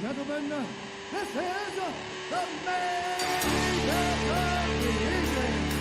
gentlemen, this is the main event of the evening.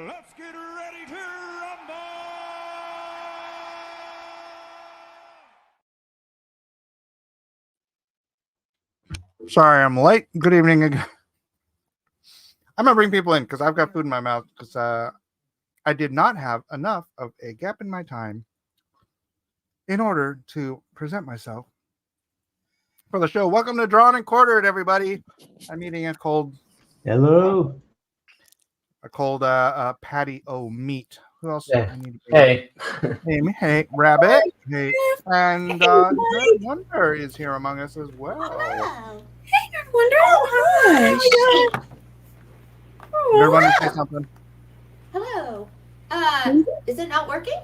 Let's get ready to rumble! Sorry, I'm late. Good evening again. I'm gonna bring people in because I've got food in my mouth because I did not have enough of a gap in my time in order to present myself for the show. Welcome to Drawn and Quartered, everybody. I'm eating a cold patty o meat. Who else? Yeah. I need to Hey. Hey, Rabbit. Hey, and Nerd Wonder is here among us as well. Hello. Hey, Nerd Wonder. Oh, hi. Nerd Wonder, say something. Hello. Is it not working?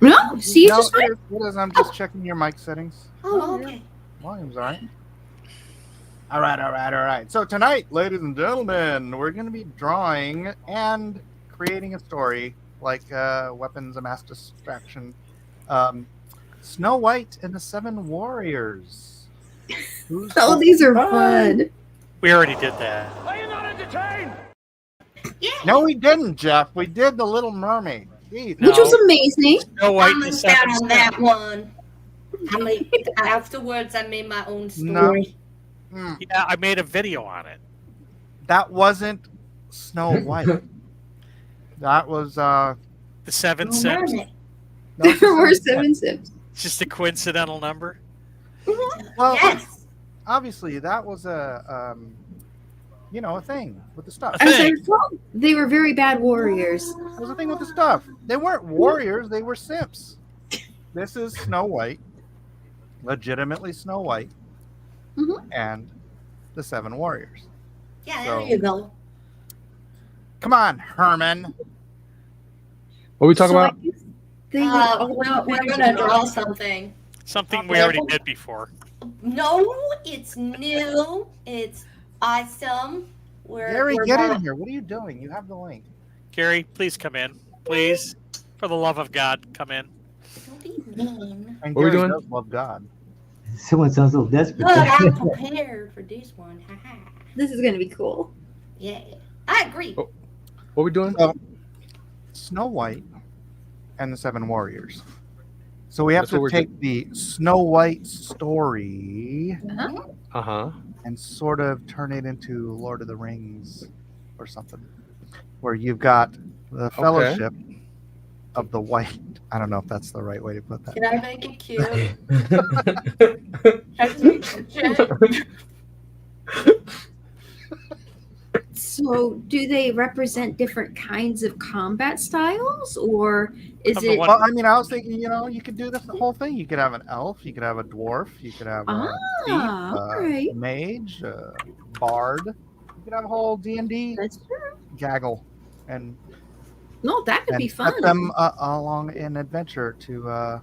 No, see, No, just right. it is. I'm just checking your mic settings. Oh, okay. Volume's all right. All right. So tonight, ladies and gentlemen, we're going to be drawing and creating a story like Weapons of Mass Distraction. Snow White and the Seven Warriors. Oh, these are fun. We already did that. Are you not entertained? Yeah. No, we didn't, Jeff. We did The Little Mermaid. Jeez, Which was amazing. Snow White I'm and the sad Seven on that one. Afterwards, I made my own story. No. Yeah, I made a video on it. That wasn't Snow White. That was The Seven Sims. There were 7 sips. It's just a coincidental number. Well, Yes. obviously that was a thing with the stuff. As I recall, they were very bad warriors. It was a thing with the stuff. They weren't warriors, they were simps. This is Snow White, legitimately Snow White, and the Seven Warriors. Yeah, So- there you go. Come on, Herman. What are we talking about? We're gonna draw something. Something we already did before. No, it's new. It's awesome. Gary, get in here. What are you doing? You have the link. Gary, please come in. Please. For the love of God, come in. Don't be mean. And What are we Gary doing? does love God. Someone sounds a little desperate. Look, I'm prepared for this one. Haha. This is going to be cool. Yeah, I agree. Oh. What are we doing? So, Snow White and the Seven Warriors. So we have That's what to we're take the Snow White story Uh-huh. and sort of turn it into Lord of the Rings or something, where you've got the Fellowship of the White. I don't know if that's the right way to put that. Can I make it cute? So, do they represent different kinds of combat styles, or is I'm the it? one- Well, I mean, I was thinking, you could do this the whole thing. You could have an elf, you could have a dwarf, you could have a thief, alright. mage, bard. You could have a whole D&D That's true. gaggle, and No, that could be fun. set them along an adventure to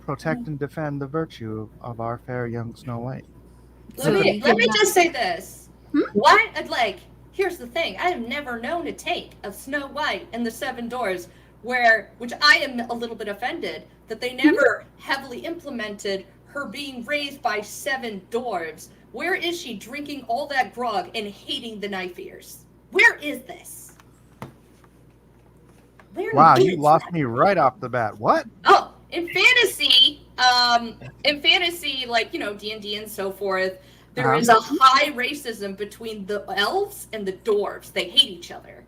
protect and defend the virtue of our fair young Snow White. So Let you me can- just say this. Hmm? Why? Here's the thing. I have never known a take of Snow White and the Seven Dwarfs which I am a little bit offended that they never heavily implemented her being raised by 7 dwarves. Where is she drinking all that grog and hating the knife ears? Where is this? Wow, you lost me right off the bat. What? Oh, in fantasy, like, D&D and so forth, there is a high racism between the elves and the dwarves. They hate each other.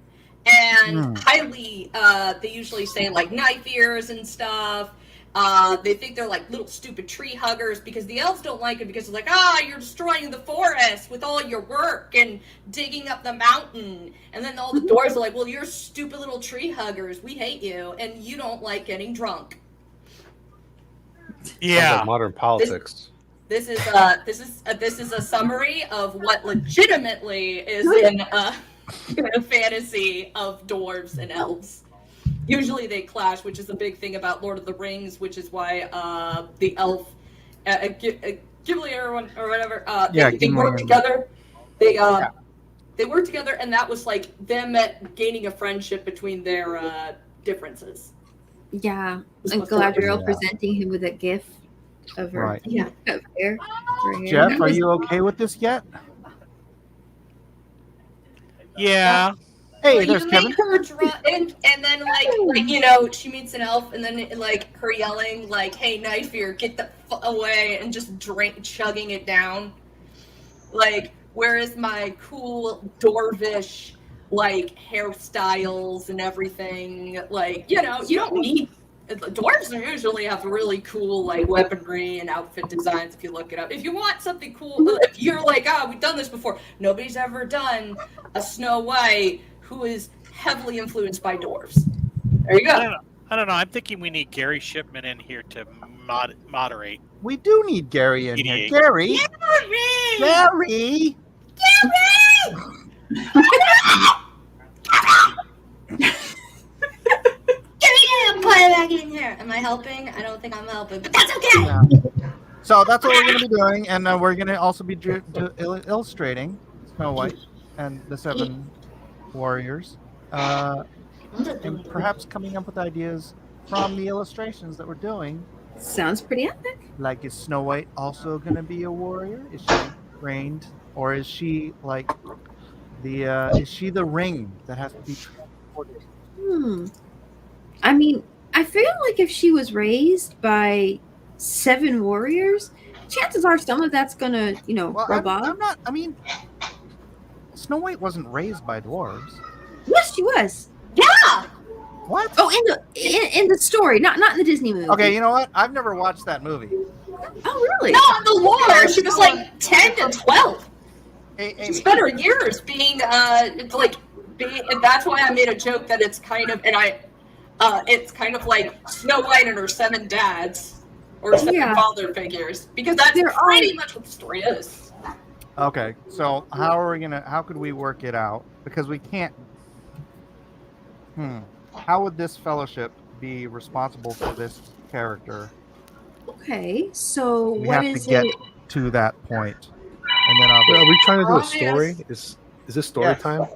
And highly, they usually say, like, knife ears and stuff. They think they're like little stupid tree huggers because the elves don't like it because they're like, you're destroying the forest with all your work and digging up the mountain. And then all the dwarves are like, well, you're stupid little tree huggers. We hate you, and you don't like getting drunk. Sounds Yeah. like modern politics. This is a summary of what legitimately is in a fantasy of dwarves and elves. Usually they clash, which is a big thing about Lord of the Rings, which is why the elf Ghibli or whatever they work together. They work together, and that was like them gaining a friendship between their differences. Yeah, I'm glad you're all presenting him with a gif of her. Right. Yeah, of her. Jeff, are you okay with this yet? Yeah. Hey, Well, there's you Kevin. make her drunk, and then she meets an elf, and then like her yelling like, "Hey, knife ear, get the away!" and just chugging it down. Like, where is my cool dwarvish like hairstyles and everything? Like, you don't need. Dwarves usually have really cool like weaponry and outfit designs. If you look it up, if you want something cool, if you're like, we've done this before. Nobody's ever done a Snow White who is heavily influenced by dwarves. There you go. I don't know. I'm thinking we need Gary Shipman in here to moderate. We do need Gary in here. Idiot. Gary. Gary! Put it back in here. Am I helping? I don't think I'm helping, but that's okay. Yeah. So that's what we're going to be doing, and we're going to also be illustrating Snow White and the 7 warriors, and perhaps coming up with ideas from the illustrations that we're doing. Sounds pretty epic. Like, is Snow White also going to be a warrior? Is she trained, or is she like is she the ring that has to be transported? I mean, I feel like if she was raised by 7 warriors, chances are some of that's gonna, rub off. I'm not. I mean, Snow White wasn't raised by dwarves. Yes, she was. Yeah. What? Oh, in the story, not in the Disney movie. Okay, you know what? I've never watched that movie. Oh, really? No, in the lore, she was like 10 to 12. Hey, She Amy. spent her years being and that's why I made a joke that it's kind of it's kind of like Snow White and her 7 dads or 7 father figures, because that's pretty much what the story is. Okay, so how could we work it out? Because we can't. How would this fellowship be responsible for this character? Okay, so We what have is to get it? to that point, and then Are we trying to do a Oh, story? yes. Is this story Yes. time?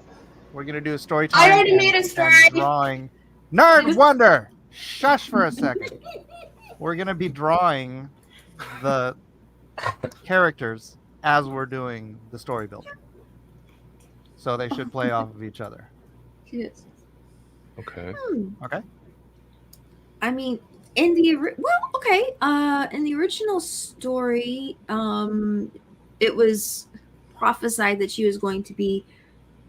we're gonna do a story time. I already and- made a and story. Drawing. Nerd Wonder. Shush for a second. We're gonna be drawing the characters as we're doing the story building, so they should play off of each other. Yes. Okay. Okay. I mean, in the original story, it was prophesied that she was going to be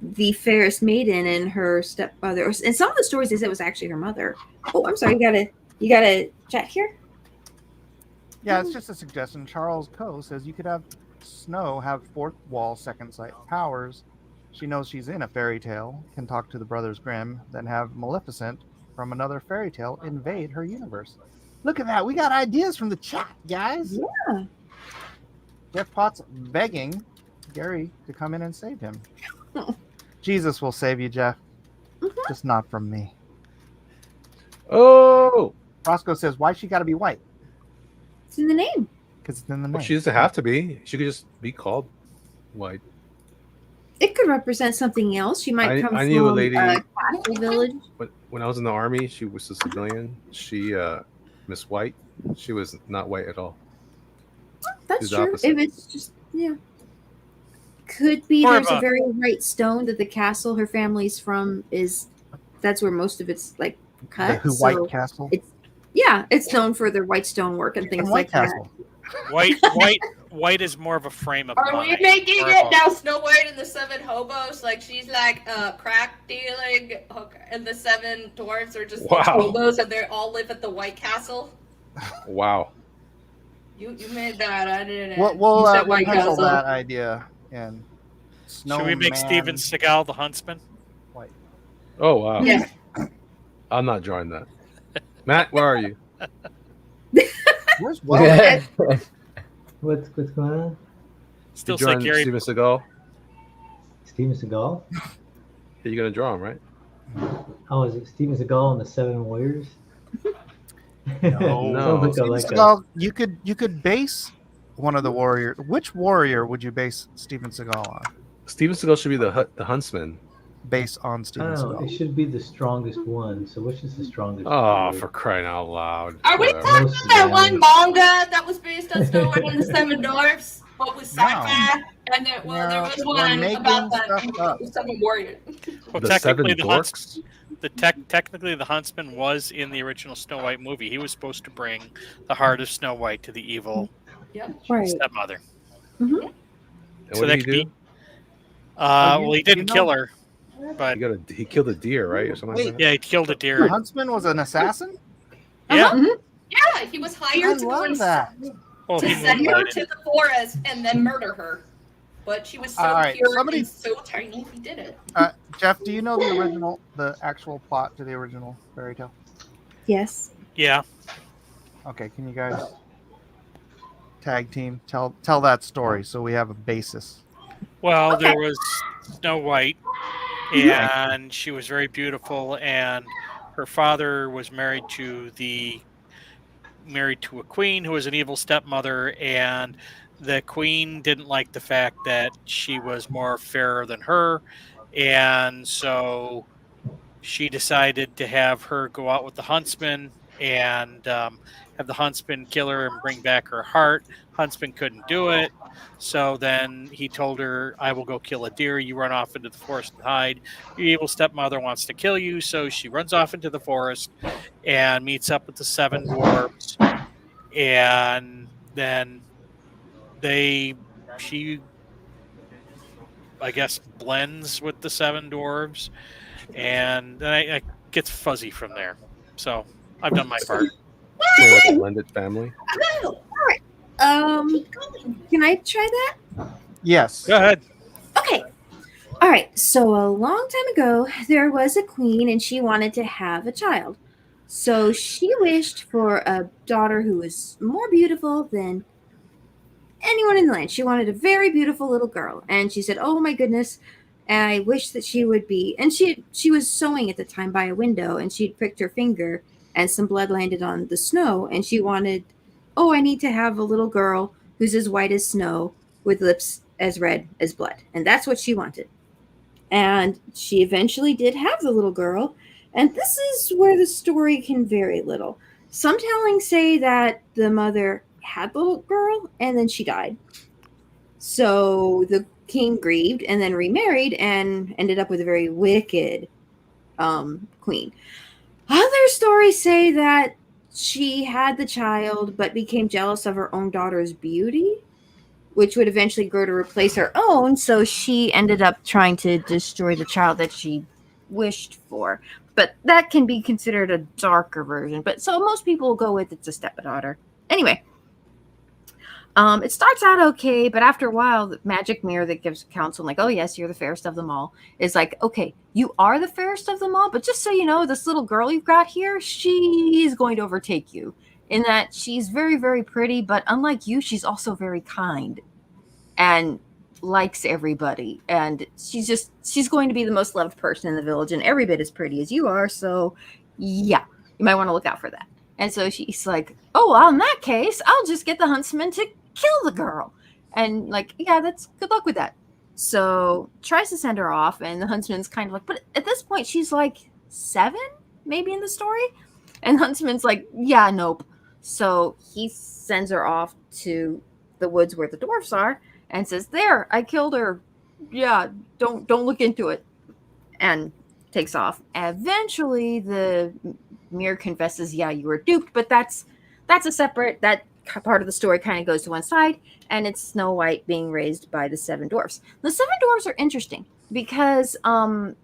the fairest maiden, and her stepmother. In some of the stories, they said it was actually her mother. Oh, I'm sorry. You gotta check here. Yeah, it's just a suggestion. Charles Coe says you could have Snow have 4th wall second sight powers. She knows she's in a fairy tale, can talk to the Brothers Grimm, then have Maleficent from another fairy tale invade her universe. Look at that. We got ideas from the chat, guys. Yeah. Jeff Potts begging Gary to come in and save him. Jesus will save you, Jeff. Just not from me. Oh, Roscoe says, why she got to be white? It's in the name. Because it's in the name. well, she doesn't have to be. She could just be called White. It could represent something else. She might come I knew a from lady- Castle Village. But when I was in the army, she was a civilian. She, Miss White, she was not white at all. That's She's true. opposite. If it's just could be More there's of a a- very white stone that the castle her family's from is. That's where most of it's like The cut. Who so White Castle. it's known for their white stonework and things And like White Castle. White is more of a frame of Are we mind. making Or it of- now Snow White and the 7 hobos? Like she's like crack dealing hooker, and the 7 dwarves are just Wow. hobos, and they all live at the White Castle? Wow. You made that. I didn't. We'll You said we'll White pencil Castle. that idea in. Should we make Steven Seagal the huntsman? White. Oh wow. Yeah. I'm not drawing that. Matt, where are you? Where's Wells? What's going on? Still You say drawing Gary. Steven Seagal? Steven Seagal? You're gonna draw him, right? Oh, is it Steven Seagal and the Seven Warriors? No. Sounds Steven like Seagal, you could base one of the warriors. Which warrior would you base Steven Seagal on? Steven Seagal should be the huntsman. Base on I Steven don't know. It Seagal. should be the strongest one. So which is the strongest? Oh, warrior? for crying out loud. Are we Whatever. talking Most about that one damage. manga that was based on Snow White and the Seven Dwarfs? What was sci-fi? And there, well, there was we're one making about stuff up. the Seven Warriors. Well, The Seven technically, Dorks? technically the huntsman was in the original Snow White movie. He was supposed to bring the heart of Snow White to the evil Yep. Right. stepmother. And So what that did he could do? be. Well, he didn't kill her, but He killed a deer, right, or something like that. yeah, he killed a The deer. huntsman was an assassin. Yeah. Yeah, he was I hired to go love and that. Well, to he send her moonlighted. to the forest and then murder her. But she was so All right, pure somebody- and so tiny, he did it. Jeff, do you know the actual plot to the original fairy tale? Yes. Yeah. Okay, can you guys tag team tell that story so we have a basis? Well, Okay. there was Snow White, and she was very beautiful, and her father was married to a queen who was an evil stepmother, and the queen didn't like the fact that she was more fairer than her, and so she decided to have her go out with the huntsman and have the huntsman kill her and bring back her heart. Huntsman couldn't do it. So then he told her, I will go kill a deer. You run off into the forest and hide. Your evil stepmother wants to kill you. So she runs off into the forest and meets up with the seven dwarves. And then she, I guess, blends with the seven dwarves. And then I gets fuzzy from there. So I've done my part. So like a blended family. Can I try that? Yes. Go ahead. Okay. All right. So a long time ago, there was a queen and she wanted to have a child. So she wished for a daughter who was more beautiful than anyone in the land. She wanted a very beautiful little girl. And she said, oh my goodness, I wish that she would be. And she was sewing at the time by a window and she'd pricked her finger and some blood landed on the snow. And she wanted, oh, I need to have a little girl who's as white as snow with lips as red as blood. And that's what she wanted. And she eventually did have the little girl. And this is where the story can vary a little. Some tellings say that the mother had the little girl and then she died. So the king grieved and then remarried and ended up with a very wicked queen. Other stories say that she had the child but became jealous of her own daughter's beauty, which would eventually grow to replace her own. So she ended up trying to destroy the child that she wished for. But that can be considered a darker version. But so most people will go with it's a stepdaughter. Anyway, it starts out okay, but after a while, the magic mirror that gives counsel, like, oh yes, you're the fairest of them all, is like, okay, you are the fairest of them all, but just so you know, this little girl you've got here, she's going to overtake you in that she's very, very pretty, but unlike you, she's also very kind and likes everybody. And she's going to be the most loved person in the village and every bit as pretty as you are. So yeah, you might want to look out for that. And so she's like, oh, well, in that case, I'll just get the huntsman to kill the girl. And like, yeah, that's good luck with that. So tries to send her off, and the huntsman's kind of like, but at this point, she's like 7, maybe in the story. And the huntsman's like, yeah, nope. So he sends her off to the woods where the dwarfs are and says, there, I killed her. Yeah, don't look into it. And takes off. Eventually, the mirror confesses, yeah, you were duped, but that's a separate, that part of the story kind of goes to one side, and it's Snow White being raised by the seven dwarfs. The seven dwarfs are interesting because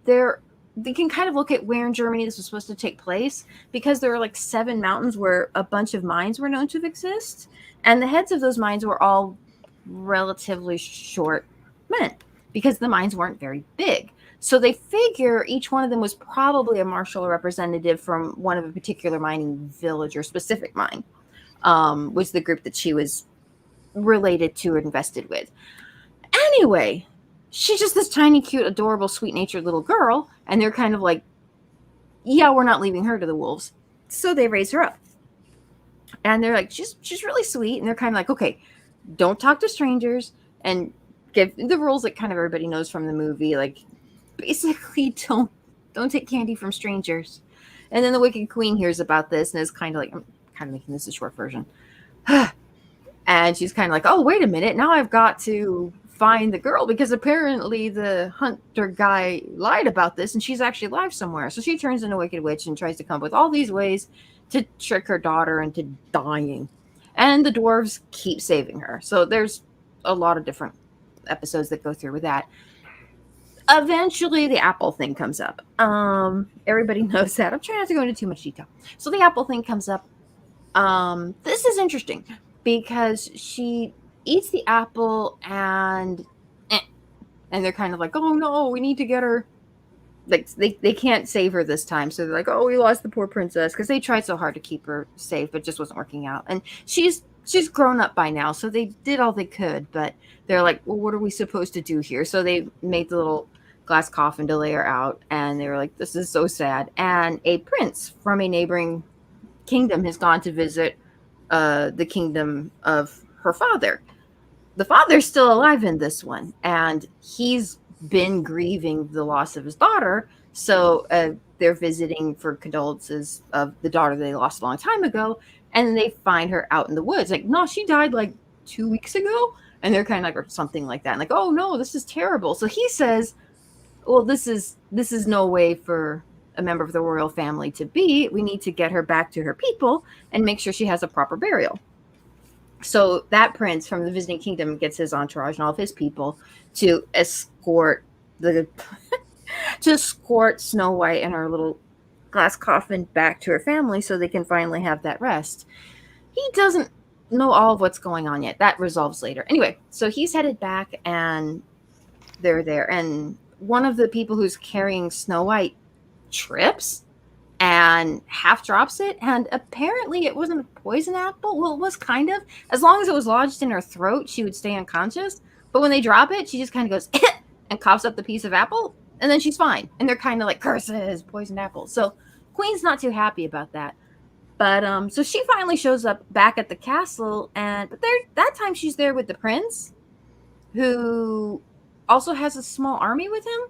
they're they can kind of look at where in Germany this was supposed to take place, because there were like 7 mountains where a bunch of mines were known to exist, and the heads of those mines were all relatively short men because the mines weren't very big. So they figure each one of them was probably a marshal or representative from one of a particular mining village or specific mine, was the group that she was related to or invested with. Anyway, she's just this tiny, cute, adorable, sweet-natured little girl, and they're kind of like, yeah, we're not leaving her to the wolves. So they raise her up. And they're like, she's really sweet, and they're kind of like, okay, don't talk to strangers, and give the rules that kind of everybody knows from the movie, like, basically don't take candy from strangers. And then the Wicked Queen hears about this and is kind of like, I'm kind of making this a short version. And she's kind of like, oh, wait a minute, now I've got to find the girl, because apparently the hunter guy lied about this and she's actually alive somewhere. So she turns into a Wicked Witch and tries to come up with all these ways to trick her daughter into dying. And the dwarves keep saving her. So there's a lot of different episodes that go through with that. Eventually the apple thing comes up. Everybody knows that. I'm trying not to go into too much detail. So the apple thing comes up. This is interesting because she eats the apple and they're kind of like, oh no, we need to get her. Like they can't save her this time. So they're like, oh, we lost the poor princess, because they tried so hard to keep her safe, but it just wasn't working out. And she's grown up by now, so they did all they could, but they're like, well, what are we supposed to do here? So they made the little glass coffin to lay her out, and they were like, this is so sad. And a prince from a neighboring kingdom has gone to visit the kingdom of her father. The father's still alive in this one, and he's been grieving the loss of his daughter. So they're visiting for condolences of the daughter they lost a long time ago, and they find her out in the woods. Like, no, she died like 2 weeks ago. And they're kind of like, or something like that. And like, oh no, this is terrible. So he says, well, this is no way for a member of the royal family to be. We need to get her back to her people and make sure she has a proper burial. So that prince from the visiting kingdom gets his entourage and all of his people to escort Snow White and her little glass coffin back to her family so they can finally have that rest. He doesn't know all of what's going on yet. That resolves later. Anyway, so he's headed back and they're there. And one of the people who's carrying Snow White trips and half drops it. And apparently it wasn't a poison apple. Well, it was kind of. As long as it was lodged in her throat, she would stay unconscious. But when they drop it, she just kind of goes and coughs up the piece of apple. And then she's fine. And they're kind of like, curses, poisoned apple. So Queen's not too happy about that. But so she finally shows up back at the castle, but that time she's there with the prince, who also has a small army with him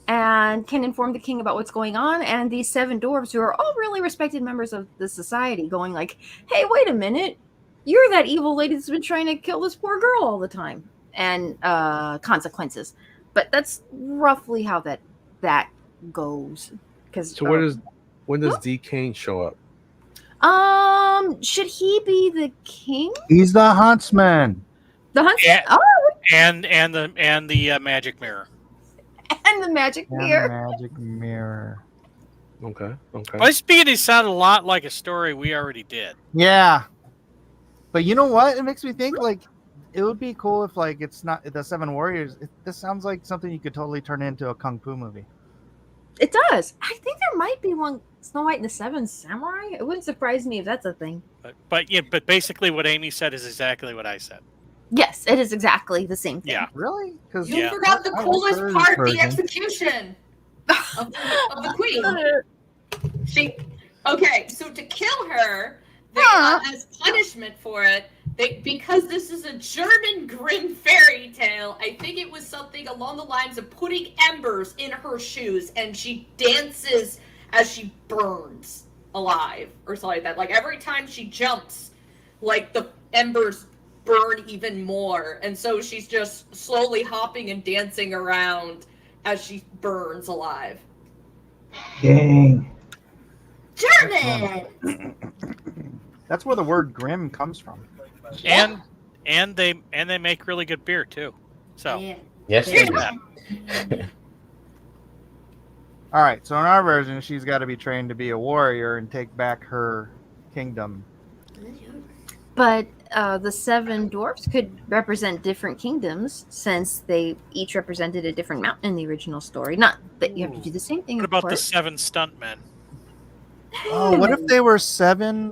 and can inform the king about what's going on. And these 7 dwarves, who are all really respected members of the society, going like, hey, wait a minute, you're that evil lady that's been trying to kill this poor girl all the time, and consequences. But that's roughly how that goes. So when does D. Kane show up? Should he be the king? He's the huntsman. The huntsman? Yeah. Oh, and the magic mirror. and the magic And mirror. the magic mirror. Okay. Well, this beginning sounded a lot like a story we already did. Yeah. But you know what? It makes me think like it would be cool if like it's not the 7 Warriors. This sounds like something you could totally turn into a kung fu movie. It does. I think there might be one Snow White and the 7 Samurai. It wouldn't surprise me if that's a thing. But basically what Amy said is exactly what I said. Yes, it is exactly the same thing. Yeah. Really? Because You forgot the coolest part, the execution of the queen. Okay, so to kill her, they, as punishment for it, because this is a German Grimm fairy tale, I think it was something along the lines of putting embers in her shoes, and she dances as she burns alive, or something like that. Like, every time she jumps, like, the embers burn even more, and so she's just slowly hopping and dancing around as she burns alive. Dang. German! that's where the word grim comes from. And they make really good beer too. So Yeah. Yes, they do. yeah. All right, so in our version, she's got to be trained to be a warrior and take back her kingdom. But the 7 dwarfs could represent different kingdoms since they each represented a different mountain in the original story. Not that you have to do the same thing. What of about the course. 7 stuntmen? Oh, what if they were 7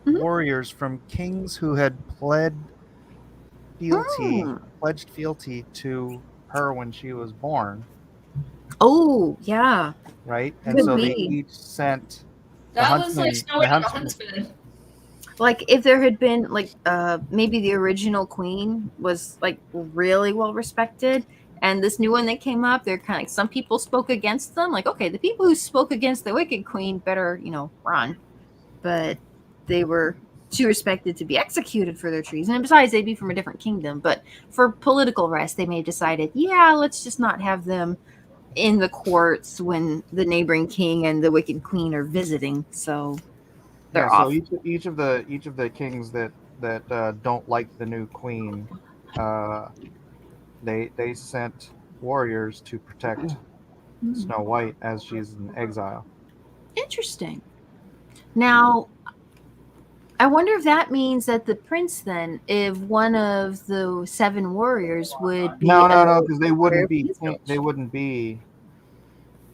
Mhm. warriors from kings who had pledged fealty to her when she was born, Oh, yeah. right? And Could so they be. each sent That was like Snow White and the huntsman. Huntsman. Like if there had been like maybe the original queen was like really well respected, and this new one that came up, they're kind of like some people spoke against them. Like, okay, the people who spoke against the wicked queen better, run. But they were too respected to be executed for their treason. And besides, they'd be from a different kingdom. But for political rest, they may have decided, yeah, let's just not have them in the courts when the neighboring king and the wicked queen are visiting. So they're Yeah, off. so each of the kings that don't like the new queen, they sent warriors to protect Snow White as she's in exile. Interesting. Now, I wonder if that means that the prince then, if one of the 7 warriors would be No, because they wouldn't be. his village. They wouldn't be.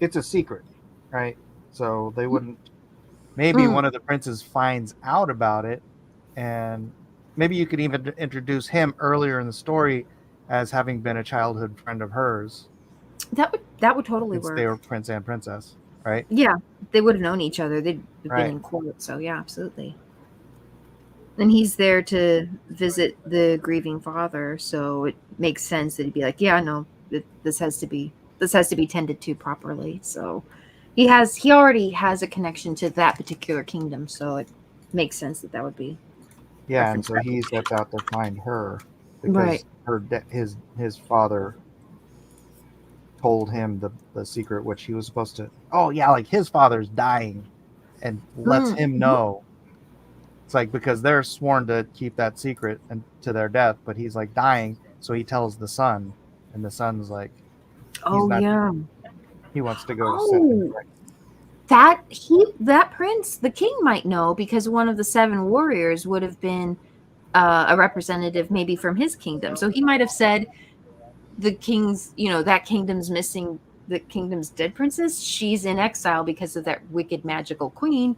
It's a secret, right? So they wouldn't. Maybe one of the princes finds out about it, and maybe you could even introduce him earlier in the story as having been a childhood friend of hers. That would totally Since work. they were prince and princess, right? Yeah, they would have known each other. They'd have Right. been in court, so yeah, absolutely. And he's there to visit the grieving father, so it makes sense that he'd be like, "Yeah, no, this has to be tended to properly." So he already has a connection to that particular kingdom, so it makes sense that would be Yeah, and reference so he sets out to find her because Right. his father told him the secret, which he was supposed to. Oh yeah, like his father's dying, and lets him know. It's like because they're sworn to keep that secret and to their death, but he's like dying, so he tells the son, and the son's like, Oh not- yeah. he wants to go set him right. That prince, the king might know because one of the 7 warriors would have been a representative maybe from his kingdom. So he might have said the king's, that kingdom's missing the kingdom's dead princess. She's in exile because of that wicked magical queen.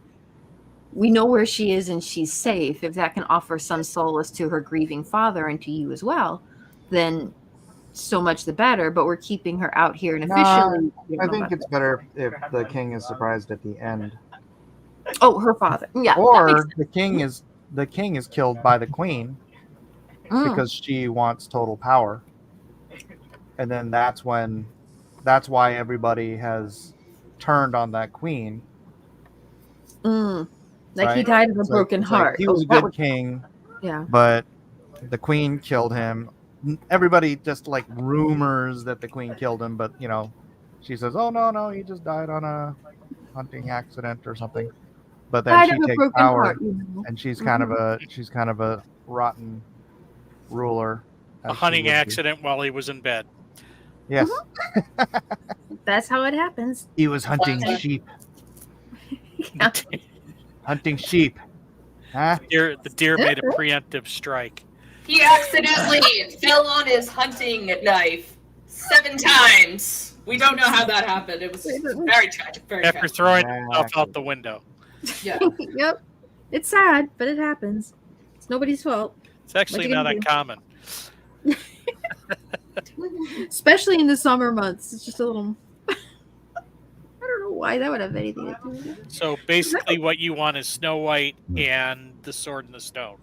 We know where she is and she's safe. If that can offer some solace to her grieving father and to you as well, then so much the better. But we're keeping her out here and officially. I think it's better if the king is surprised at the end, Oh, her father. Yeah. that makes or sense. the king is killed by the queen because she wants total power, and then that's why everybody has turned on that queen. Like he right? died of a It's broken it's like heart. he was a that good king, yeah. but the queen killed him. Everybody just like rumors that the queen killed him, but she says, "Oh no, he just died on a hunting accident or something." But then Died she of a takes broken power, heart. and she's kind of a rotten ruler. A as she hunting would be. accident while he was in bed. Yes, That's how it happens. he was hunting sheep. Yeah. Hunting sheep. Huh? The deer made a preemptive strike. He accidentally fell on his hunting knife 7 times. We don't know how that happened. It was very tragic. Very After tragic. throwing himself out the window. Yeah. Yep. It's sad, but it happens. It's nobody's fault. It's actually What you not gonna do? uncommon. Especially in the summer months. It's just a little I don't know why that would have anything to do with it. So basically, what you want is Snow White and the Sword in the Stone.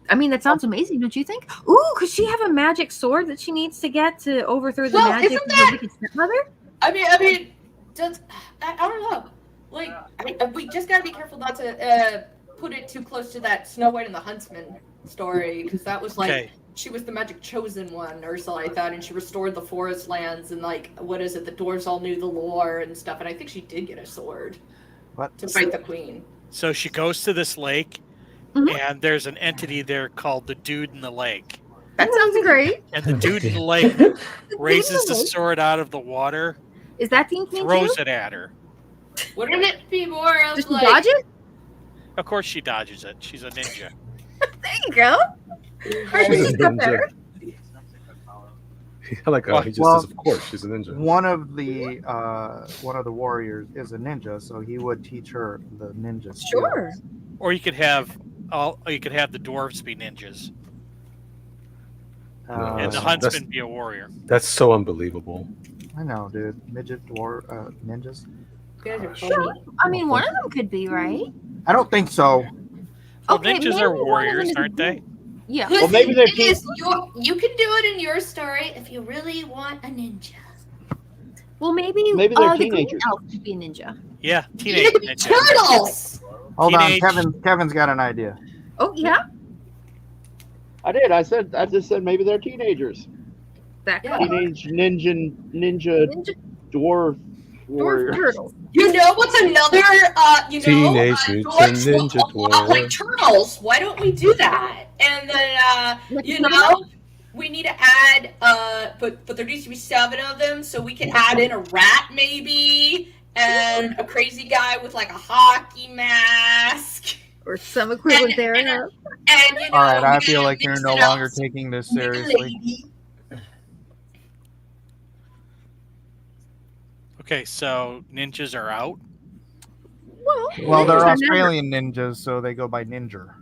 I mean, that sounds amazing, don't you think? Ooh, could she have a magic sword that she needs to get to overthrow the Well, magic isn't of that- the wicked stepmother? I mean, I don't know. Like, we just gotta be careful not to put it too close to that Snow White and the Huntsman story, because that was like Okay. she was the magic chosen one or something like that, and she restored the forest lands, and like, what is it? The dwarves all knew the lore and stuff, and I think she did get a sword What? to fight the queen. So she goes to this lake, Mhm. and there's an entity there called the Dude in the Lake. That sounds great. And the Dude in the Lake raises the Lake. sword out of the water Is that Teen Queen throws too? it at her. Wouldn't it be more of Does she like dodge it? Of course, she dodges it. She's a ninja. There you go. Her She's a she's got ninja. better. Like Well- he just says, of course, she's a ninja. One of the warriors is a ninja, so he would teach her the ninja skills. Sure. Or you could have the dwarves be ninjas, No, and the that's- huntsman be a warrior. That's so unbelievable. I know, dude. Midget ninjas. you guys are Sure. funny. I mean, one of them could be, right? I don't think so. Well, Okay, ninjas maybe are one of them warriors, is a aren't they? dude. Yeah. Listen, maybe they're it is you can do it in your story if you really want a ninja. Well, maybe Maybe they're the green teenagers. elf could be a ninja. Yeah, teenage Ninja ninja. Turtles! Hold Teenage- on, Kevin's got an idea. Oh yeah, I did. I just said maybe they're teenagers. that Yeah. could Teenage ninja ninja dwarf dwarf warrior. turtles. You know what's another, Teenage Mutant dwarves look Ninja a lot like Dwarf. turtles. Why don't we do that? And then, we need to add, but there needs to be 7 of them, so we can add in a rat maybe, and a crazy guy with like a hockey mask. Or some equivalent there. And, yeah. And, All right, we I gotta feel like you're mix no it up. longer taking this seriously. Lady. Okay, so ninjas are out. Well, they're ninjas are Australian ninjas, so they go by ninja.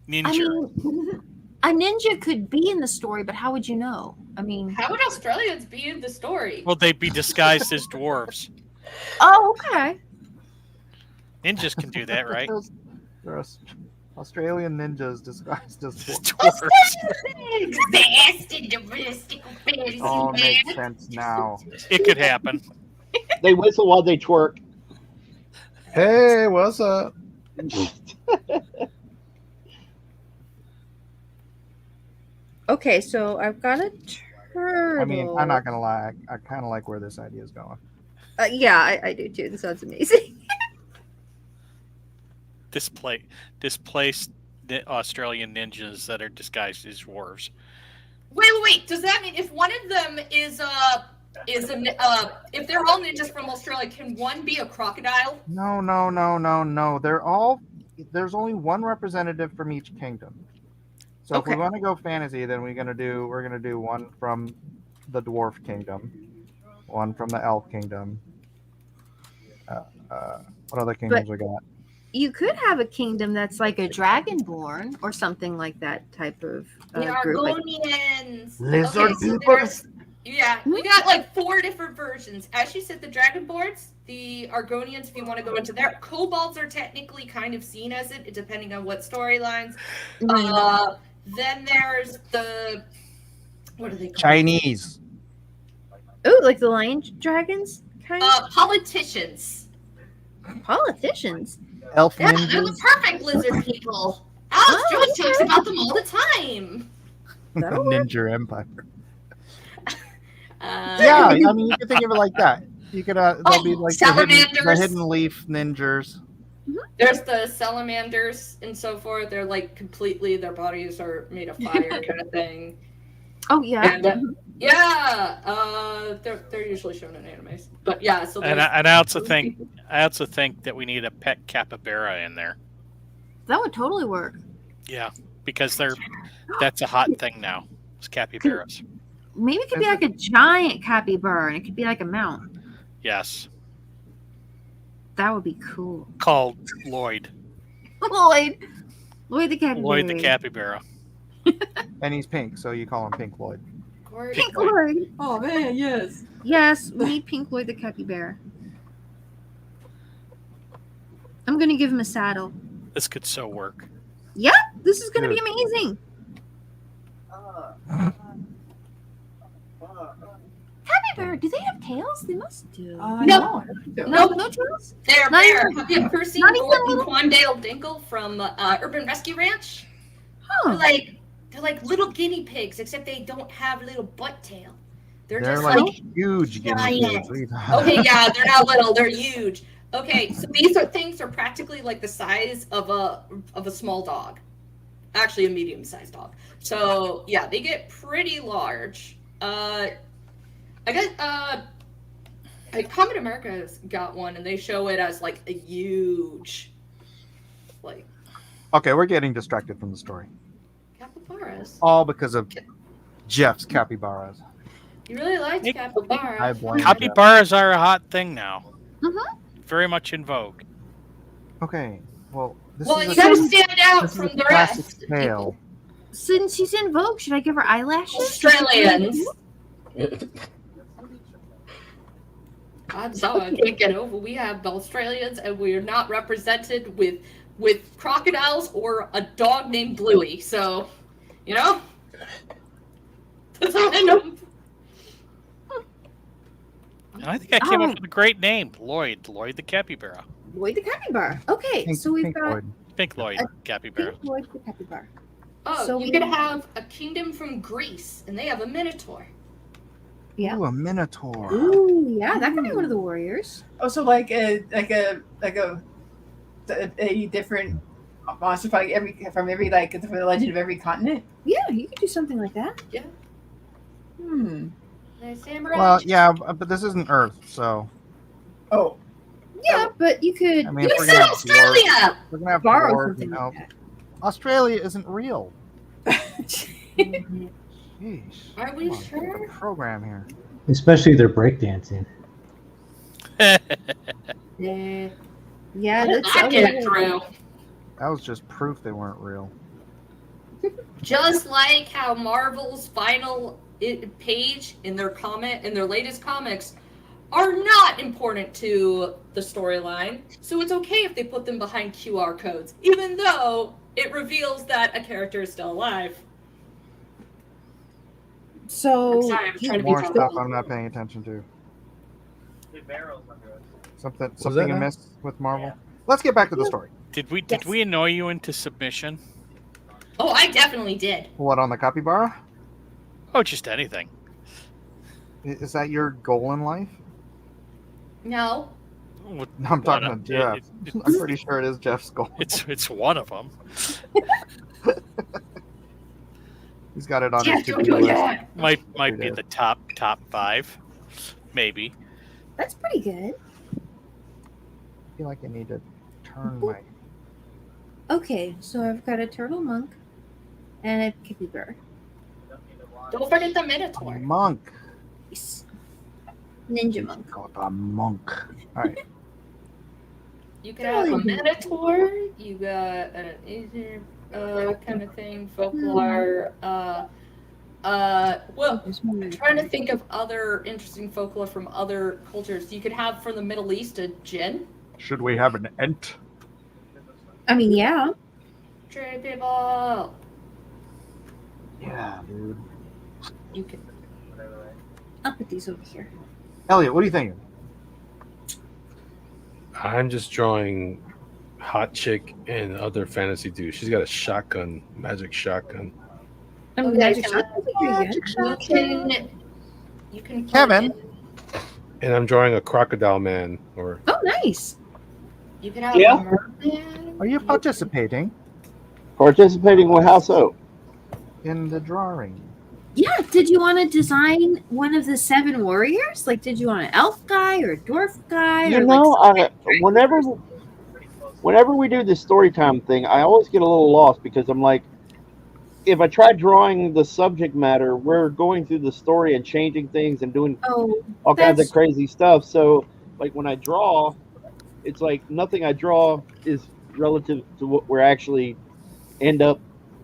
Ninja. I mean, a ninja could be in the story, but how would you know? I mean, How would Australians be in the story? Well, they'd be disguised as dwarves. oh, okay. Ninjas can do that, right? They're Australian ninjas disguised as dwarves. Dwarves. Vast and mystical fantasy All makes land. sense now. It could happen. They whistle while they twerk. Hey, what's up? Okay, so I've got a turtle. I mean, I'm not gonna lie. I kind of like where this idea is going. Yeah, I do too. This sounds amazing. Displaced Australian ninjas that are disguised as dwarves. Wait. Does that mean if one of them is if they're all ninjas from Australia, can one be a crocodile? No. There's only one representative from each kingdom. So if Okay. we want to go fantasy, then we're gonna do one from the dwarf kingdom, one from the elf kingdom. What other kingdoms we got? You could have a kingdom that's like a dragonborn or something like that type of The group. Like, Argonians. Lizard so people. we got like 4 different versions. As you said, the Dragonborns, the Argonians, if you want to go into there. Kobolds are technically kind of seen as it, depending on what storylines. Then there's the, what are they called? Chinese. oh, like the lion dragons kind of Politicians. politicians. Elf Yeah, they're the ninjas. perfect lizard people. Alex Oh, Jones talks about them all the time. That'll work. Ninja Empire. Uh, Yeah, I mean, you can think of it like that. You could, they'll be like the salamanders. hidden leaf ninjas. There's the salamanders and so forth. They're like completely, their bodies are made of fire kind of thing. Oh yeah. And, they're usually shown in animes. But yeah, so And there's, I also think that we need a pet capybara in there. That would totally work. Yeah, because that's a hot thing now. It's capybaras. Maybe it could be like a giant capybara and it could be like a mount. Yes, That would be cool. called Lloyd. Lloyd the capybara. Lloyd the capybara. And he's pink, so you call him Pink Floyd. Pink Lloyd. Oh man, yes. Yes, we need Pink Lloyd the capybara. I'm gonna give him a saddle. This could so work. This is gonna be amazing. Capybara, do they have tails? They must do. No, No tails? they're Not rare. even- Have you ever seen not even Gordon little- Quandale Dingle from Urban Rescue Ranch? Huh. They're like little guinea pigs, except they don't have a little butt tail. They're They're just like like huge guinea giant. pigs. What are you talking okay, yeah, they're not little, they're huge. Okay, so these things are practically like the size of a small dog. Actually a medium-sized dog. So yeah, they get pretty large. I guess Comet America's got one, and they show it as like a huge, like Okay, we're getting distracted from the story. capybaras. All because of Jeff's capybaras. You really liked Hey, I capybaras. blame Jeff. Capybaras are a hot thing now. Mhm. Very much in vogue. Okay, well, this Well, is you a, gotta stand out this is from a the classic rest. tale. Since she's in Vogue, should I give her eyelashes? Australians. I'm sorry, I can't get over. We have Australians, and we are not represented with crocodiles or a dog named Bluey. So, you know, that's all I know. And I think I came Oh. up with a great name, Lloyd the capybara. Lloyd the capybara. Okay, Pink- so we've Pink got Floyd. Pink Lloyd capybara. Pink Lloyd the capybara. Oh, So you we- could have a kingdom from Greece, and they have a minotaur. Yeah. Ooh, a minotaur. Ooh, yeah, that could be one of the warriors. Also, like a different monster from every from the legend of every continent. Yeah, you could do something like that. Hmm. The samurai. Well, yeah, but this isn't Earth, so Oh, Yeah, but you could I mean, You if we're said gonna have dwarves, Australia. we're gonna have borrow dwarves something and like elves. that. Australia isn't real. Jeez. Are we Come on, sure? get the program here. Especially their breakdancing. Yeah. Yeah, that's I get it through. That was just proof they weren't real. Just like how Marvel's final page in their latest comics are not important to the storyline, so it's okay if they put them behind QR codes, even though it reveals that a character is still alive. So I'm sorry, I was trying to be More topical. stuff I'm not paying attention to. Something that something now? amiss with Marvel. Let's get back to the story. Did we Yes. annoy you into submission? Oh, I definitely did. What, on the capybara? Oh, just anything. Is that your goal in life? No. What- No, I'm talking what- to Jeff. I'm pretty sure it is Jeff's goal. It's one of them. He's got it on Jeff, his don't to-do do list. that. Might Every be day. in the top 5, maybe. that's pretty good. I feel like I need to turn my. Okay, so I've got a turtle monk and a capybara. Don't forget the Minotaur. Monk. Nice. Ninja monk. Call it a monk. All right. You could have a Minotaur. You got an Asian kind of thing, folklore. Well, There's more I'm trying to think of other interesting folklore from other cultures. You could have from the Middle East a jinn. Should we have an ent? I mean, yeah. Trade people. Yeah, dude. You could. I'll put these over here. Elliot, what are you thinking? I'm just drawing hot chick and other fantasy dude. She's got a shotgun, magic shotgun. I mean, Okay, magic so shot. That's pretty good. You can. plug Kevin. in- And I'm drawing a crocodile man or Oh, nice. You can have Yeah. a merman. Are you participating Participating with how so? in the drawing? Yeah. Did you want to design one of the 7 warriors? Like, did you want an elf guy or a dwarf guy? You or know, like whenever we do this story time thing, I always get a little lost because I'm like, if I try drawing the subject matter, we're going through the story and changing things and doing oh, all kinds That's- of crazy stuff. So, like when I draw, it's like nothing I draw is relative to what we're actually end up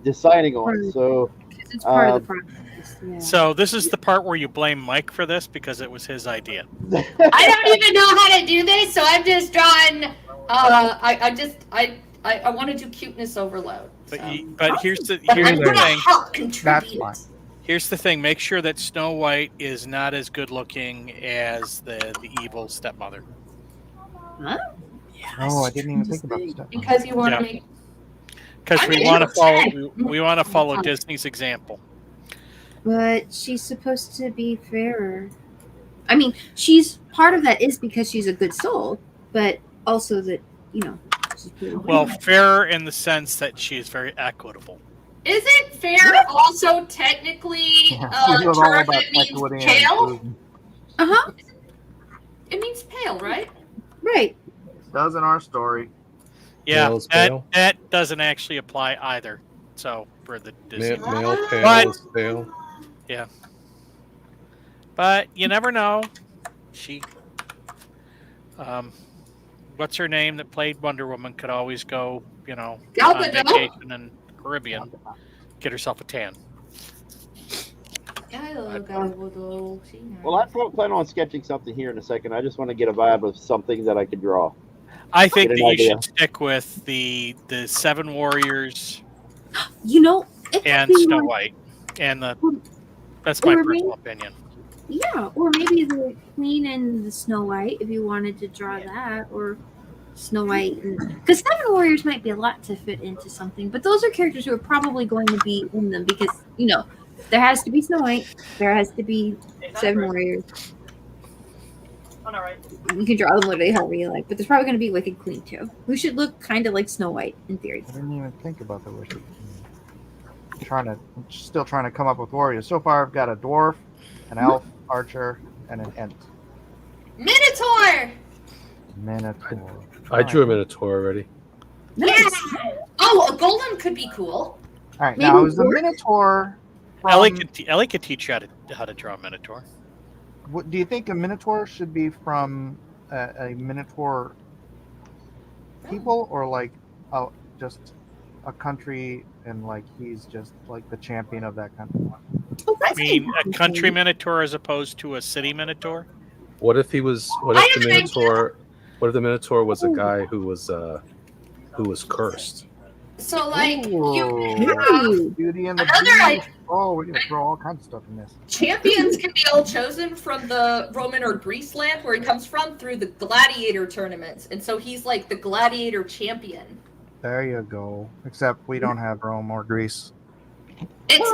deciding on. Right. So, 'cause it's part of the process. Yeah. So this is the part where you blame Mike for this because it was his idea. I don't even know how to do this, so I'm just drawing. I want to do cuteness overload. But so. but here's the But here's I'm the gonna thing. help contribute. That's fine. Here's the thing. Make sure that Snow White is not as good looking as the evil stepmother. Oh, I didn't even think about that. Because you want Yeah. to make. Because I we mean, want to you're follow 10. we want to follow Disney's example. But she's supposed to be fairer. I mean, she's part of that is because she's a good soul, but also that, you know, she's beautiful. Well, fairer in the sense that she is very equitable. Isn't fair also technically Yeah, a this was all term about that means equity and tail? inclusion. Uh-huh. It means pale, right? Right. Does in our story. Yeah, Male is pale. that doesn't actually apply either. So for the Disney, Male pale But- is pale. but you never know. She, what's her name that played Wonder Woman could always go, Gal on Gadot? vacation in Caribbean, get herself a tan. Well, I plan on sketching something here in a second. I just want to get a vibe of something that I could draw. I think Get that an you idea. should stick with the Seven Warriors You know, it could and be Snow like- White, and that's my or personal opinion. Yeah, or maybe the Queen and the Snow White, if you wanted to draw that, or Snow White, because Seven Warriors might be a lot to fit into something, but those are characters who are probably going to be in them because there has to be Snow White, there has to be Seven Warriors. You can draw them literally however you like, but there's probably going to be Wicked Queen too, who should look kind of like Snow White in theory. I didn't even think about the Wicked Queen. I'm still trying to come up with warriors. So far, I've got a dwarf, an elf, archer, and an ent. Minotaur! Minotaur. I drew a minotaur already. Yeah! Oh, a golem could be cool. All right, Maybe now is the dwarf? Minotaur. Ellie From, could teach you how to draw a Minotaur. what, do you think a Minotaur should be from a Minotaur people, or like just a country, and like he's just like the champion of that country? Oh, I that's mean, a interesting. country Minotaur as opposed to a city Minotaur. What if he was? What I if have the an minotaur? What if the minotaur was a guy who was cursed? So, like, you Ooh, can have Beauty and the Another Beast. idea. Oh, we're gonna throw all kinds of stuff in this. champions can be all chosen from the Roman or Greece land where he comes from through the gladiator tournaments. And so he's like the gladiator champion. There you go. Except we don't have Rome or Greece. It's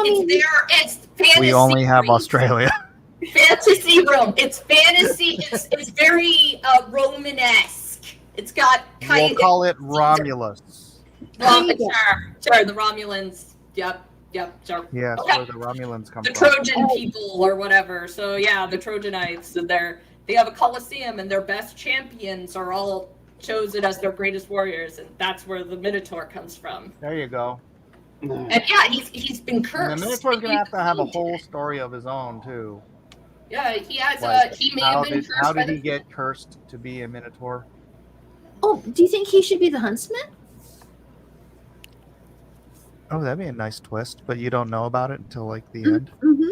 fantasy. We only have Greece. Australia. Fantasy Rome. It's fantasy. It's very Romanesque. It's got We'll kind call it Romulus. Sure, the Romulans. Yep, sure. Yes, Okay. where the Romulans come The from. Trojan people or whatever. So yeah, the Trojanites, and they have a Colosseum, and their best champions are all chosen as their greatest warriors, and that's where the Minotaur comes from. There you go. And yeah, he's been cursed. And the Minotaur's gonna have to have a He's whole story of his own too. Yeah, he has Like, he may have been cursed. how by did he the- get cursed to be a Minotaur? Oh, do you think he should be the huntsman? Oh, that'd be a nice twist, but you don't know about it until like the end. Mm-hmm.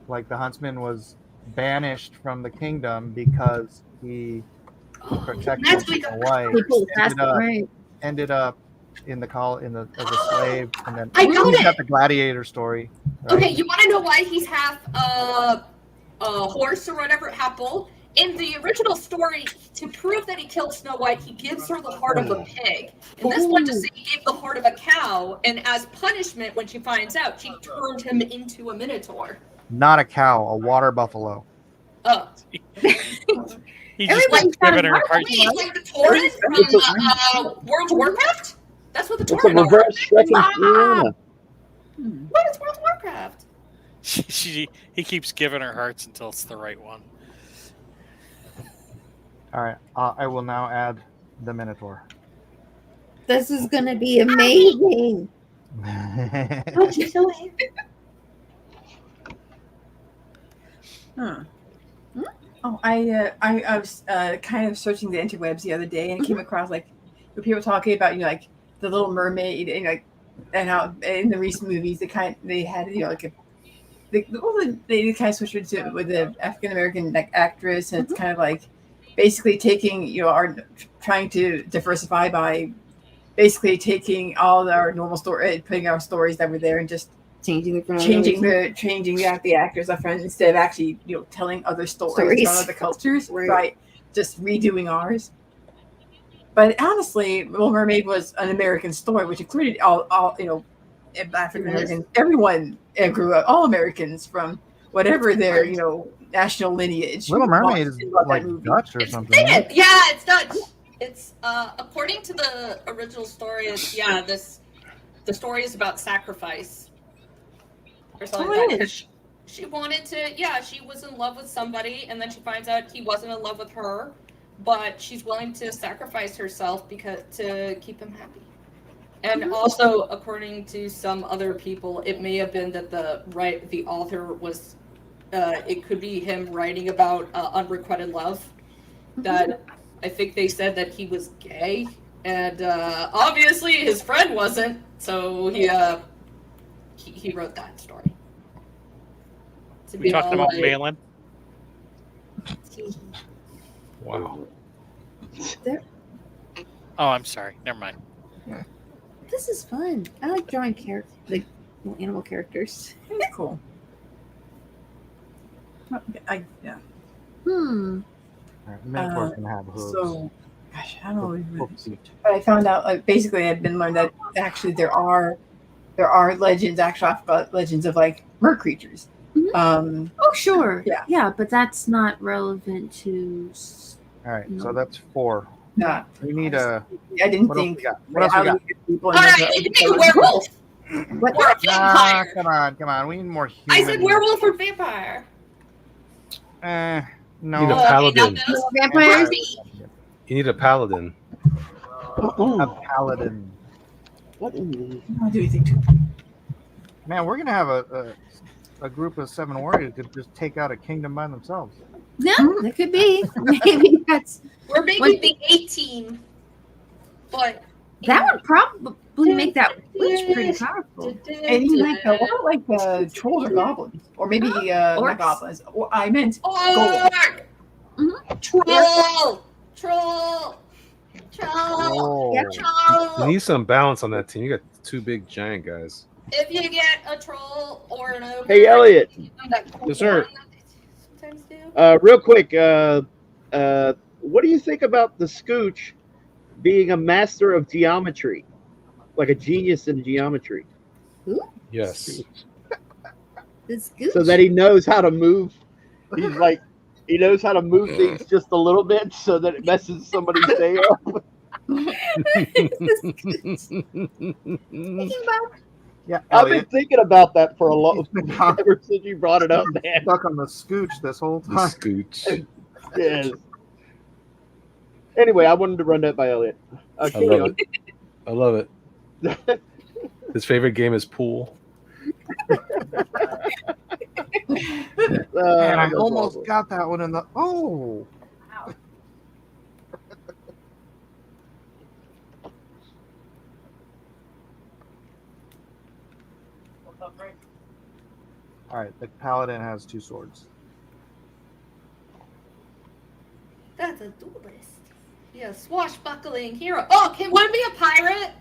Like the huntsman was banished from the kingdom because he protected That's like Snow a- White. People past Ended up, right. ended up in the as a slave, and then I got he's it. got the gladiator story. right? Okay, you want to know why he's half a horse or whatever, half bull? In the original story, to prove that he killed Snow White, he gives her the heart of a pig. In this one, to say he gave the heart of a cow, and as punishment, when she finds out, she turned him into a minotaur. Not a cow, a water buffalo. Oh, He just Everybody's keeps got a giving her heart. heart. wait, like the Tauren from World of Warcraft? That's what the It's a Tauren are. reverse second Fiona. What is World of Warcraft? He keeps giving her hearts until it's the right one. All right, I will now add the Minotaur. This is gonna be amazing. Oh, she's so happy. Huh. Oh, I was kind of searching the interwebs the other day and came across like people talking about like the Little Mermaid and how in the recent movies they had like they kind of switched it with the African American actress, and it's kind of like basically taking trying to diversify by basically taking all our normal story, putting our stories that were there and just changing the actors up front instead of actually telling other stories about other cultures, right? Just redoing ours. But honestly, Little Mermaid was an American story, which included all African American. Everyone grew up, all Americans from whatever their national lineage. Little Mermaid is Loved that like movie. Dutch or It's something. right? Yeah, it's Dutch. It's according to the original story. The story is about sacrifice or something Oh, like it that. is. she wanted to, yeah, she was in love with somebody, and then she finds out he wasn't in love with her, but she's willing to sacrifice herself because to keep him happy. And also, according to some other people, it may have been that the author was, it could be him writing about unrequited love. That I think they said that he was gay, and obviously his friend wasn't, so he wrote that story. To We be talking all about like, Malin. Wow. Oh, I'm sorry. Never mind. This is fun. I like drawing characters, like little animal characters. It's cool. Yeah. Hmm. All right, Minotaur's gonna have hooves. So, gosh, I don't know. Hooves. But I found out, like, basically, I've been learned that actually there are legends, actual alphabet legends of like mer creatures. Mhm. Oh, sure. Yeah. Yeah, but that's not relevant to. All right, so No. that's 4. Yeah, We need a. I didn't What else think. we got? What else we how got? do get people all in right, the- you can be a werewolf What? or a Ah, vampire. come on. We need more human. I said werewolf or vampire. No. You need a Oh, okay, paladin. now those Vampires? You need a paladin. A paladin. What in the... How do you think? Man, we're gonna have a group of 7 warriors that just take out a kingdom by themselves. No, that could be. Maybe that's We're making the 18, but that would probably make that witch pretty powerful. And you like what about like trolls or goblins, or maybe not Orcs. goblins? Or I meant Orc! Mhm. Troll! Troll! Troll! Oh. You Troll! need some balance on that team. You got 2 big giant guys. If you get a troll or an ogre, Hey, Elliot. Yes, sir. that they sometimes do. Real quick, what do you think about the Scooch being a master of geometry, like a genius in geometry, Yes. It's good. so that he knows how to move? He's like, he knows how to move things just a little bit so that it messes somebody's day up. Yeah, I've been Elliot. thinking about that for a long Stuck ever since you brought it up, man. on the scooch this whole The time. scooch. Yes. Anyway, I wanted to run that by Elliot. I Carry love on. it. I love it. His favorite game is pool. Man, I that's almost awesome. got that one in the. Oh. All right, the paladin has 2 swords. That's a duelist. Yeah, swashbuckling hero. Oh, can one be a pirate?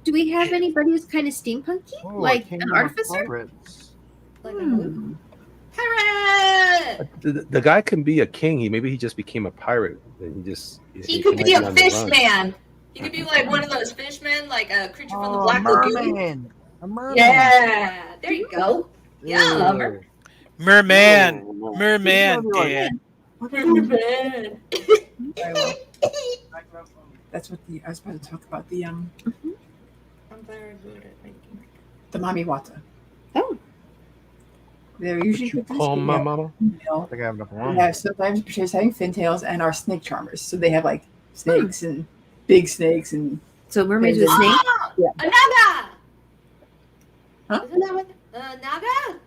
Do we have anybody who's kind of steampunky, Oh, a like kingdom an of artificer? pirates. Like a pirate! The guy can be a king. Maybe he just became a pirate. And he just He could might be a on the fish run. man. He could be like one of those fishmen, like a creature from the Oh, Black Lagoon. merman. A merman. Yeah, there you go. Yeah, Ew. Merman. No. Merman, It's Dan. Man. Very well. That's what I was about to talk about the I'm very good at making. Mami Wata. Oh. They're usually You good to call see, my yeah. mama? I think I have enough They room. have sometimes portrays having fintails and are snake charmers. So they have like snakes and big snakes and So mermaids with snake. Ah, Yeah. a naga. Huh? Isn't that what naga?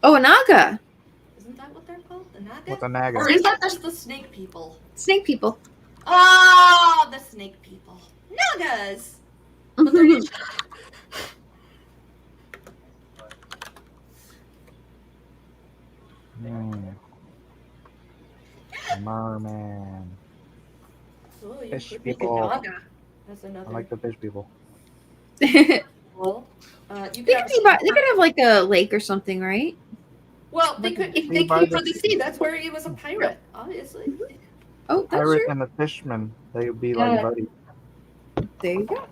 Oh, a naga. Isn't that what they're called? The naga? What's a naga? Or is that just the snake people? Snake people. Oh, the snake people. Nagas. But they're usually- Merman. Oh, you Fish could make a people. naga. That's another. I like the fish people. Well, you They could have. could have like a lake or something, right? Well, they could if They they buy came the- from the sea. That's where he was a pirate, obviously. Oh, that's Pirate true. and the fishman, they would be like Yeah. buddies. There you go.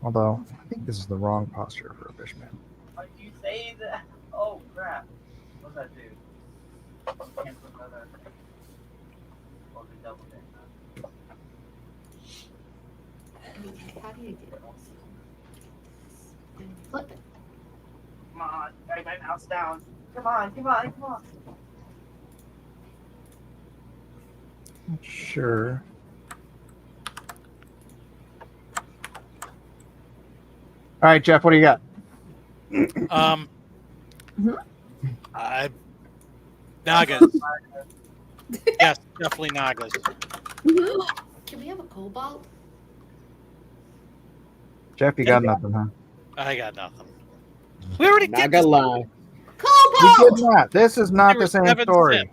Although I think this is the wrong posture for a fishman. Like you say that. Oh crap! What's that do? Cancel another. Or the double thing. How do you do Flip it. Come on, drag my mouse down. Come on, come on, come on. Sure. All right, Jeff, what do you got? Nagas. Yes, definitely Nagas. Can we have a cobalt? Jeff, you got nothing, huh? I got nothing. We already Not did gonna this. lie. You Cobalt! did not. This is not There the were same 7 story. Sims.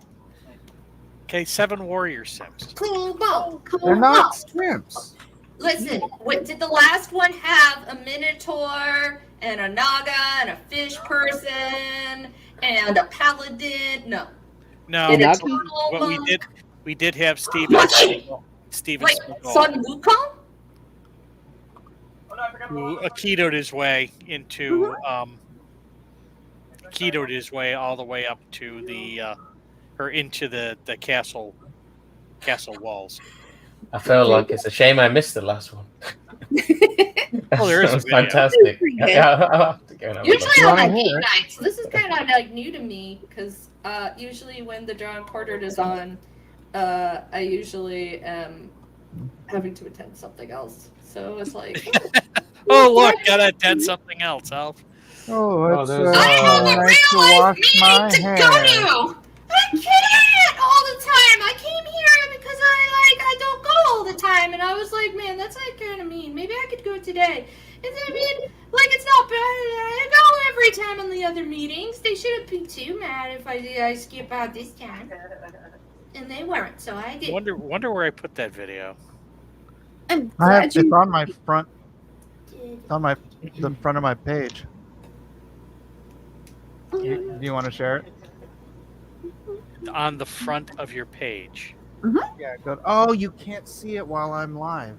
Okay, 7 warrior sims. Cobalt! They're not Cobalt! simps. Listen, did the last one have a minotaur and a naga and a fish person and a paladin? No. No, Did a Not- turtle what we monk? did have Steven Wait, Steven wait, Spiegel, Son Wukong? Oh no, I forgot who about ketoed his way into ketoed his way all the way up to the or into the castle walls. I feel like it's a shame I missed the last one. Oh, there is That a was video. fantastic. Pretty good. Yeah, I'll have to go and have a look. Usually on my Wanna game hear it? night, so this is kind of like new to me because usually when the Drawn Quartered is on, I usually am having to attend something else. So it's like, Oh look, gotta attend something else, Alf. Oh, it's there's, I have a nice to real life wash my meeting to hair. go to. I can't all the time. I came here because I don't go all the time, and I was like, man, that's like kind of mean. Maybe I could go today. And I mean, like it's not bad. I go every time on the other meetings. They shouldn't be too mad if I skip out this time. And they weren't, so I did. Wonder where I put that video. I'm I have, glad it's you. on my front. It's on the front of my page. Do you want to share it? On the front of your page. Yeah. Good. Oh, you can't see it while I'm live.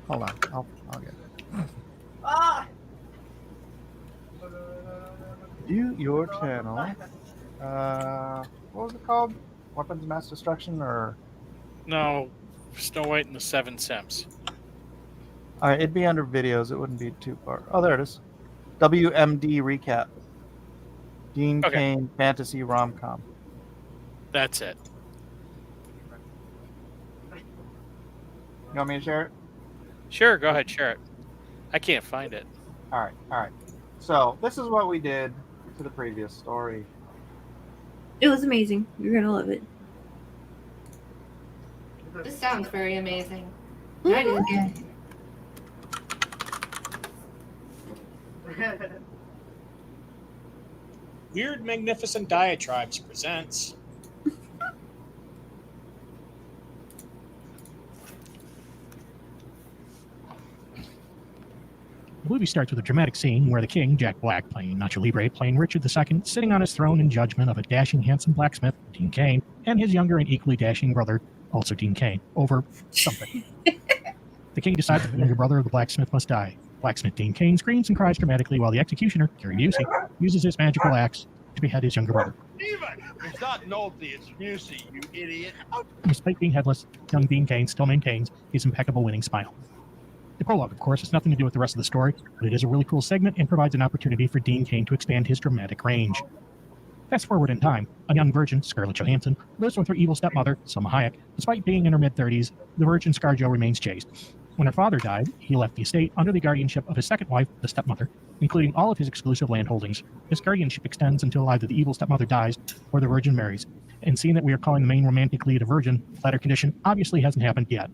Hold on. I'll get it. Ah! View your channel. What was it called? Weapons of Mass Destruction, or No, Snow White and the 7 Sims. all right, it'd be under videos. It wouldn't be too far. Oh, there it is. WMD recap. Dean Okay. Cain fantasy rom-com. That's it. You want me to share it? Sure, go ahead, share it. I can't find it. All right. So this is what we did to the previous story. It was amazing. You're gonna love it. This sounds very amazing. I do again. Weird Magnificent Diatribes presents. The movie starts with a dramatic scene where the king, Jack Black, playing Nacho Libre, playing Richard II, sitting on his throne in judgment of a dashing, handsome blacksmith, Dean Cain, and his younger and equally dashing brother, also Dean Cain, over something. The king decides that the younger brother of the blacksmith must die. Blacksmith Dean Cain screams and cries dramatically while the executioner, Gary Busey, uses his magical axe to behead his younger brother. Steven! It's not Nolte, it's Busey, you idiot. Despite being headless, young Dean Cain still maintains his impeccable winning smile. The prologue, of course, has nothing to do with the rest of the story, but it is a really cool segment and provides an opportunity for Dean Cain to expand his dramatic range. Fast forward in time, a young virgin, Scarlett Johansson, lives with her evil stepmother, Selma Hayek. Despite being in her mid-30s, the virgin ScarJo remains chaste. When her father died, he left the estate under the guardianship of his second wife, the stepmother, including all of his exclusive land holdings. This guardianship extends until either the evil stepmother dies or the virgin marries. And seeing that we are calling the main romantic lead a virgin, the latter condition obviously hasn't happened yet.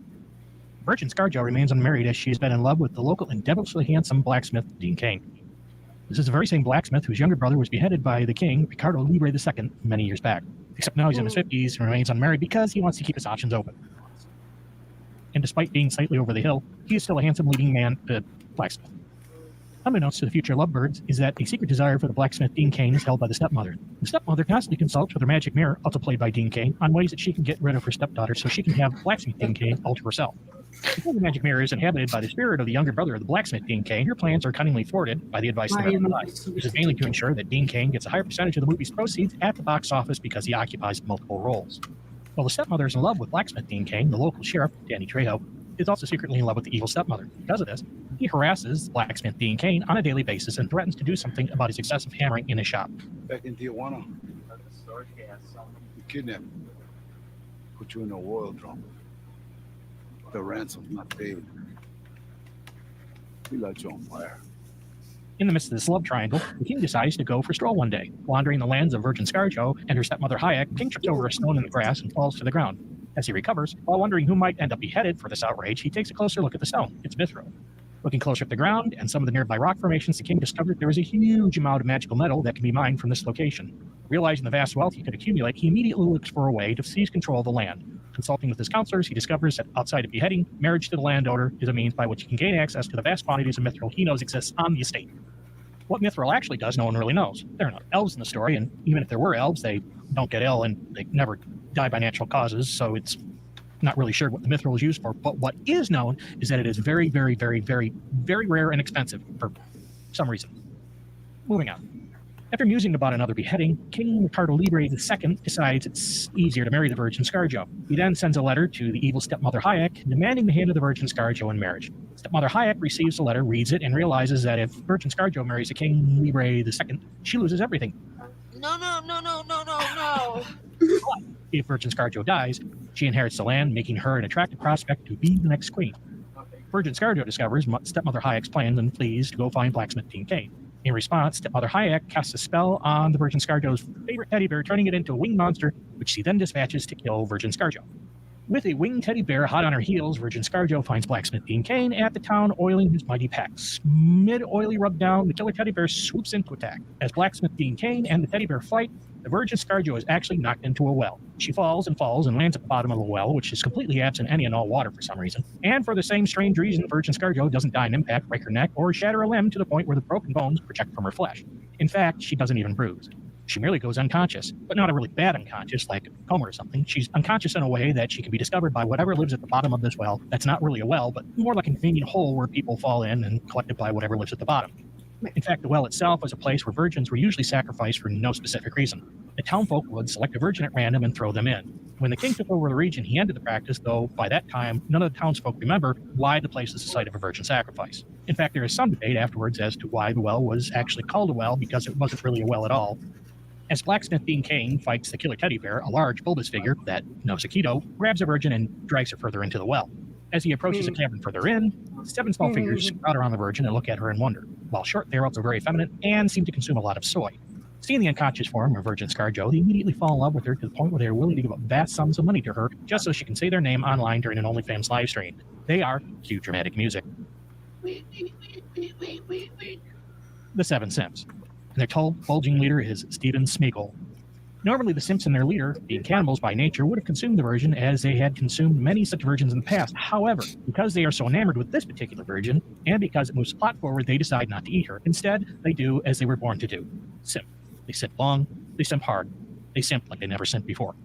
Virgin ScarJo remains unmarried as she has been in love with the local and devilishly handsome blacksmith, Dean Cain. This is the very same blacksmith whose younger brother was beheaded by the king, Ricardo Libre II, many years back. Except now he's in his 50s and remains unmarried because he wants to keep his options open. And despite being slightly over the hill, he is still a handsome leading man, blacksmith. Unbeknownst to the future lovebirds is that a secret desire for the blacksmith Dean Cain is held by the stepmother. The stepmother constantly consults with her magic mirror, also played by Dean Cain, on ways that she can get rid of her stepdaughter so she can have blacksmith Dean Cain all to herself. Because the magic mirror is inhabited by the spirit of the younger brother of the blacksmith Dean Cain, her plans are cunningly thwarted by the advice of the rabbi. This is mainly to ensure that Dean Cain gets a higher percentage of the movie's proceeds at the box office because he occupies multiple roles. While the stepmother is in love with blacksmith Dean Cain, the local sheriff, Danny Trejo, is also secretly in love with the evil stepmother. Because of this, he harasses blacksmith Dean Cain on a daily basis and threatens to do something about his excessive hammering in his shop. Back in Tijuana, you kidnapped me. Put you in a oil drum. The ransom not paid. We light you on fire. In the midst of this love triangle, the king decides to go for a stroll one day. Wandering the lands of Virgin Scarjo and her stepmother Hayek, King trips over a stone in the grass and falls to the ground. As he recovers, while wondering who might end up beheaded for this outrage, he takes a closer look at the stone. It's mithril. Looking closer at the ground and some of the nearby rock formations, the king discovered there was a huge amount of magical metal that can be mined from this location. Realizing the vast wealth he could accumulate, he immediately looks for a way to seize control of the land. Consulting with his counselors, he discovers that outside of beheading, marriage to the landowner is a means by which he can gain access to the vast quantities of mithril he knows exists on the estate. What mithril actually does, no one really knows. There are no elves in the story, and even if there were elves, they don't get ill and they never die by natural causes, so it's not really sure what the mithril is used for. But what is known is that it is very, very, very, very, very rare and expensive for some reason. Moving on. After musing about another beheading, King Ricardo Libre II decides it's easier to marry the Virgin Scarjo. He then sends a letter to the evil stepmother Hayek, demanding the hand of the Virgin Scarjo in marriage. Stepmother Hayek receives the letter, reads it, and realizes that if Virgin Scarjo marries a King Libre II, she loses everything. No. But if Virgin Scarjo dies, she inherits the land, making her an attractive prospect to be the next queen. Virgin Scarjo discovers stepmother Hayek's plans and flees to go find blacksmith Dean Cain. In response, stepmother Hayek casts a spell on the Virgin Scarjo's favorite teddy bear, turning it into a winged monster, which she then dispatches to kill Virgin Scarjo. With a winged teddy bear hot on her heels, Virgin Scarjo finds blacksmith Dean Cain at the town oiling his mighty pecs. Mid-oily rub down, the killer teddy bear swoops in to attack. As blacksmith Dean Cain and the teddy bear fight, the Virgin Scarjo is actually knocked into a well. She falls and lands at the bottom of the well, which is completely absent any and all water for some reason. And for the same strange reason, Virgin Scarjo doesn't die in impact, break her neck, or shatter a limb to the point where the broken bones project from her flesh. In fact, she doesn't even bruise. She merely goes unconscious, but not a really bad unconscious, like a coma or something. She's unconscious in a way that she can be discovered by whatever lives at the bottom of this well. That's not really a well, but more like a convenient hole where people fall in and collected by whatever lives at the bottom. In fact, the well itself was a place where virgins were usually sacrificed for no specific reason. The townfolk would select a virgin at random and throw them in. When the king took over the region, he ended the practice, though by that time, none of the townsfolk remember why the place is the site of a virgin sacrifice. In fact, there is some debate afterwards as to why the well was actually called a well, because it wasn't really a well at all. As blacksmith Dean Cain fights the killer teddy bear, a large bulbous figure that knows Aikido grabs a virgin and drags her further into the well. As he approaches a cabin further in, 7 small figures crowd around the virgin and look at her in wonder. While short, they are also very feminine and seem to consume a lot of soy. Seeing the unconscious form of Virgin Scarjo, they immediately fall in love with her to the point where they are willing to give up vast sums of money to her just so she can say their name online during an OnlyFans live stream. They are cue dramatic music. Wait. The 7 Simps. And their tall, bulging leader is Steven Smeagol. Normally, the Simps and their leader, being cannibals by nature, would have consumed the virgin as they had consumed many such virgins in the past. However, because they are so enamored with this particular virgin, and because it moves the plot forward, they decide not to eat her. Instead, they do as they were born to do. Simp. They simp long, they simp hard, they simp like they never simped before.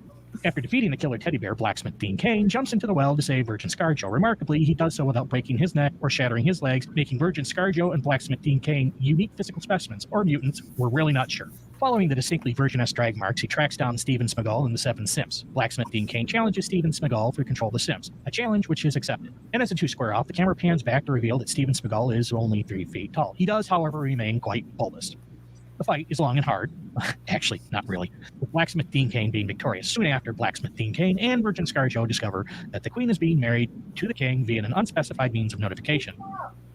After defeating the killer teddy bear, blacksmith Dean Cain jumps into the well to save Virgin Scarjo. Remarkably, he does so without breaking his neck or shattering his legs, making Virgin Scarjo and blacksmith Dean Cain unique physical specimens, or mutants. We're really not sure. Following the distinctly virginess drag marks, he tracks down Steven Smeagol and the 7 Simps. Blacksmith Dean Cain challenges Steven Smeagol for control of the Simps, a challenge which is accepted. And as the two square off, the camera pans back to reveal that Steven Smeagol is only 3 feet tall. He does, however, remain quite bulbous. The fight is long and hard. Actually, not really. With blacksmith Dean Cain being victorious. Soon after, blacksmith Dean Cain and Virgin Scarjo discover that the queen is being married to the king via an unspecified means of notification.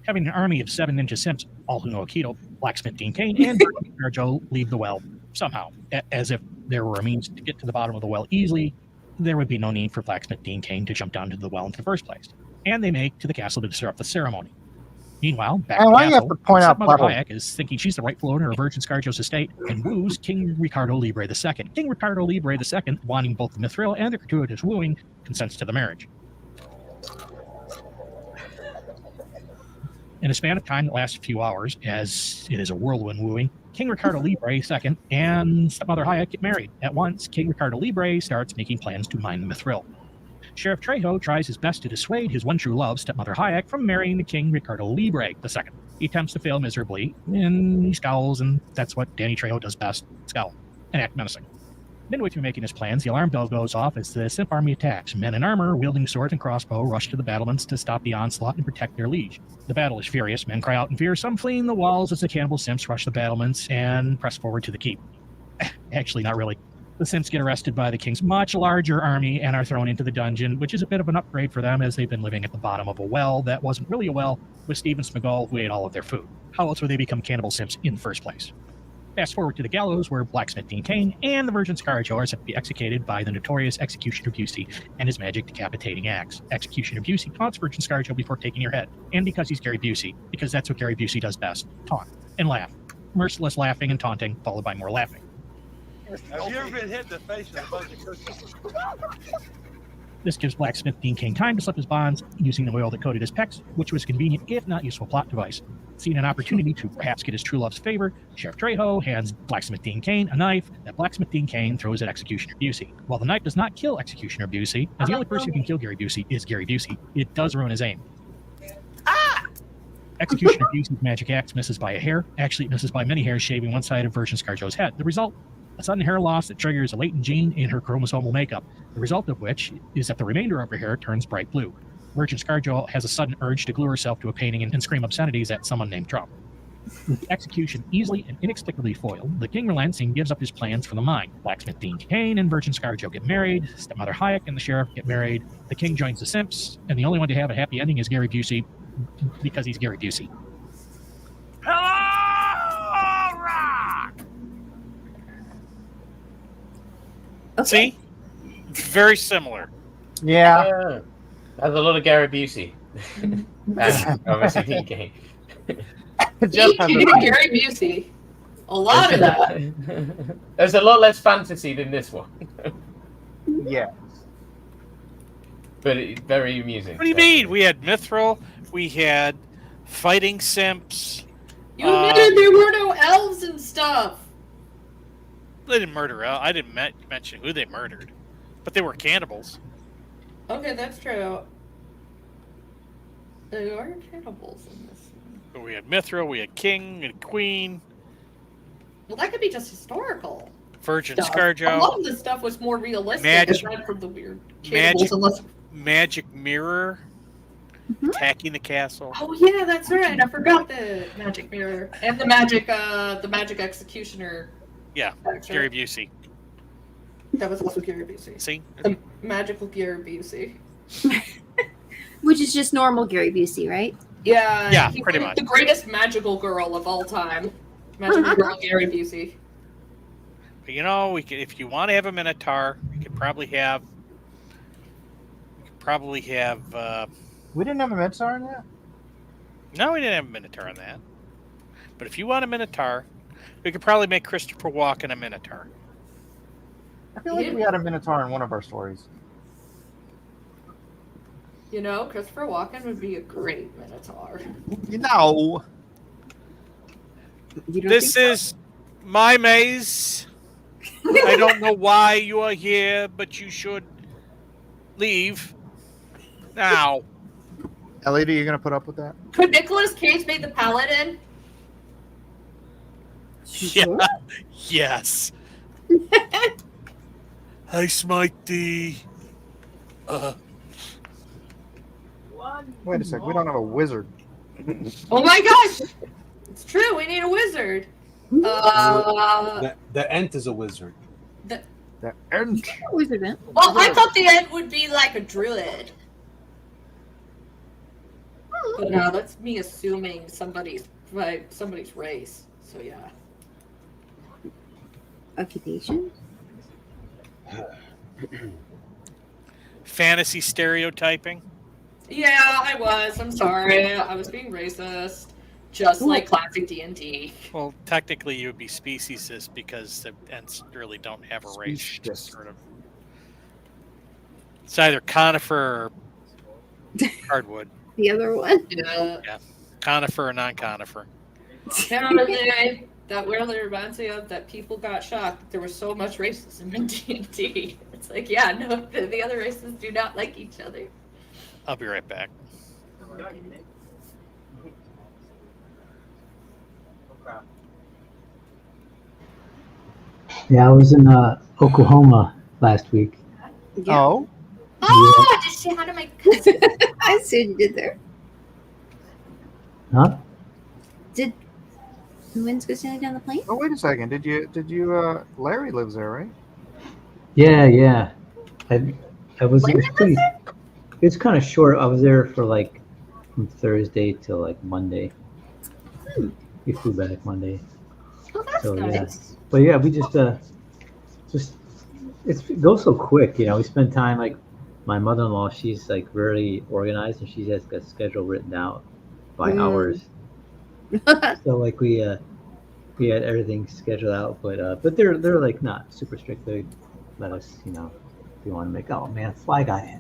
Having an army of 7 ninja simps, all who know Aikido, blacksmith Dean Cain and Virgin Scarjo leave the well somehow, as if there were a means to get to the bottom of the well easily. There would be no need for blacksmith Dean Cain to jump down to the well in the first place. And they make to the castle to disrupt the ceremony. Meanwhile, back at the castle, stepmother Hayek is thinking she's the rightful owner of Virgin Scarjo's estate and woos King Ricardo Libre II. King Ricardo Libre II, wanting both the mithril and the gratuitous wooing, consents to the marriage. In a span of time that lasts a few hours, as it is a whirlwind wooing, King Ricardo Libre II and stepmother Hayek get married. At once, King Ricardo Libre starts making plans to mine the mithril. Sheriff Trejo tries his best to dissuade his one true love, stepmother Hayek, from marrying the King Ricardo Libre II. He attempts to fail miserably, and he scowls, and that's what Danny Trejo does best, scowl and act menacing. Midway through making his plans, the alarm bell goes off as the Simp army attacks. Men in armor, wielding swords and crossbow, rush to the battlements to stop the onslaught and protect their liege. The battle is furious. Men cry out in fear, some fleeing the walls as the cannibal Simps rush the battlements and press forward to the keep. Actually, not really. The Simps get arrested by the king's much larger army and are thrown into the dungeon, which is a bit of an upgrade for them as they've been living at the bottom of a well that wasn't really a well with Stephen Smigol, who ate all of their food. How else would they become cannibal Simps in the first place? Fast forward to the gallows, where blacksmith Dean Cain and the Virgin Scarjo are set to be executed by the notorious Executioner Busey and his magic decapitating axe. Executioner Busey taunts Virgin Scarjo before taking your head, and because he's Gary Busey, because that's what Gary Busey does best: taunt and laugh. Merciless laughing and taunting, followed by more laughing. Have you ever been hit in the face with a bunch of cookies? This gives blacksmith Dean Cain time to slip his bonds using the oil that coated his pecs, which was a convenient, if not useful, plot device. Seeing an opportunity to perhaps get his true love's favor, Sheriff Trejo hands blacksmith Dean Cain a knife that blacksmith Dean Cain throws at Executioner Busey. While the knife does not kill Executioner Busey, as the only person who can kill Gary Busey is Gary Busey, it does ruin his aim. Executioner Busey's magic axe misses by a hair. Actually, it misses by many hairs, shaving one side of Virgin Scarjo's head. The result? A sudden hair loss that triggers a latent gene in her chromosomal makeup, the result of which is that the remainder of her hair turns bright blue. Virgin Scarjo has a sudden urge to glue herself to a painting and scream obscenities at someone named Trump. With the execution easily and inexplicably foiled, the king relents and gives up his plans for the mine. Blacksmith Dean Cain and Virgin Scarjo get married, stepmother Hayek and the sheriff get married, the king joins the Simps, and the only one to have a happy ending is Gary Busey, because he's Gary Busey. Hello, Rock! Okay. See? Very similar. Yeah. There's a lot of Gary Busey. And obviously Dean Cain. Jeff has a- Gary Busey. A lot of that. There's a lot less fantasy than this one. Yeah. But it's very amusing. What do you mean? We had Mithril, we had fighting Simps. You admitted there were no elves and stuff. They didn't murder. I didn't mention who they murdered, but they were cannibals. Okay, that's true. There are cannibals in this. But we had Mithril, we had King and Queen. Well, that could be just historical. Virgin stuff. Scarjo. A lot of this stuff was more realistic aside from the weird Magic Mirror. Attacking the castle. Oh yeah, that's right. I forgot the magic mirror and the magic executioner. Yeah, Gary Busey. That was also Gary Busey. See? The magical Gary Busey. Which is just normal Gary Busey, right? Yeah. Yeah, he's pretty like much. The greatest magical girl of all time. Magical girl Gary Busey. But you know, we could, if you want to have a Minotaur, we could probably have. We didn't have a Minotaur in that? No, we didn't have a Minotaur in that. But if you want a Minotaur, we could probably make Christopher Walken a Minotaur. I feel like we had a Minotaur in one of our stories. You know, Christopher Walken would be a great Minotaur. You know. This is my maze. I don't know why you are here, but you should leave now. Elliot, are you going to put up with that? Could Nicolas Cage make the Paladin? Yeah. Yes. I smite thee. Wait a sec. We don't have a wizard. Oh my gosh! It's true. We need a wizard. The Ent is a wizard. The Ent. Wizard Ent. Well, I thought the Ent would be like a druid. But no, that's me assuming somebody's race. So yeah. Occupation? Fantasy stereotyping. Yeah, I was. I'm sorry. I was being racist. Just like classic D&D. Well, technically, you would be speciesist because the Ents really don't have a race. Just sort of. It's either conifer or hardwood. The other one? Yeah. Yeah, conifer or non-conifer. That really reminds me of that people got shocked that there was so much racism in D&D. It's like, yeah, no, the other races do not like each other. I'll be right back. Yeah, I was in Oklahoma last week. Yeah. Oh, Oh, just say hi to my cousin. I see what you did there. Huh? Did winds go sailing down the plane? oh, wait a second. Did you? Larry lives there, right? Yeah. I was. Larry It's pretty. It's kind of short. I was there for like from Thursday till like Monday. We flew back Monday. Oh, that's So nice. yeah, but yeah, we just it goes so quick. You know, we spend time like my mother-in-law. She's like really organized, and she has a schedule written out by hours. So like we had everything scheduled out, but they're like not super strict. They let us, you know, if you want to make. Oh man, fly got in.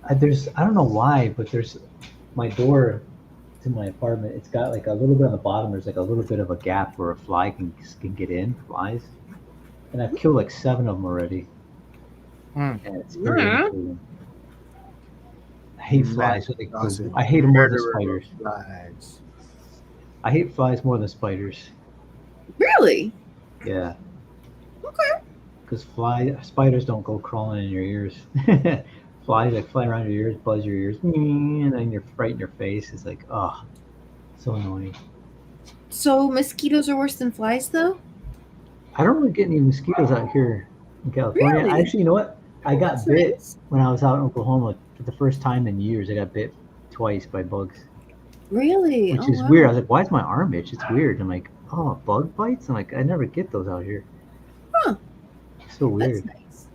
I don't know why, but there's my door to my apartment. It's got like a little bit on the bottom. There's like a little bit of a gap where a fly can get in. Flies, and I've killed like 7 of them already. And it's very irritating. I hate flies. I hate them more than spiders. Flies. I hate flies more than spiders. Really? Yeah. Okay. Because spiders don't go crawling in your ears. Flies like fly around your ears, buzz your ears, and then you're right in your face. It's like, oh, so annoying. So mosquitoes are worse than flies, though? I don't really get any mosquitoes out here in California. Really? Actually, you know what? I got That's bit nice. when I was out in Oklahoma for the first time in years. I got bit twice by bugs, Really? which Oh, is wow. weird. I was like, why is my arm itch? It's weird. I'm like, oh, bug bites? I'm like, I never get those out here. Huh. So weird. That's nice.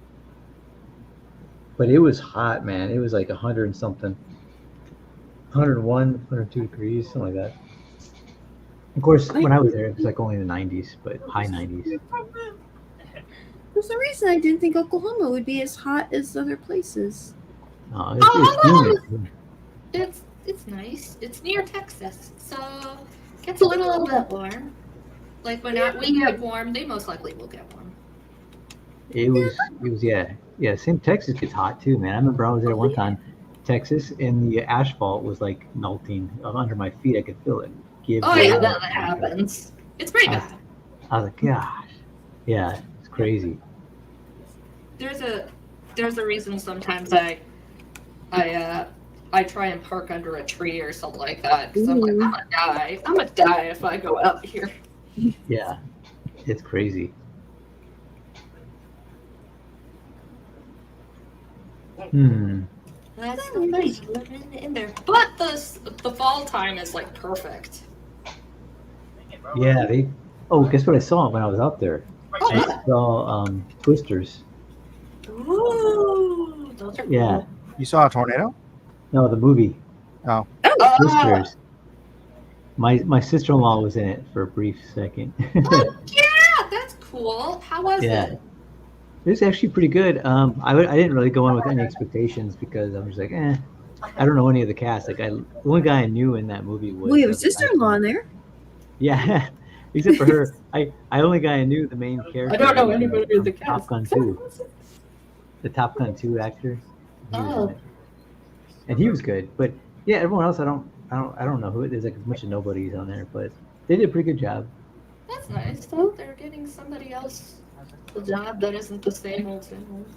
But it was hot, man. It was like 100 and something. 101, 102 degrees, something like that. Of course, when I was there, it was like only the 90s, but high 90s. For some reason, I didn't think Oklahoma would be as hot as other places. It's humid. It's nice. It's near Texas, so it gets a little bit warm. Like when we get warm, they most likely will get warm. It was, yeah. Same Texas gets hot too, man. I remember I was there one time, Texas, and the asphalt was like melting under my feet. I could feel it. That happens. It's pretty bad. I was like, gosh, yeah, it's crazy. There's a reason sometimes I try and park under a tree or something like that because I'm like, I'm gonna die. I'm gonna die if I go out here. Yeah, it's crazy. That's the place living in there. But the fall time is like perfect. Yeah, guess what I saw when I was out there? Oh, I saw twisters. Ooh, those are Yeah. cool. You saw a tornado? No, the movie. Oh. Twisters. My sister-in-law was in it for a brief second. Oh, yeah, that's cool. How was Yeah. it? It was actually pretty good. I didn't really go in with any expectations because I was like, I don't know any of the cast. Like, the only guy I knew in that movie was. We have a sister-in-law in there. Yeah, except for her. I only guy I knew the main character. I don't know anybody in the cast. Top Gun 2. The Top Gun 2 actor. He was in it. And he was good, but yeah, everyone else I don't know who. There's like a bunch of nobodies on there, but they did a pretty good job. That's nice. Though they're getting somebody else a job that isn't the same old.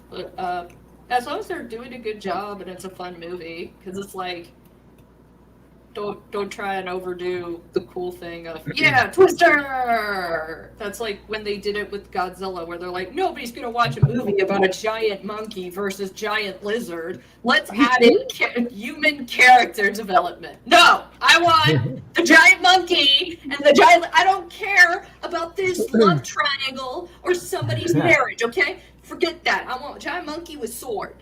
But as long as they're doing a good job and it's a fun movie, because it's like, don't try and overdo the cool thing of Twister. That's like when they did it with Godzilla, where they're like, nobody's gonna watch a movie about a giant monkey versus giant lizard. Let's add in human character development. No, I want the giant monkey and the giant. I don't care about this love triangle or somebody's marriage. Okay, forget that. I want a giant monkey with sword.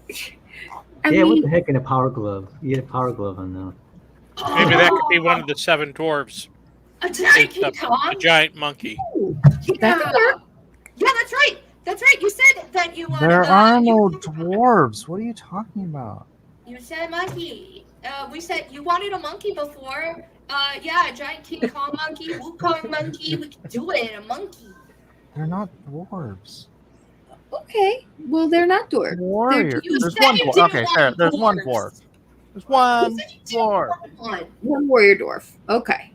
What the heck in a power glove? You get a power glove on them. Maybe that could be one of the 7 dwarves. A giant King A Kong? giant monkey. Yeah, that's right. That's right. You said that you wanted. There are no dwarves. What are you talking about? You said monkey. We said you wanted a monkey before. Yeah, a giant King Kong monkey, Wukong monkey. We could do it. A monkey. They're not dwarves. Okay. Well, they're not dwarves. Warrior. There's one dwarf. Okay, fair. There's one dwarf. There's one dwarf. One warrior dwarf. Okay.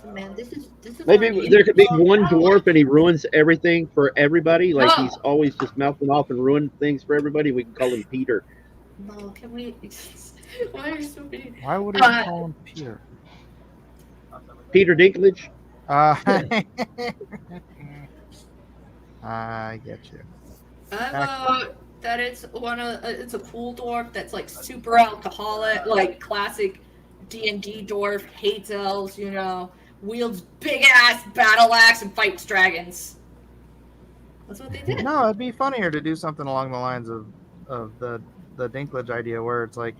Listen, man, this is Maybe there could be one dwarf and he ruins everything for everybody. Like he's always just mouthing off and ruining things for everybody. We can call him Peter. No, can we? Why are you so mean? Why would he call him Peter? Peter Dinklage. I get you. That it's it's a cool dwarf that's like super alcoholic, like classic D&D dwarf, hates elves, you know, wields big ass battle axe and fights dragons. That's what they did. No, it'd be funnier to do something along the lines of the Dinklage idea, where it's like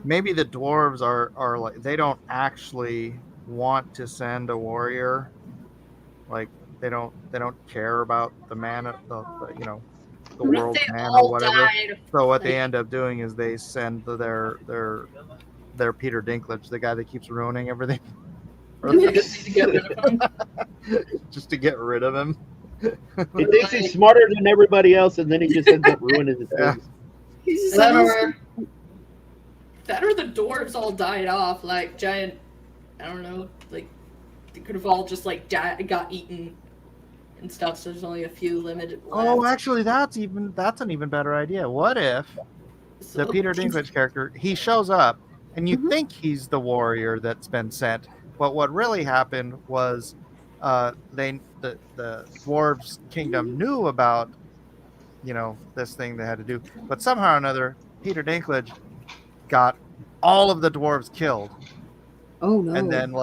maybe the dwarves are like they don't actually want to send a warrior, like they don't care about the man of the you know the world's man or whatever. So what they end up doing is they send their Peter Dinklage, the guy that keeps ruining everything, just to get rid of him. He thinks he's smarter than everybody else, and then he just ends up ruining his things. That or the dwarves all died off like giant. I don't know, like they could have all just like got eaten and stuff. So there's only a few limited. Oh, actually, that's an even better idea. What if the Peter Dinklage character, he shows up and you think he's the warrior that's been sent, but what really happened was the dwarves' kingdom knew about this thing they had to do, but somehow or another Peter Dinklage got all of the dwarves killed. Oh no! And then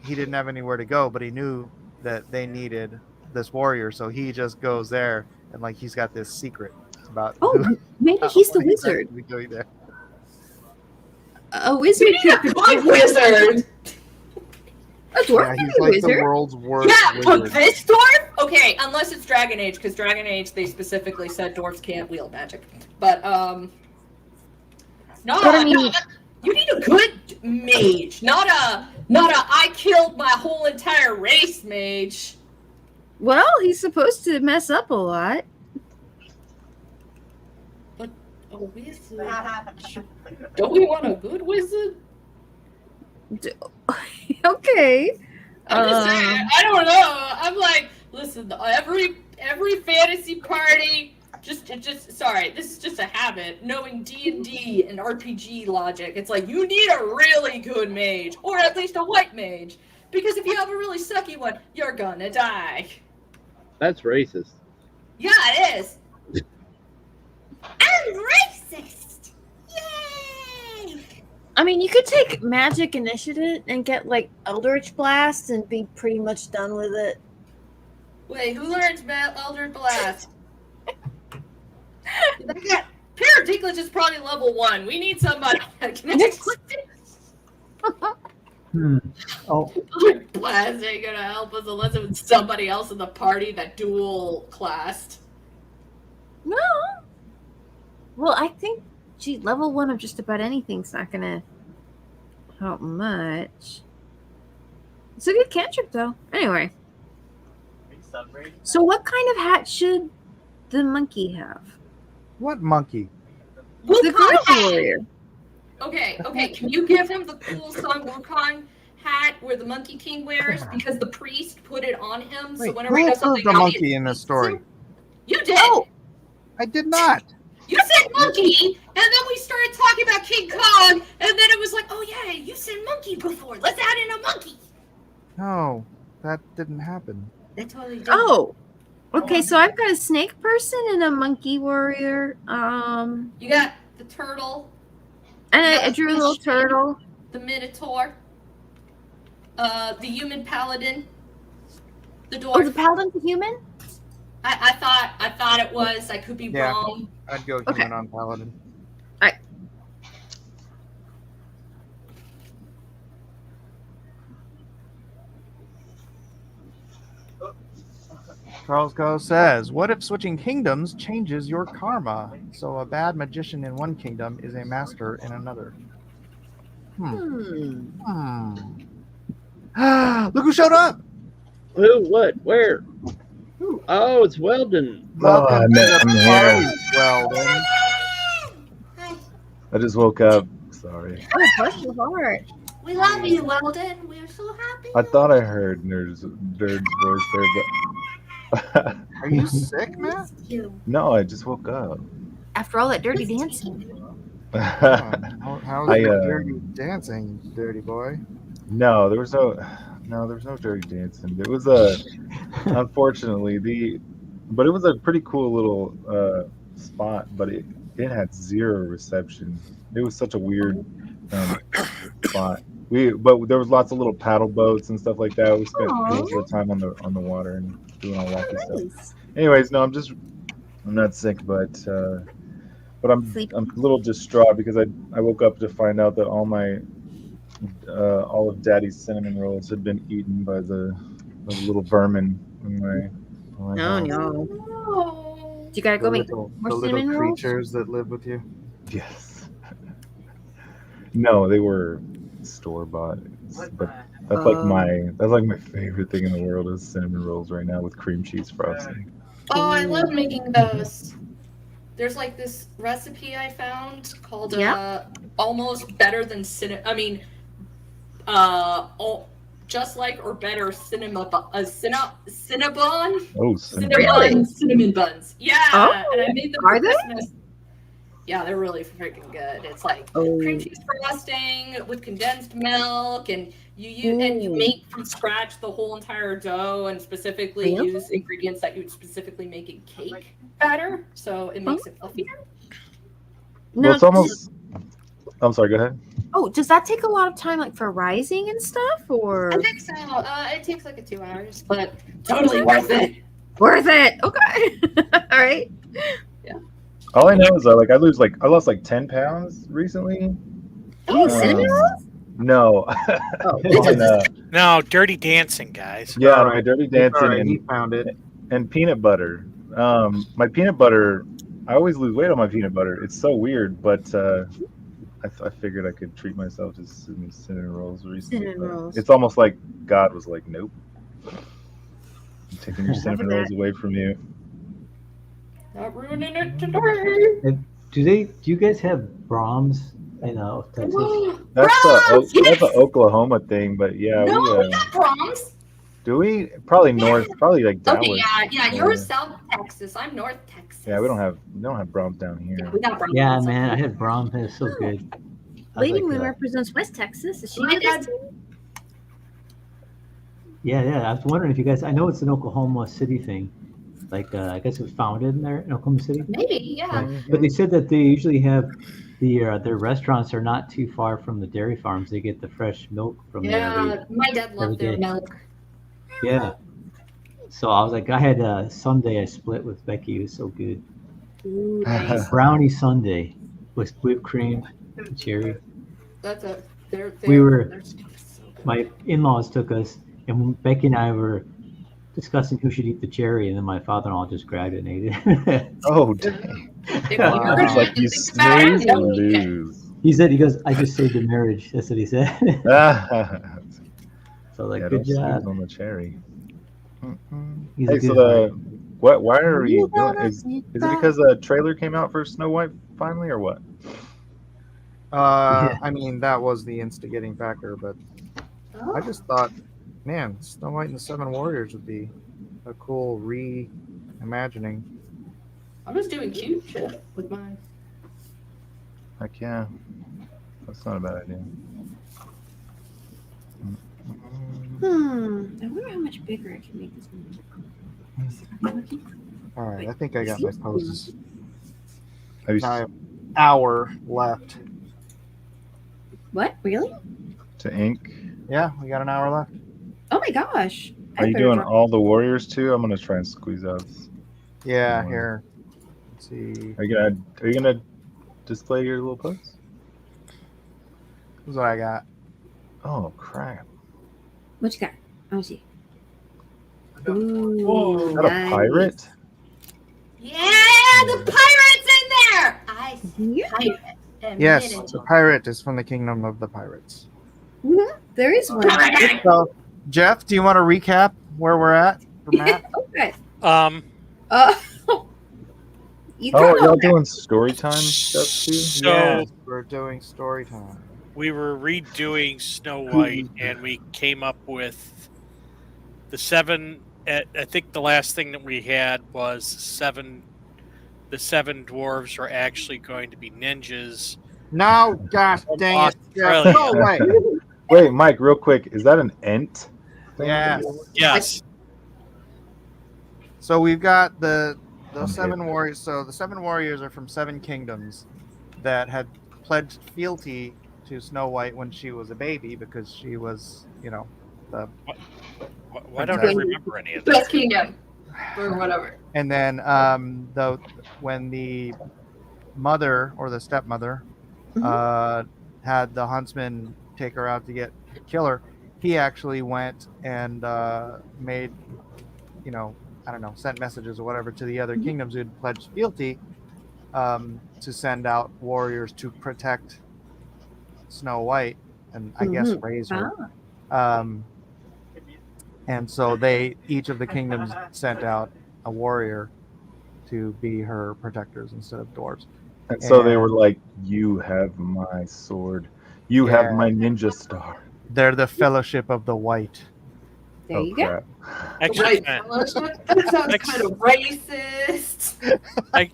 he didn't have anywhere to go, but he knew that they needed this warrior, so he just goes there and he's got this secret about. Oh, maybe he's the wizard. Going there. A wizard. Wizard. A dwarf he's like wizard. The world's worst Yeah, wizard. but this dwarf? Okay, unless it's Dragon Age, because Dragon Age they specifically said dwarves can't wield magic. But no, you need a good mage, not a I killed my whole entire race mage. Well, he's supposed to mess up a lot. But a wizard? Don't we want a good wizard? Okay. I'm just saying, I don't know. I'm like, listen, every fantasy party, just sorry, this is just a habit. Knowing D&D and RPG logic, it's like you need a really good mage, or at least a white mage, because if you have a really sucky one, you're gonna die. That's racist. Yeah, it is. I'm racist. Yay! I mean, you could take magic initiative and get Eldritch Blast and be pretty much done with it. Wait, who learns Eldritch Blast? Peter Dinklage is probably level 1. We need somebody that can Oh. Eldritch Blast ain't gonna help us unless it's somebody else in the party that dual classed. No. Well, I think, level 1 of just about anything's not gonna help much. It's a good cantrip, though. Anyway. So what kind of hat should the monkey have? What monkey? The Ghost Warrior. Okay, can you give him the cool Sun Wukong hat where the Monkey King wears? Because the priest put it on him, so whenever he Who does proved something the else, monkey in this story? You did! Oh, I did not. You said monkey, and then we started talking about King Kong, and then it was like, oh yeah, you said monkey before. Let's add in a monkey. No, that didn't happen. That totally did. Oh. Okay, so I've got a snake person and a monkey warrior. You got the turtle. And I drew a little turtle. The minotaur. The human paladin. The dwarf. Oh, the paladin's a human? I thought it was. I could be wrong. I'd go human on paladin. All right. Charles Go says, what if switching kingdoms changes your karma? So a bad magician in one kingdom is a master in another. Look who showed up! Who? What? Where? Oh, it's Weldon. Welcome to the I'm party, here. Weldon. I just woke up. Sorry. Oh, bless your heart. We love you, Weldon. We're so happy. I thought I heard Nerd's voice there, but Are you sick, Matt? no, I just woke up. After all that dirty dancing. How's I, your dirty dancing, dirty boy? No, there was no dirty dancing. It was unfortunately but it was a pretty cool little spot, but it had zero reception. It was such a weird spot. But there was lots of little paddle boats and stuff like that. We spent most of the time on the water and doing all wacky stuff. Anyways, no, I'm not sick, but I'm a little distraught because I woke up to find out that all of Daddy's cinnamon rolls had been eaten by the little vermin in my house. No. You gotta go make more the little cinnamon rolls? creatures that live with you. Yes. No, they were store bought. But that's like my favorite thing in the world is cinnamon rolls right now with cream cheese frosting. Oh, I love making those. There's like this recipe I found called almost better than just like or better cinnamon cinnamon buns. Yeah, and I made them for Christmas. Yeah, they're really freaking good. It's like cream cheese frosting with condensed milk, and you make from scratch the whole entire dough, and specifically use ingredients that you would specifically make in cake batter, so it makes it fluffier. Well, it's almost. I'm sorry. Go ahead. Oh, does that take a lot of time, like for rising and stuff, or? I think so. It takes like 2 hours, but totally worth it. Worth it. Okay. All right. Yeah. All I know is I lost like 10 pounds recently. Oh, cinnamon rolls? No. No, dirty dancing, guys. Yeah, my dirty dancing Right, and he found it. And peanut butter. My peanut butter. I always lose weight on my peanut butter. It's so weird, but I figured I could treat myself to some cinnamon rolls recently. Cinnamon rolls. It's almost like God was like, "Nope, I'm taking your cinnamon rolls away from you." Not ruining it today. And do you guys have Brahms in Texas? That's an Oklahoma thing, but yeah, we got Brahms. Do we? Probably north, probably like Dallas. Okay, yeah, you're South Texas. I'm North Texas. Yeah, we don't have Brahms down here. Yeah, we got Brahms. Yeah, man, I had Brahms. It's so good. Lady Moon represents West Texas. Is she My in dad- this too? Yeah. I was wondering if you guys. I know it's an Oklahoma City thing. Like, I guess it was founded in there in Oklahoma City. Maybe, yeah. Right. But they said that they usually have their restaurants are not too far from the dairy farms. They get the fresh milk from there. Yeah, my dad loved their milk. Yeah. So I was like, I had Sunday I split with Becky. It was so good. Ooh, nice. Brownie Sunday with whipped cream and cherry. That's My in-laws took us, and Becky and I were discussing who should eat the cherry, and then my father-in-law just grabbed it and ate it. Oh, dang. It's like you snooze or lose. He goes, I just saved a marriage. That's what he said. So like, Yeah, good don't job. snooze on the cherry. He's a Hey, good so guy. why are you doing? Is it because the trailer came out for Snow White finally, or what? I mean, that was the instigating factor, but I just thought, man, Snow White and the Seven Warriors would be a cool reimagining. I was doing cute shit with mine. Heck yeah, that's not a bad idea. I wonder how much bigger I can make this movie. All right, I think I got my poses. Have you I have an hour left. What? Really? to ink? Yeah, we got an hour left. Oh my gosh. Are you doing all the warriors too? I'm gonna try and squeeze out. Yeah, here. Let's see. Are you gonna display your little posts? This is what I got. Oh crap! What you got? Let me see. Ooh, Is that a pirate? Yeah, the pirate's in there. I see pirate. Yes, the pirate is from the Kingdom of the Pirates. There is one. So, Jeff, do you want to recap where we're at for Matt? Okay. Oh, are y'all doing story time stuff too? So Yes, we're doing story time. we were redoing Snow White, and we came up with the 7. I think the last thing that we had was 7. The 7 dwarves are actually going to be ninjas. No, gosh dang it. Jeff, Australia. go away. Wait, Mike, real quick. Is that an ent? thing? Yes. Yes. So we've got those I'm 7 hip. warriors. So the 7 warriors are from 7 kingdoms that had pledged fealty to Snow White when she was a baby because she was, the Why don't I remember any of that? Best Kingdom. Or whatever. And then when the mother or the stepmother had the huntsman take her out to kill her, he actually went and made, I don't know, sent messages or whatever to the other kingdoms who had pledged fealty to send out warriors to protect Snow White and I guess raise her. And so each of the kingdoms sent out a warrior to be her protectors instead of dwarves. And so they were like, "You have my sword. You have my ninja star." They're the Fellowship of the White. There you go. Actually, That sounds kind of racist. I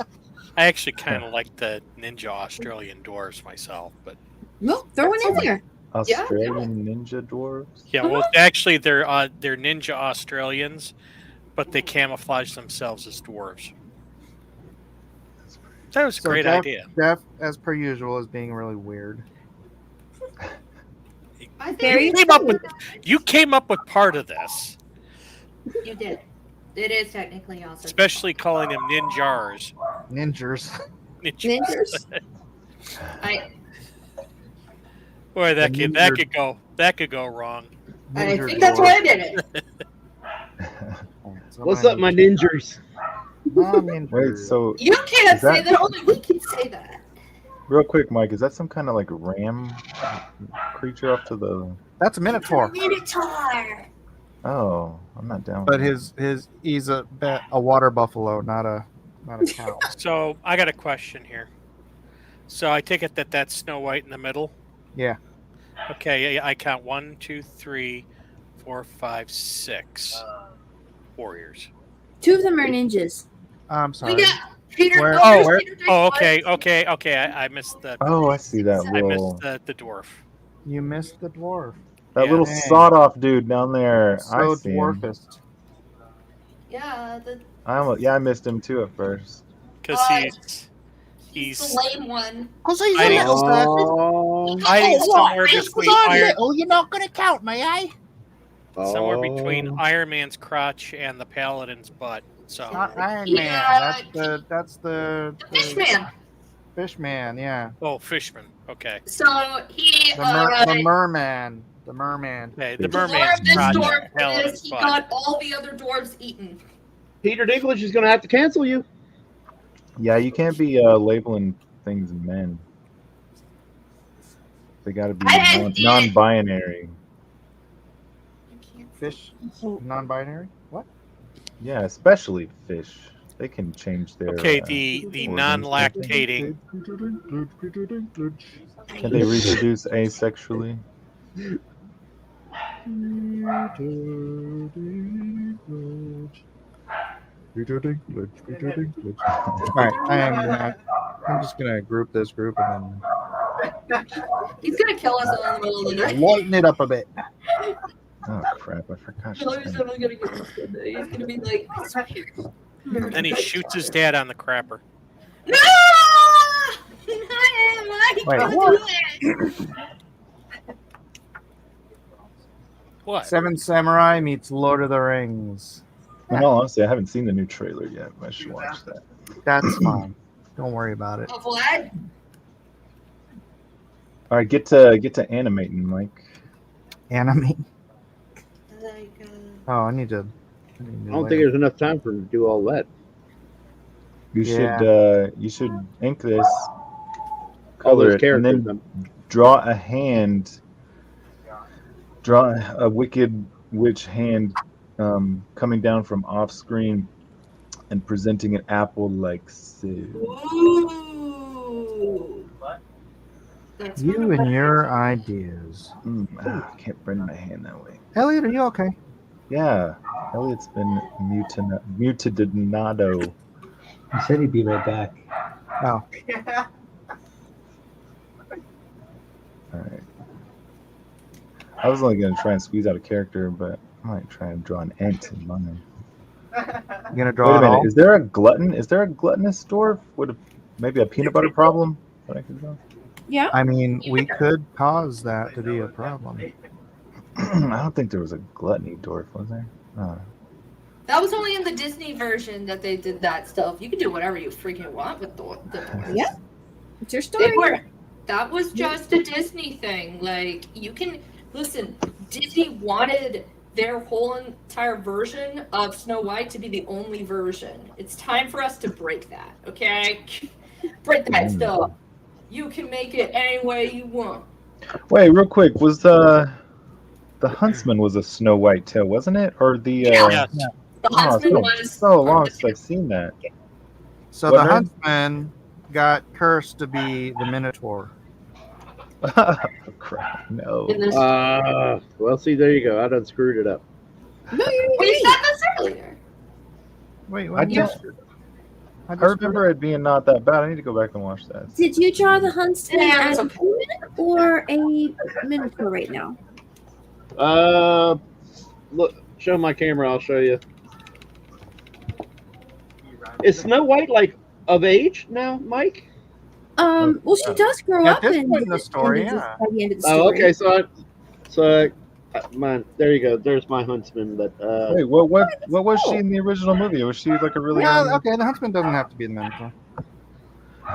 actually kind of like the ninja Australian dwarves myself, but Well, throw one in there. Australian ninja dwarves. yeah, well, actually, they're ninja Australians, but they camouflage themselves as dwarves. That was a great idea. Jeff, as per usual, is being really weird. You came up with part of this, You did. It is technically awesome. especially calling them ninjars. Ninjas. Ninjas. Boy, that ninja- could go wrong. I think that's why I did it. What's up, my ninjas? Wait, so You can't is that- say that. Only we can say that. real quick, Mike, is that some kind of like ram creature off to the? That's a Minotaur. Minotaur. Oh, I'm not down. But with he's a water buffalo, not a cow. So I got a question here. So I take it that's Snow White in the middle. Yeah. Okay, I count 1, 2, 3, 4, 5, 6 warriors. 2 of them are ninjas. I'm sorry. We got Peter. Where- Okay. I missed the. Oh, I see that I little. missed the dwarf. You missed the dwarf. That little Dang. sawed-off dude down there. So I see him. dwarfist. Yeah, I missed him too at first. Because he's the lame one. Because he's hiding, a little hiding somewhere between Iron, You're not going to count, may I? somewhere between Iron Man's crotch and the Paladin's butt. So Not Iron Yeah. Man. That's the Fishman. Fishman, yeah. oh, Fishman. Okay. So he. The merman. The merman. Okay, the the lore merman's of this crotch and dwarf the Paladin's is he butt. got all the other dwarves eaten. Peter Dinklage is going to have to cancel you. Yeah, you can't be labeling things men. They got to be non-binary. Fish. Non-binary. What? Yeah, especially fish. They can change their. Okay, the organs. non-lactating. Can they reproduce asexually? All right, I'm just gonna group this group and He's gonna kill us all in the middle of the then night. lighten it up a bit. Oh crap! I forgot. she's He's gonna- gonna be like, I swear. Then he shoots his dad on the crapper. No! Wait, Don't what? do it. What? Seven Samurai meets Lord of the Rings. In all honesty, I haven't seen the new trailer yet. I should watch that. That's fine. Don't worry about it. Oh, Vlad? All right, get to animating, Mike. Animate. Like, Oh, I need to. I don't think there's enough time for him to do all that. You Yeah. should ink this, All color those it, and characters. then draw a hand. Draw a wicked witch hand coming down from off screen and presenting an apple like so. ooh. That's You and your ideas. I can't bend my hand that way. Elliot, are you okay? Yeah, Elliot's been mutadinado. He said he'd be right back. Oh. All right. I was only gonna try and squeeze out a character, but I might try and draw an ant in mine. You gonna draw Wait a it minute. all? Is there a glutton? Is there a gluttonous dwarf? Maybe a peanut butter problem that I could draw? Yeah. I mean, we could cause that to be a problem. I don't think there was a gluttony dwarf, was there? That was only in the Disney version that they did that stuff. You can do whatever you freaking want with the dwarves. Yeah. It's your story. That was just a Disney thing. Like, you can listen. Disney wanted their whole entire version of Snow White to be the only version. It's time for us to break that, okay? Break that stuff. You can make it any way you want. Wait, real quick. Was the huntsman was a Snow White tail, wasn't it? Or the Yeah. The huntsman was so long since I've seen that. So What the nerd? huntsman got cursed to be the Minotaur. Oh, crap! No. Well, see, there you go. I done screwed it up. No, We said this earlier. Wait, I remember it being not that bad. I need to go back and watch that. Did you draw the huntsman Yeah, as a it's human or a minotaur right now? Look, show my camera. I'll show you. Is Snow White like of age now, Mike? Well, she does grow At up this in point in the story, by yeah. the end of the Oh, story. okay. Mine. There you go. There's my huntsman. But Wait, what was she in the original movie? Was she like a really Yeah, young? okay, the huntsman doesn't have to be the Minotaur.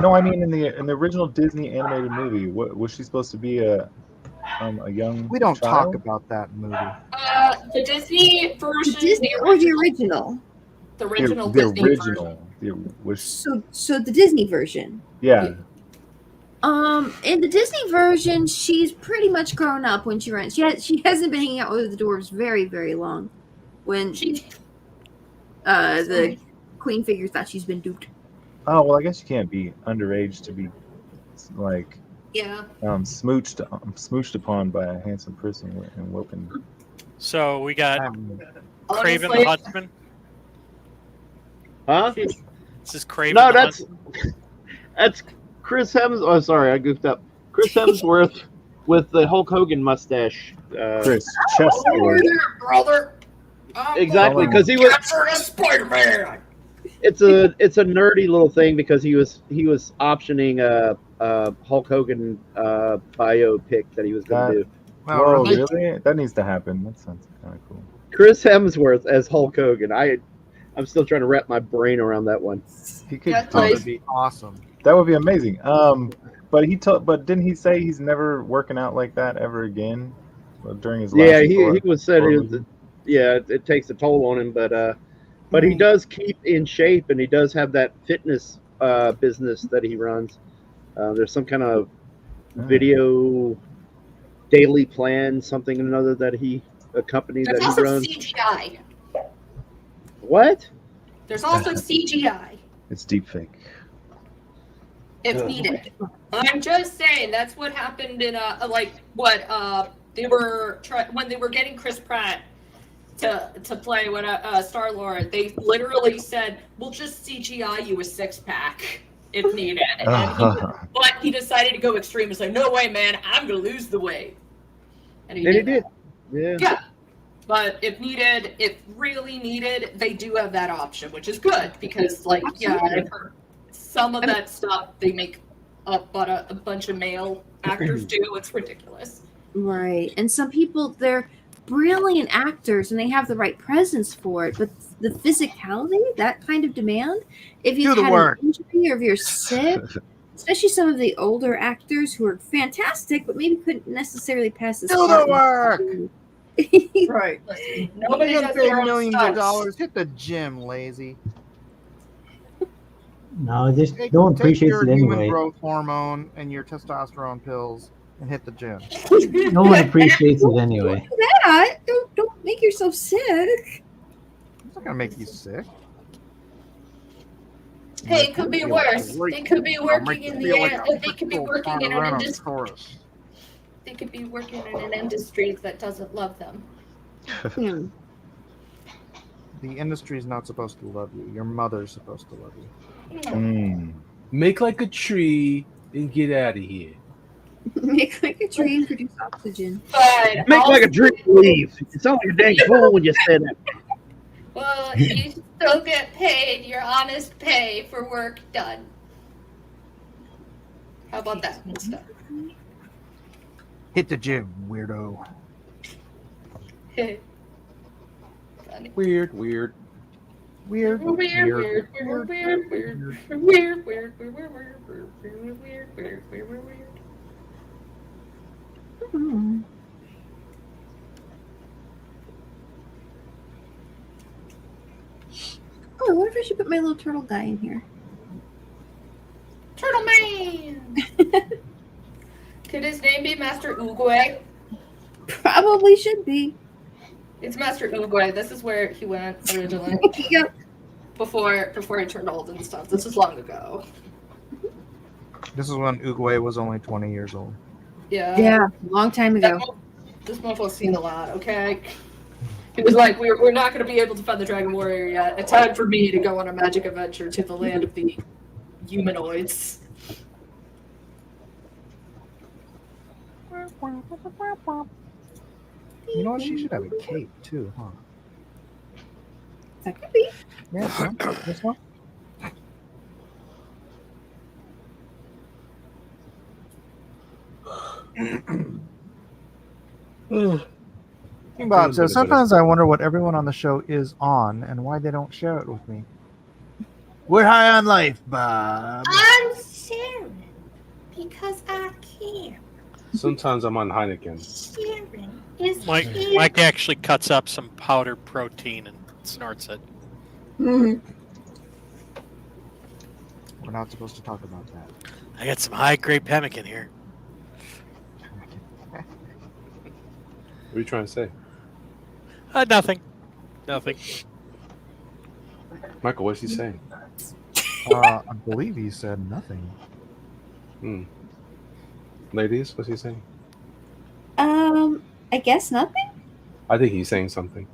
No, I mean in the original Disney animated movie, what was she supposed to be a young? We don't child? talk about that movie. The Disney version, Disney or the original? the original The Disney version. original. So the Disney version. Yeah. In the Disney version, she's pretty much grown up when she runs. She hasn't been hanging out with the dwarves very, very long. When the queen figure thought she's been duped. Oh well, I guess you can't be underage to be like smooched upon by a handsome person and woken. So we got Craven Honestly- the Huntsman. huh? This is Craven No, the Huntsman. that's Chris Hemsworth. Oh, sorry, I goofed up. Chris Hemsworth with the Hulk Hogan mustache. Chris Chesworth. Brother. Exactly, because he was. Spider-Man. It's a nerdy little thing because he was optioning a Hulk Hogan biopic that he was going to do. Whoa, really? That needs to happen. That sounds kind of cool. Chris Hemsworth as Hulk Hogan. I'm still trying to wrap my brain around that one. He could That would be awesome. That would be amazing. But didn't he say he's never working out like that ever again during his last? Yeah, he was said it takes a toll on him, but he does keep in shape and he does have that fitness business that he runs. There's some kind of video daily plan, something or another that a company There's that he also runs. CGI. What? There's also CGI It's deepfake. if needed. I'm just saying that's what happened in they were when they were getting Chris Pratt to play with Star-Lord. They literally said, "We'll just CGI you a six-pack if needed." But he decided to go extreme and say, "No way, man! I'm gonna lose the weight." And he did. Yeah. Yeah. But if needed, if really needed, they do have that option, which is good because, I've heard some of that stuff they make a bunch of male actors do. It's ridiculous. Right. And some people, they're brilliant actors and they have the right presence for it, but the physicality, that kind of demand, if you've Do the had work. an injury or if you're sick, especially some of the older actors who are fantastic, but maybe couldn't necessarily pass the Do the work. Right. Nobody You're does gonna pay their own millions of stunts. dollars. Hit the gym, lazy. No, just Take, no one take appreciates your it human anyway. growth hormone and your testosterone pills and hit the gym. No one appreciates it anyway. that. Don't make yourself sick. It's not gonna make you sick. Hey, it could be worse. They could be working in the air. They could be working in an industry. Taurus. They could be working in an industry that doesn't love them. The industry's not supposed to love you. Your mother's supposed to love you. Make like a tree and get out of here. Make like a tree and produce oxygen. But Make like a also- tree leave. You sound like a dang fool when you say that. Well, you still get paid your honest pay for work done. How about that stuff? Hit the gym, weirdo. Funny. Weird. Weird, weird, weird, weird, weird, weird, weird, weird, weird, weird, weird, weird, weird, weird, weird. Oh, I wonder if I should put my little turtle guy in here. Turtle Man! Could his name be Master Oogway? Probably should be. It's Master Oogway. This is where he went originally. Yep. Before he turned old and stuff. This was long ago. This is when Uguay was only 20 years old. Yeah. Yeah, a long time ago. This mofo's seen a lot, okay? He was like, we're not going to be able to find the Dragon Warrior yet. It's time for me to go on a magic adventure to the land of the humanoids. You know what? She should have a cape too, huh? That could be. Yeah, this one. Bob says, sometimes I wonder what everyone on the show is on and why they don't share it with me. We're high on life, Bob. I'm sharing because I care. Sometimes I'm on Heineken. Sharing is Mike actually cuts up some powdered protein and snorts it. We're not supposed to talk about that. I got some high-grade pemmican here. What are you trying to say? Nothing. Nothing. Michael, what's he saying? I believe he said nothing. Ladies, what's he saying? I guess nothing. I think he's saying something.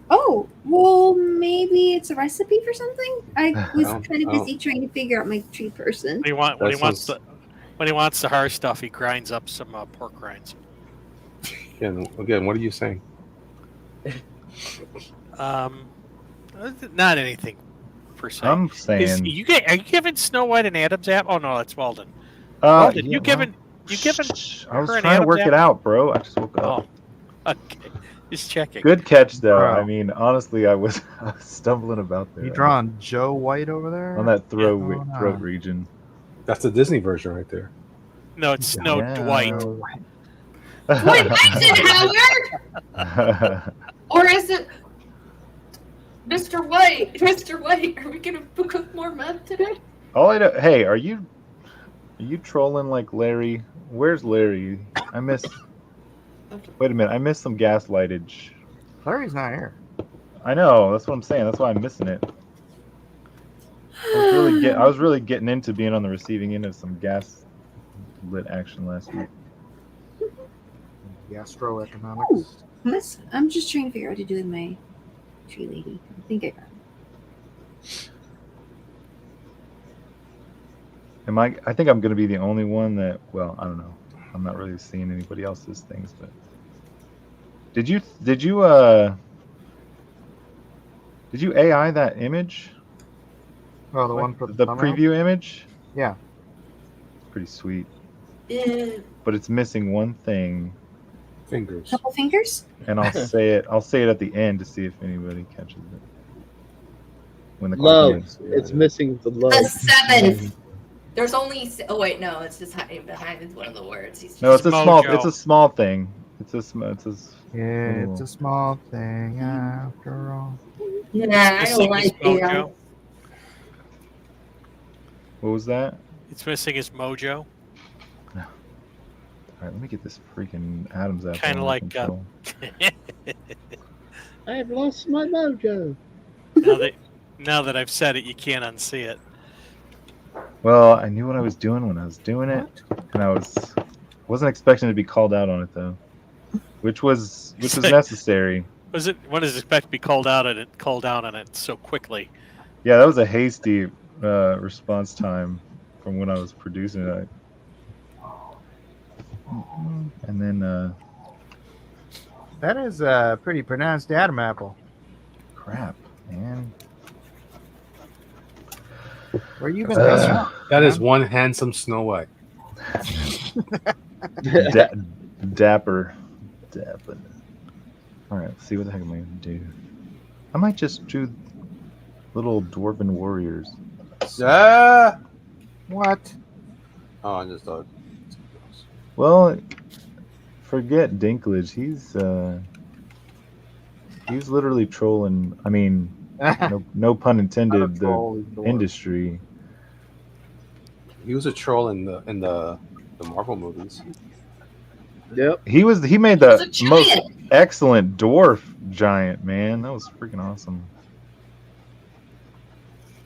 Oh, well, maybe it's a recipe for something. I was Oh, kind of oh. busy trying to figure out my tree person. When he wants the hard stuff, he grinds up some pork rinds. Again, what are you saying? Not anything per se. I'm saying. Are you giving Snow White an Adam's apple? Oh no, that's Weldon. Yeah, you giving I was her an trying to Adam's work it apple? out, bro. I just woke up. Oh, okay. Just checking. Good catch, though. Wow. I mean, honestly, I was stumbling about there. You drawing Joe White over there? on that throat Yeah. Oh, no. throat region. That's the Disney version right there. No, it's Snow Dwight. Wait, is it Howard? Or is it Mr. White? Mr. White, are we going to cook more meth today? All I know. Hey, are you trolling like Larry? Where's Larry? I missed. Wait a minute. I missed some gaslightage. Larry's not here. I know. That's what I'm saying. That's why I'm missing it. I was really getting into being on the receiving end of some gas lit action last week. Gastroeconomics. I'm just trying to figure out what to do with my tree lady. I think I got it. I think I'm going to be the only one that. Well, I don't know. I'm not really seeing anybody else's things, but did you AI that image? Oh, the one for the thumbnail? preview image? Yeah. Pretty sweet. Yeah. But it's missing one thing. Fingers. Couple fingers? And I'll say it at the end to see if anybody catches it. When the Love. question It's missing the love. The seventh. There's only. Oh wait, no, it's just hiding behind one of the words. No, it's a small thing. It's a small thing after all. Yeah, I don't like mojo. What was that? It's missing his mojo. All right, let me get this freaking Adam's apple. Kind of under like. control. I have lost my mojo. Now that I've said it, you can't unsee it. Well, I knew what I was doing when I was doing it, and wasn't expecting to be called out on it though, which was necessary. What is expect to be called out on it so quickly? Yeah, that was a hasty response time from when I was producing it. And then That is a pretty pronounced Adam apple. crap, man. Where you been hanging out? That is one handsome Snow White. Dapper. All right, let's see what the heck am I gonna do. I might just do little dwarven warriors. Yeah. What? Oh, I just thought. Well, forget Dinklage. He's literally trolling. I mean, no pun intended. The industry. He was a troll in the Marvel movies. Yep. He made the most excellent dwarf giant, man. That was freaking awesome.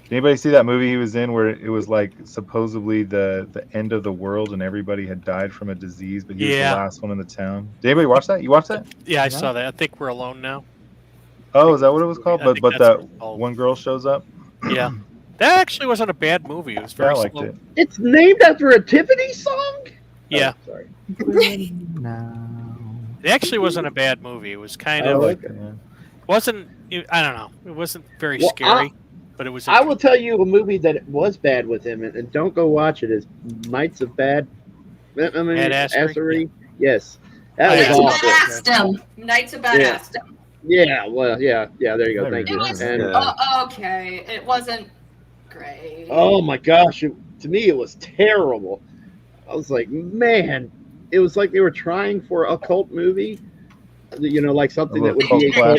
Did anybody see that movie he was in where it was like supposedly the end of the world and everybody had died from a disease, but he was the last one in the town? Did anybody watch that? You watched that? Yeah, I saw that. I think we're alone now. Oh, is that what it was called? I think But that's that what it's called. one girl shows up. Yeah, that actually wasn't a bad movie. It was very I liked slow. it. It's named after a Tiffany song? Yeah. Oh, sorry. It actually wasn't a bad movie. It was kind I of like it. wasn't. I don't know. It wasn't very Well, scary, but it was. I will tell you a movie that was bad with him, and don't go watch it. Is Knights of Badassery? Yes, that was awful. Badassdom. Knights of Badassdom. Yeah, well, yeah. There you go. Thank you. And, Okay, it wasn't great. oh my gosh, to me it was terrible. I was like, man, it was like they were trying for a cult movie, like something that would be a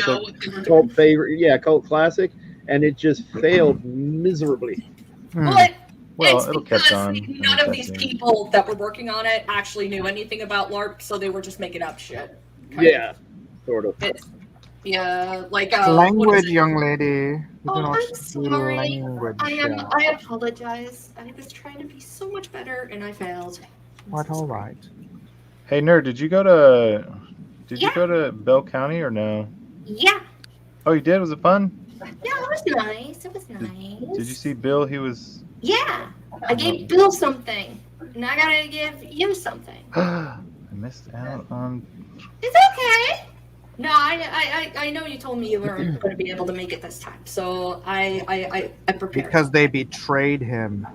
cult favorite, cult classic, and it just failed miserably. But Well, it's it'll catch because on. none of these people that were working on it actually knew anything about LARP, so they were just making up shit. Yeah, sort of. Yeah, like Language, young lady. You do Oh, not I'm speak sorry. language. I apologize. I was trying to be so much better, and I failed. What? All right. Hey, nerd, did you go to Bell County or no? Yeah. Oh, you did? Was it fun? Yeah, it was nice. It was nice. Did you see Bill? He was. Yeah, I gave Bill something, and I gotta give you something. I missed out on. It's okay. No, I know you told me you weren't going to be able to make it this time, so I prepared. Because they betrayed him.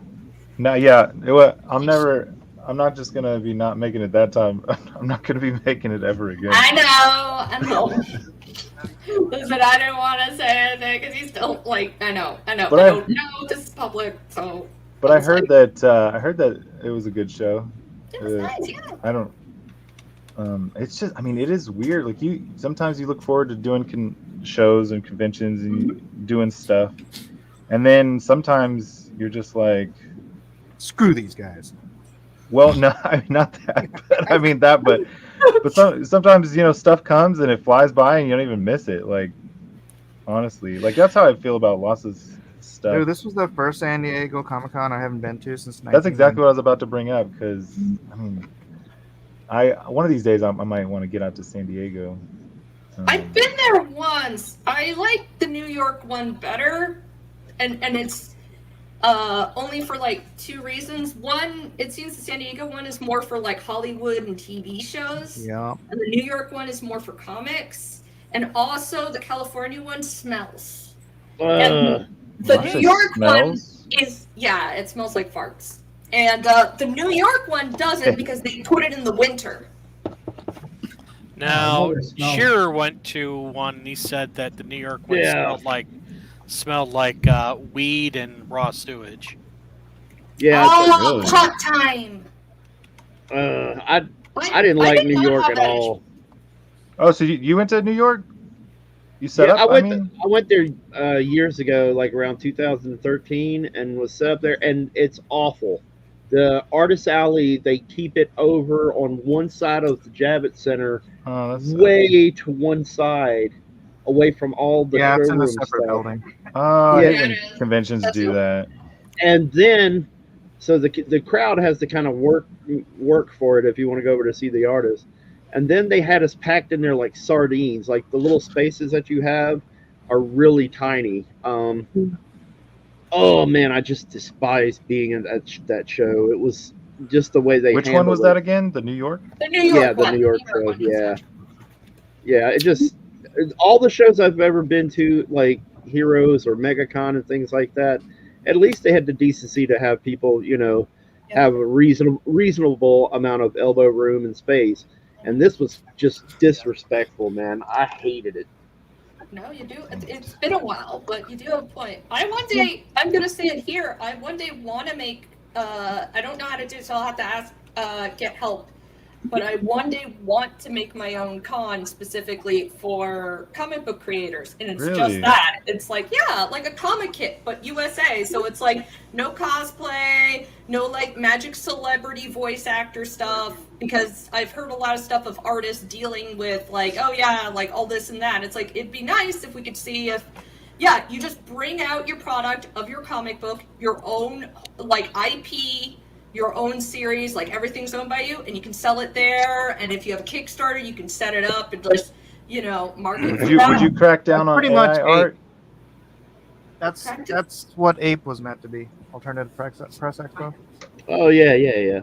No, yeah. I'm not just gonna be not making it that time. I'm not gonna be making it ever again. I know. Listen, I didn't want to say anything because he's still like, I know. But I don't know. This is public, so. But I heard that it was a good show. It was nice, yeah. I don't. It's just. I mean, it is weird. Like sometimes you look forward to doing shows and conventions and doing stuff, and then sometimes you're just like, screw these guys. Well, no, I mean not that. But I mean that, but sometimes stuff comes and it flies by and you don't even miss it. Like honestly, like that's how I feel about lots of stuff. Dude, this was the first San Diego Comic-Con I haven't been to since. That's exactly what I was about to bring up because I mean, one of these days I might want to get out to San Diego. I've been there once. I like the New York one better, and it's only for like two reasons. One, it seems the San Diego one is more for like Hollywood and TV shows. Yeah. And the New York one is more for comics. And also the California one smells. And the New York one is, it smells like farts. And the New York one doesn't because they put it in the winter. Now, Shearer went to one and he said that the New York one smelled like weed and raw sewage. Yeah. Oh, hot time. I didn't like New York at all. Oh, so you went to New York? You set up? I went there years ago, like around 2013, and was set up there, and it's awful. The Artist Alley, they keep it over on one side of the Javits Center, way to one side, away from all the it's in a showroom separate stuff. building. Oh, conventions do that. And then So the crowd has to kind of work for it if you want to go over to see the artist. And then they had us packed in there like sardines. Like the little spaces that you have are really tiny. Oh man, I just despise being in that show. It was just the way they Which handled one was it. that again? The New York? The New York Yeah, the one. New York show. Yeah. It just all the shows I've ever been to, like Heroes or MegaCon and things like that. At least they had the decency to have people, have a reasonable amount of elbow room and space. And this was just disrespectful, man. I hated it. No, you do. It's been a while, but you do have a point. I'm gonna say it here. I one day want to make. I don't know how to do it, so I'll have to ask, get help. But I one day want to make my own con specifically for comic book creators, and it's just Really? that. It's like like a comic kit, but USA. So it's like no cosplay, no like magic celebrity voice actor stuff. Because I've heard a lot of stuff of artists dealing with like, oh yeah, like all this and that. It's like it'd be nice if we could see if. Yeah, you just bring out your product of your comic book, your own like IP, your own series, like everything's owned by you, and you can sell it there. And if you have a Kickstarter, you can set it up and just, market. Would you crack down on Pretty AI much art? That's what Ape was meant to be. Alternative Press Expo. Oh yeah.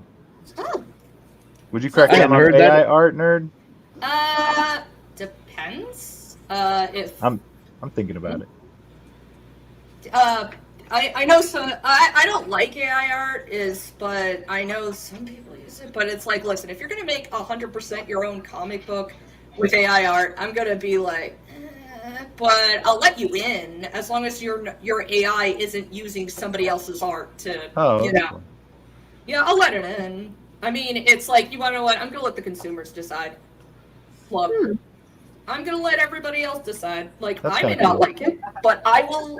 Would you crack I down hadn't on heard AI that. art, nerd? Depends. If I'm thinking about it. I know some. I don't like AI art, but I know some people use it. But it's like, listen, if you're gonna make 100% your own comic book with AI art, I'm gonna be like, but I'll let you in as long as your AI isn't using somebody else's art to, Oh, Yeah, I'll let it in. I mean, it's like, you want to know what? I'm gonna let the consumers decide. Look. I'm gonna let everybody else decide. Like, That's I may kinda not cool. like it, but I will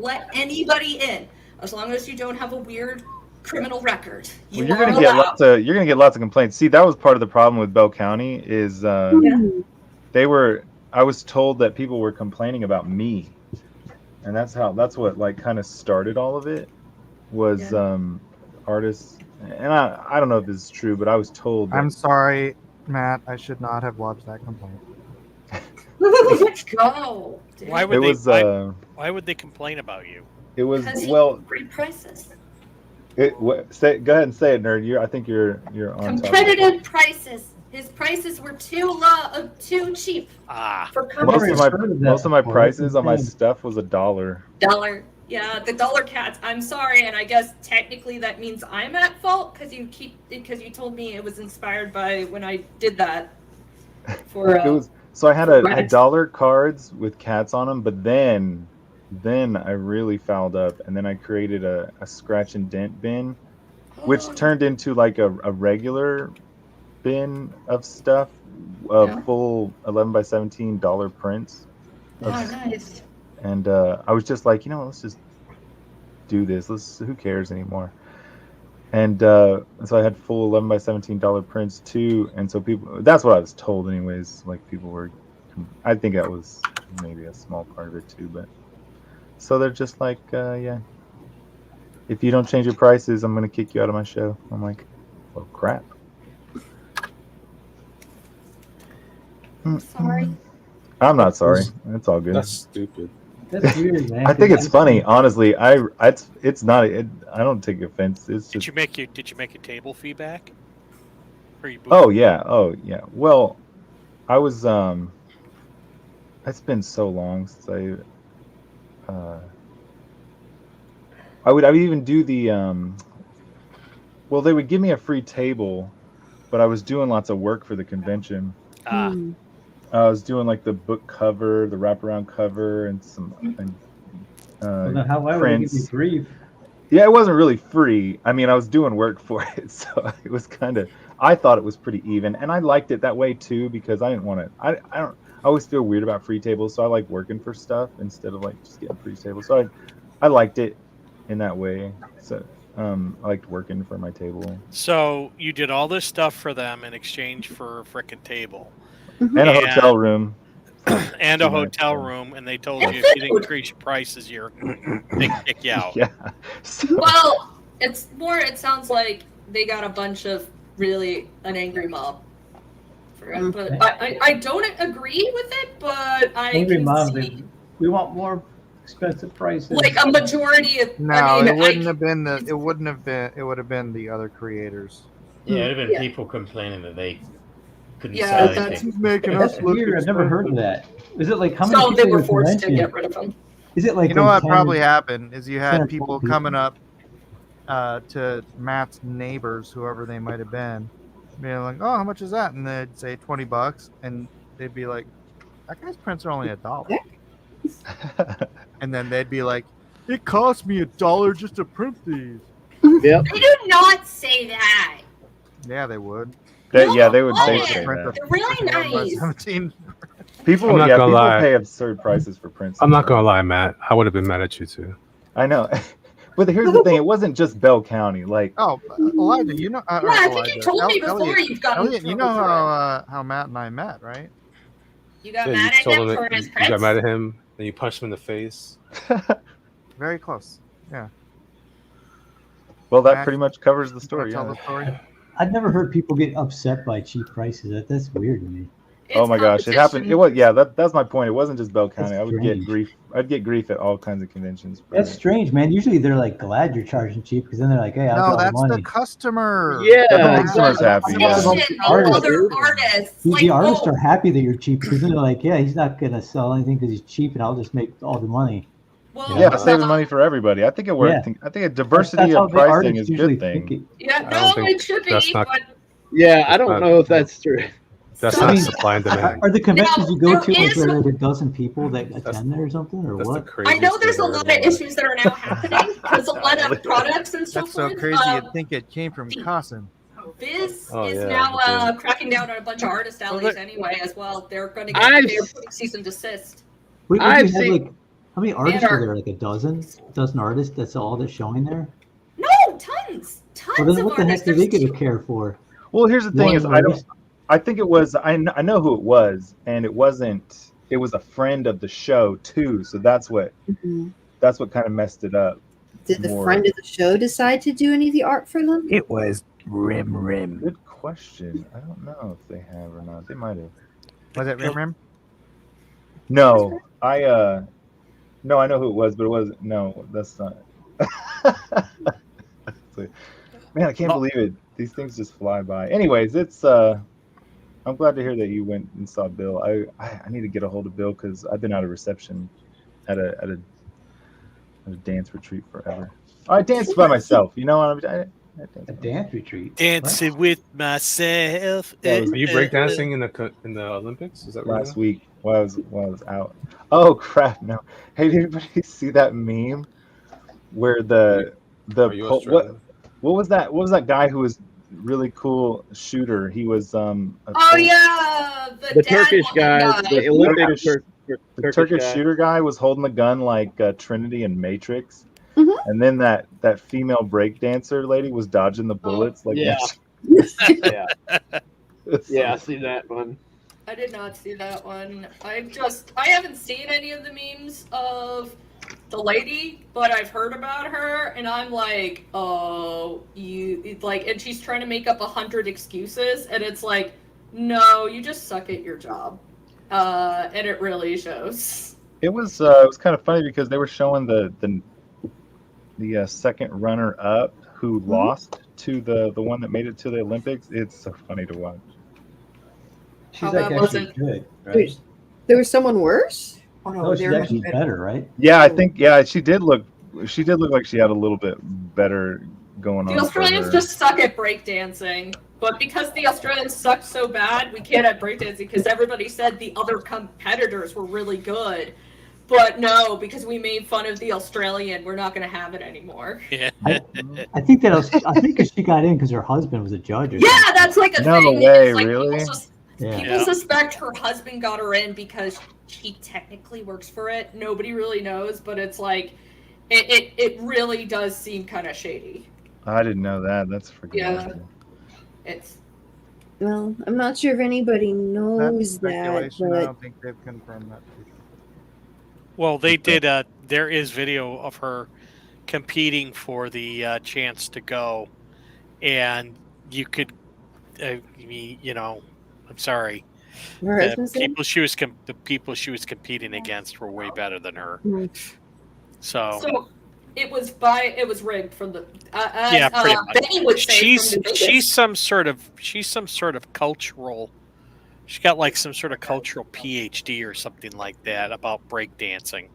let anybody in as long as you don't have a weird criminal record. Well, you're gonna get lots of complaints. See, that was part of the problem with Bell County is I was told that people were complaining about me, and that's what like kind of started all of it was artists. And I don't know if this is true, but I was told that I'm sorry, Matt. I should not have lodged that complaint. Let's go. Dude. Why would it they? was Why would they complain about you? it was Because well. free prices. Go ahead and say it, nerd. I think you're on top. Competitive prices. His prices were too cheap. For Most of my prices on my stuff was $1. $1. Yeah, the dollar cats. I'm sorry, and I guess technically that means I'm at fault because you told me it was inspired by when I did that. So I had a dollar cards with cats on them, but then I really fouled up, and then I created a scratch and dent bin, which turned into like a regular bin of stuff, full 11x17 dollar prints. Nice. And I was just like, let's just do this. Who cares anymore? And so I had full 11x17 dollar prints too. And so that's what I was told anyways. Like people were, I think that was maybe a small part of it too. But so they're just like, if you don't change your prices, I'm going to kick you out of my show. I'm like, well, crap. Sorry. I'm not sorry. It's all good. That's stupid. That's weird, man. I think it's funny, honestly. It's not. I don't take offense. It's just. Did you make a table feedback? Oh yeah. Well, I was. It's been so long since I would even do the. Well, they would give me a free table, but I was doing lots of work for the convention. I was doing like the book cover, the wraparound cover, and some why would they give you free? Yeah, it wasn't really free. I mean, I was doing work for it, so it was kind of. I thought it was pretty even, and I liked it that way too because I didn't want to. I always feel weird about free tables, so I like working for stuff instead of like just getting free tables. So I liked it in that way. So I liked working for my table. So you did all this stuff for them in exchange for a frickin' table. And a hotel room. And a hotel room, and they told you if you didn't increase your prices, they kick you out. Yeah. Well, It's more. It sounds like they got a bunch of an angry mob. But I don't agree with it. But I Angry can mom, see we want more expensive prices. like a majority of. No, I mean, it wouldn't have been the. It wouldn't have been. It would have been the other creators. Yeah, it would have been Yeah. people complaining that they couldn't Yeah, sell that's- anything. He's making That's us look weird. I've never heard of expensive. that. Is it like how many So people they were at a forced to convention? get rid of them. Is it like You know like what 10 probably happened is you 10 or had 12 people coming up to Matt's neighbors, whoever they might have been, being like, "Oh, how much is that?" And they'd say $20, and they'd be like, "That guy's prints are only $1." And then they'd be like, "It cost me $1 just to print these." Yep. They do not say that. Yeah, they would. Yeah, they would say wouldn't. that. They're really nice. 17. People, I'm not yeah, gonna people lie. pay absurd prices for prints. I'm not gonna lie, Matt. I would have been mad at you too. I know, but here's the thing: it wasn't just Bell County. Like, Oh, Elijah, you know. Yeah, I think you told me before Elliot, you've gotten Elliot, you in know trouble for how Matt and I met, right? You got Yeah, mad you at told him him for that his you prints? got mad at him, and you punched him in the face. Very close. Yeah. well, that Matt, pretty much covers the Wanna story. tell Yeah. the story. I've never heard people get upset by cheap prices. That's weird to me. Oh It's my gosh, it happened. It was that's my point. It wasn't just Bell County. That's I would get strange. grief. I'd get grief at all kinds of conventions. for That's it. strange, man. Usually they're like glad you're charging cheap because then they're like, hey, I've No, got that's money. the customer. Yeah, The customer's happy. Oh, Yeah. shit, the Artists. other artists. The Like, artists oh, are happy that you're cheap because then they're like, yeah, he's not gonna sell anything because he's cheap, and I'll just make all the money. well, Yeah, saving money for everybody. I think it worked. Yeah. I think a diversity how of the pricing artists is a usually good think thing. Yeah, I no, don't think it should that's be, not- but Yeah, I That's don't not- know if that's true. That's I not mean, supply and demand. Are the conventions you go there to like is there are some- like a dozen people that attend there or something, or That's the what? craziest I know there's a thing I've lot of ever heard. issues that are now happening because a lot of products and so That's so forth. crazy. You'd think it came from Cossin. Viz Oh, is yeah, now yeah. cracking down on a bunch of artist alleys there- anyway as well. They're going to I've- they're putting cease and desist. Wait, I've you have, seen- like, how many artists are- are there? Like a dozen artists. That's all that's showing there. No, tons Well, then of what the heck artists. do they There's give a care for? Well, here's the thing: One is I don't. artist? I think it was. I know who it was, and it wasn't. It was a friend of the show too. So that's what. Mhm. That's what kind of messed it up. Did the more. friend of the show decide to do any of the art for them? It was Rim. Good question. I don't know if they have or not. They might have. Was it Rim? No, no, I know who it was, but it wasn't. No, that's not. Man, I can't believe it. These things just fly by. Anyways, it's. I'm glad to hear that you went and saw Bill. I need to get a hold of Bill because I've been out of reception at a dance retreat forever. I danced by myself. You know, I A dance retreat. Dancing with myself. That was- Are you breakdancing in the Olympics? Is that what last week while I was out. Oh crap! No. Hey, did anybody see that meme where the Are you Australian? what was that? What was that guy who was really cool shooter? He was Oh yeah, The dad Turkish looking guy, the Olympic the Turkish guy. shooter guy was holding the gun like Trinity and Matrix, Mhm. and then that female breakdancer lady was dodging the bullets like yeah. Matrix. Yeah, I see that one. I did not see that one. I haven't seen any of the memes of the lady, but I've heard about her, and I'm like, oh, and she's trying to make up 100 excuses, and it's like, no, you just suck at your job, and it really shows. It was kind of funny because they were showing the second runner up who lost to the one that made it to the Olympics. It's so funny to watch. She's How like bad actually was it? good, right? There was someone worse? Oh No, no, she's they're actually better, right? Yeah, I think she did look like she had a little bit better going on. The for Australians her. just suck at breakdancing, but because the Australians suck so bad, we can't have breakdancing because everybody said the other competitors were really good. But no, because we made fun of the Australian, we're not going to have it anymore. Yeah. I think I think she got in because her husband was a judge. Or Yeah, something. that's like a No thing. way, It's like really? Yeah. People suspect her husband got her in because she technically works for it. Nobody really knows, but it's like it really does seem kind of shady. I didn't know that. That's freaking Yeah. awesome. It's Well, I'm not sure if anybody knows that, Speculation. I but don't think they've confirmed that. Well, they did. There is video of her competing for the chance to go, and you could, you know, I'm sorry, Her the husband said? people she was competing against were way better than her. So So it was rigged from the yeah, pretty much. Benny would say from the biggest. She's some sort of cultural. She's got like some sort of cultural PhD or something like that about breakdancing.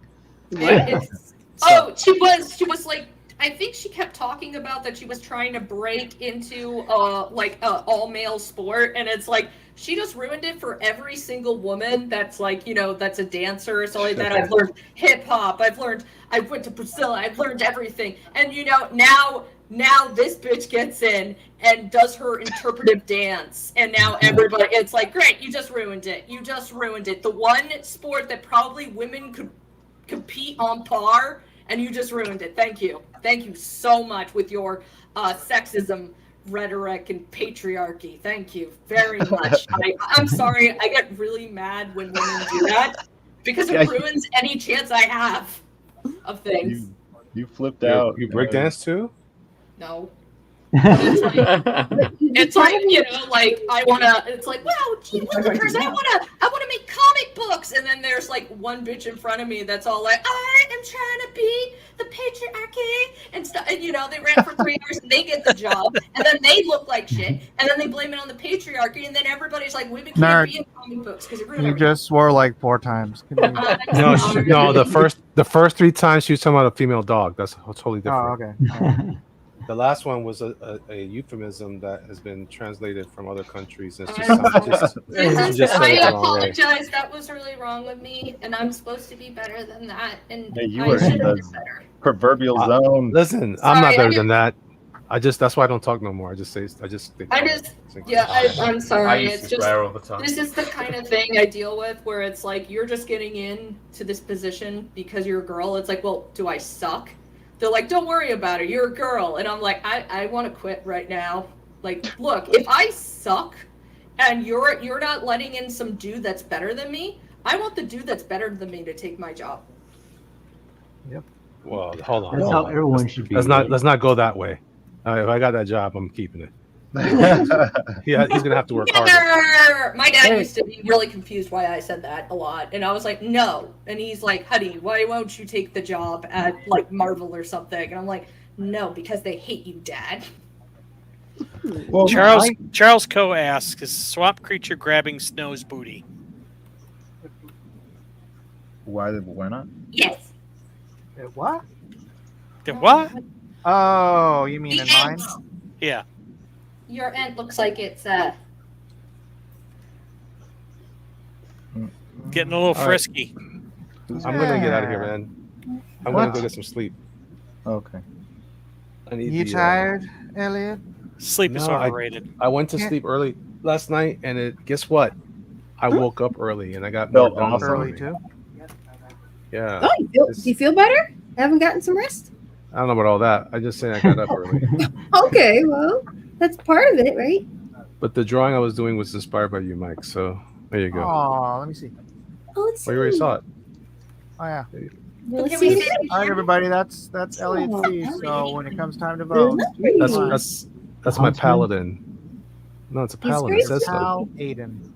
She was like, I think she kept talking about that she was trying to break into like all male sport, and it's like she just ruined it for every single woman that's like, you know, that's a dancer or something like that. I've learned hip hop, I went to Brazil, I've learned everything, and you know, now this bitch gets in and does her interpretive dance, and now everybody, it's like, great, you just ruined it. The one sport that probably women could compete on par, and you just ruined it. Thank you so much with your sexism rhetoric and patriarchy. Thank you very much. I'm sorry, I get really mad when women do that because it ruins any chance I have of things. You flipped out. You breakdance too? No. It's like, you know, like it's like, wow, gee, look at hers, I wanna make comic books, and then there's like one bitch in front of me that's all like, I am trying to be the patriarchy and stuff, and you know, they ran for 3 years and they get the job, and then they look like shit, and then they blame it on the patriarchy, and then everybody's like, women can't be in comic books because it ruined You everything. just swore like 4 times. Can you- No, the first 3 times she was talking about a female dog. That's totally different. Oh, okay. The last one was a euphemism that has been translated from other countries. It's just, I just said it the wrong way. apologize. That was really wrong of me, and I'm supposed to be better than that. And Yeah, you I were in should have the been better. proverbial zone. Listen, I'm not better than that. That's why I don't talk no more. I'm sorry. I It's used to just, swear all the time. this is the kind of thing I deal with where it's like, you're just getting into this position because you're a girl. It's like, well, do I suck? They're like, don't worry about it, you're a girl. And I'm like, I want to quit right now. Like, look, if I suck and you're not letting in some dude that's better than me, I want the dude that's better than me to take my job. Yep. Well, hold on. That's how everyone should be. Let's not go that way. If I got that job, I'm keeping it. Yeah, he's gonna have to work harder. My dad used to be really confused why I said that a lot, and I was like, no. And he's like, honey, why won't you take the job at like Marvel or something? And I'm like, no, because they hate you, Dad. Well, Charles Coe asks, is swamp creature grabbing Snow's booty? Why not? Yes. What? The what? Oh, you mean in mine? Yeah. Your aunt looks like it's Getting a little frisky. I'm gonna get out of here, man. I'm gonna go get some sleep. Okay. I need You tired, Elliot? Sleep is overrated. I went to sleep early last night, and guess what? I woke up early, and I got Felt more done awesome. Early too? Yeah. Oh, do you feel better? Haven't gotten some rest? I don't know about all that. I just saying I got up early. Okay, well, that's part of it, right? But the drawing I was doing was inspired by you, Mike. So there you go. Oh, let me see. Oh, let's Well, you already saw it. Oh yeah. Well, let's Can we see. see it All right, again? everybody. That's Elliot's fee. So when it comes time to vote, That's my paladin. No, it's a paladin. It says so. Pal Aiden.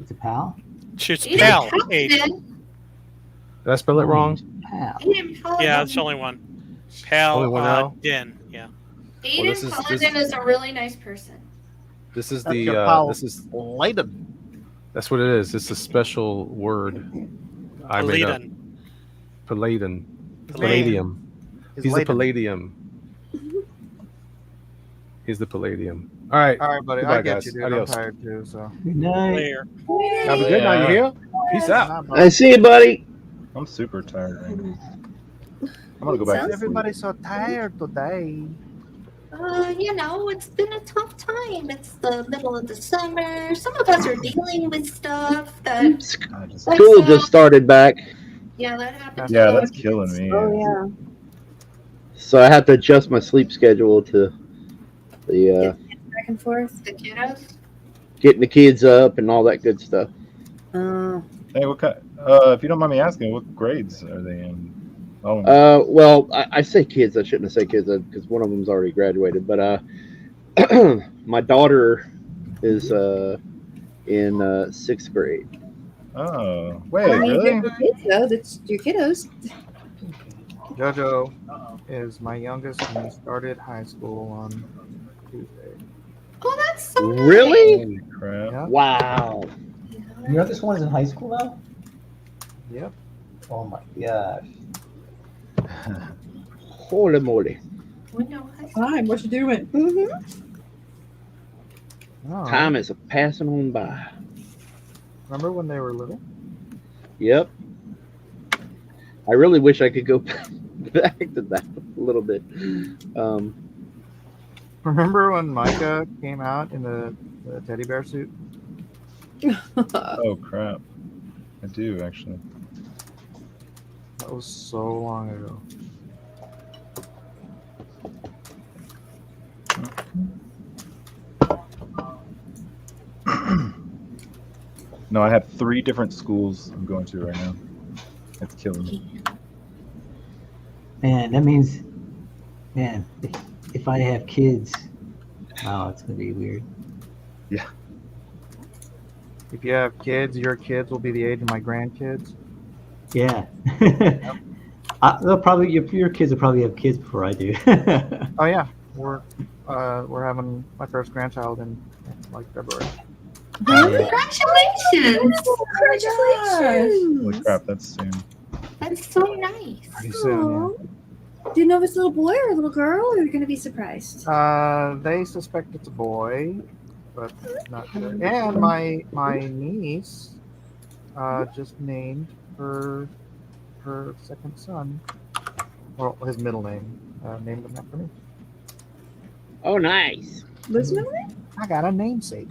It's a pal. It's Aiden Pal. Paladin. Did I spell it wrong? Pal. Aiden Paladin. Yeah, it's only one. Pal Only one L? Din. Yeah. Aiden this is- Paladin is a really nice person. This is That's the your pal this is Aiden. that's what it is. It's a special word I made up. Paladin. Palladium. Is He's the Laden. Palladium. He's the Palladium. All right. All right, buddy. Goodbye, I get guys. you, dude. Adios. I'm tired too. So. Good night. Later. Have a good night. You here? Peace out. Nah, bro. I see you, buddy. I'm super tired right now. I'm gonna go back to sleep. Everybody's so tired today. You know, it's been a tough time. It's the middle of the summer. Some of us are dealing with stuff that. School just started back, Yeah, that happened. Yeah, to that's us. killing me. Oh, yeah. so I have to adjust my sleep schedule to the Back and forth. The kiddos. getting the kids up and all that good stuff. Hey, what kind? If you don't mind me asking, what grades are they in? Well, I say kids. I shouldn't have said kids because one of them's already graduated. But my daughter is in 6th grade. Oh, I wait, mean, really? they're kids, though. That's your kiddos. Jojo is my youngest, and he started high school on Tuesday. Oh, that's so Really? Holy crap. Yeah. Wow. Your youngest one is in high school now? Yep. Oh my gosh. Holy moly. Hi, what you doing? Oh, Time is passing on by. remember when they were little? Yep. I really wish I could go back to that a little bit. Remember when Micah came out in the teddy bear suit? Oh crap. I do actually. That was so long ago. No, I have 3 different schools I'm going to right now. It's killing me. Man, that means, man, if I have kids, oh, it's gonna be weird. Yeah. If you have kids, your kids will be the age of my grandkids. Yeah. They'll probably your kids will probably have kids before I do. Oh yeah, we're having my first grandchild in like February. Congratulations! Congratulations! Holy crap, that's soon. That's so nice. Pretty soon, Do you know if it's a little boy or a little girl, or are you going to be surprised? yeah. They suspect it's a boy, but not sure. And my niece just named her second son. Well, his middle name. Named him after me. Oh, nice. What's his middle name? I got a namesake.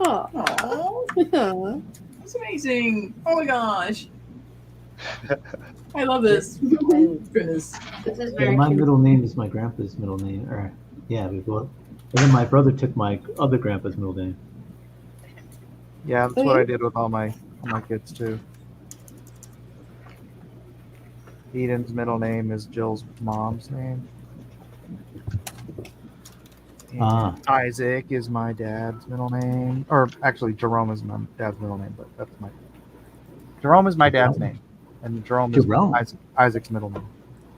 Oh. That's amazing. Oh my gosh. I love this. Oh, goodness. This is Yeah, very my cute. middle name is my grandpa's middle name. Or yeah, we both. And then my brother took my other grandpa's middle name. Yeah, that's Oh, what yeah? I did with all my kids too. Eden's middle name is Jill's mom's name. And Ah. Isaac is my dad's middle name, or actually Jerome is my dad's middle name, but that's my Jerome is my dad's name, and Jerome is Jerome. Isaac's middle name.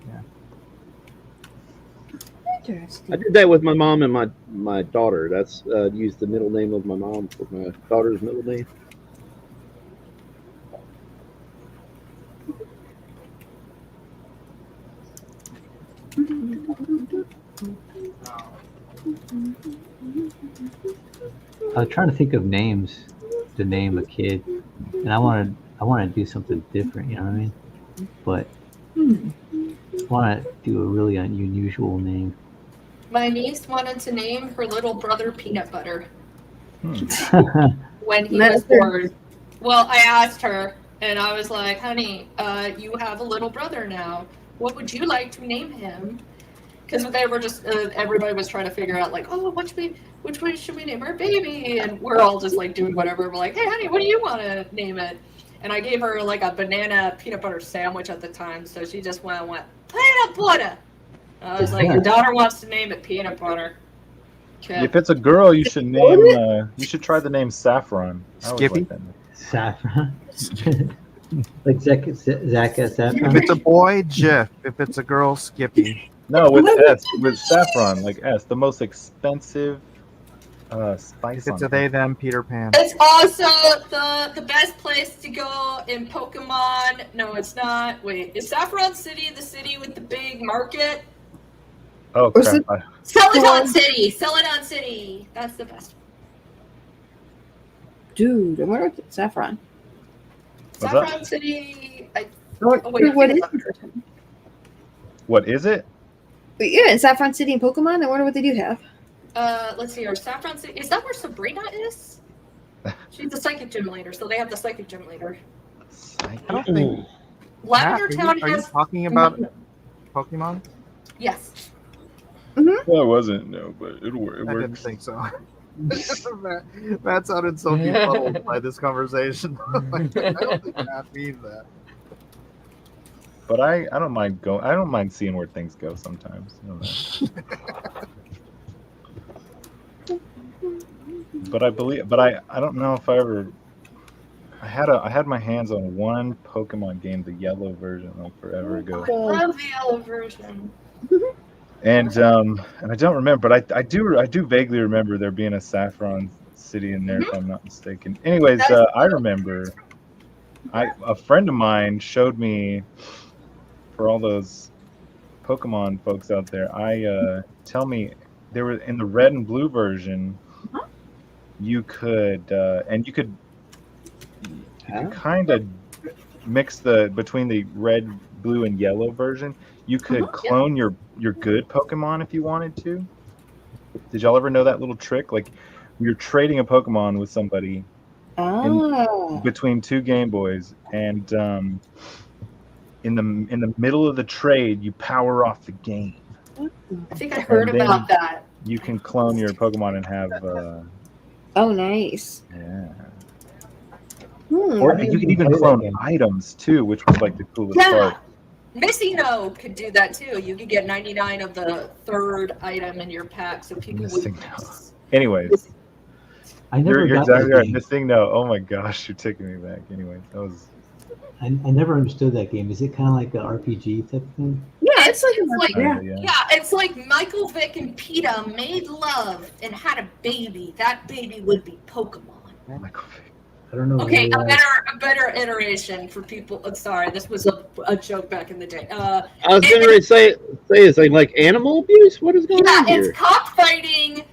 Yeah. I did that with my mom and my daughter. That's used the middle name of my mom for my daughter's middle name. I was trying to think of names to name a kid, and I wanted to do something different. You know what I mean? But I want to do a really unusual name. My niece wanted to name her little brother Peanut Butter when he That's was born. Well, I asked her, and I was like, honey, you have a little brother now. What would you like to name him? Because they were just, everybody was trying to figure out, like, oh, which way should we name our baby? And we're all just, like, doing whatever. We're like, hey, honey, what do you want to name it? And I gave her, like, a banana peanut butter sandwich at the time, so she just went, peanut butter! I was like, your daughter wants to name it Peanut Butter. Okay. If it's a girl, you should name. You should try the name Saffron. I always Skippy? like that name. Saffron. Like Zach Saffron. If it's a boy, Jeff. If it's a girl, Skippy. No, with S, with saffron, like S, the most expensive spice. If it's on a they, them, Peter Pan. It's also the best place to go in Pokemon. No, it's not. Wait, is Saffron City the city with the big market? Oh crap! Celadon City. Celadon City. That's the best. Dude, I wonder what Saffron. What's that? Saffron City. What is it? What is it? Yeah, in Saffron City and Pokemon, I wonder what they do have. Let's see. Our Saffron City. Is that where Sabrina is? She's the psychic gym leader, so they have the psychic gym leader. I don't think. Lavender Matt, Town are you has. talking about Pokemon? Yes. No, I wasn't. No, but it works. I didn't think so. Matt sounded so befuddled by this conversation. Like, I don't think Matt means that. But I don't mind going. I don't mind seeing where things go sometimes. You know that. But I don't know if I ever. I had my hands on one Pokemon game, the yellow version, like forever ago. I love the yellow version. And I don't remember, but I do vaguely remember there being a Saffron City in there, if I'm not mistaken. Anyways, I remember a friend of mine showed me, for all those Pokemon folks out there, tell me there were in the red and blue version, you could kind of mix between the red, blue, and yellow version. You could clone your good Pokemon if you wanted to. Did y'all ever know that little trick? Like, you're trading a Pokemon with somebody between two Game Boys, and in the middle of the trade, you power off the game. I think I heard about that. You can clone your Pokemon and have. Oh, nice. Yeah. Or you can even clone items too, which was like the coolest part. Missy No could do that too. You could get 99 of the third item in your pack, so people would. Anyways, you're exactly right. Missing No. Oh my gosh, you're taking me back. Anyways, that was. I never understood that game. Is it kind of like an RPG type thing? Yeah, it's like Michael Vick and PETA made love and had a baby. That baby would be Pokemon. Michael Vick. I don't know. Okay, a better iteration for people. I'm sorry, this was a joke back in the day. I was going to say is like animal abuse. What is going on here? It's cockfighting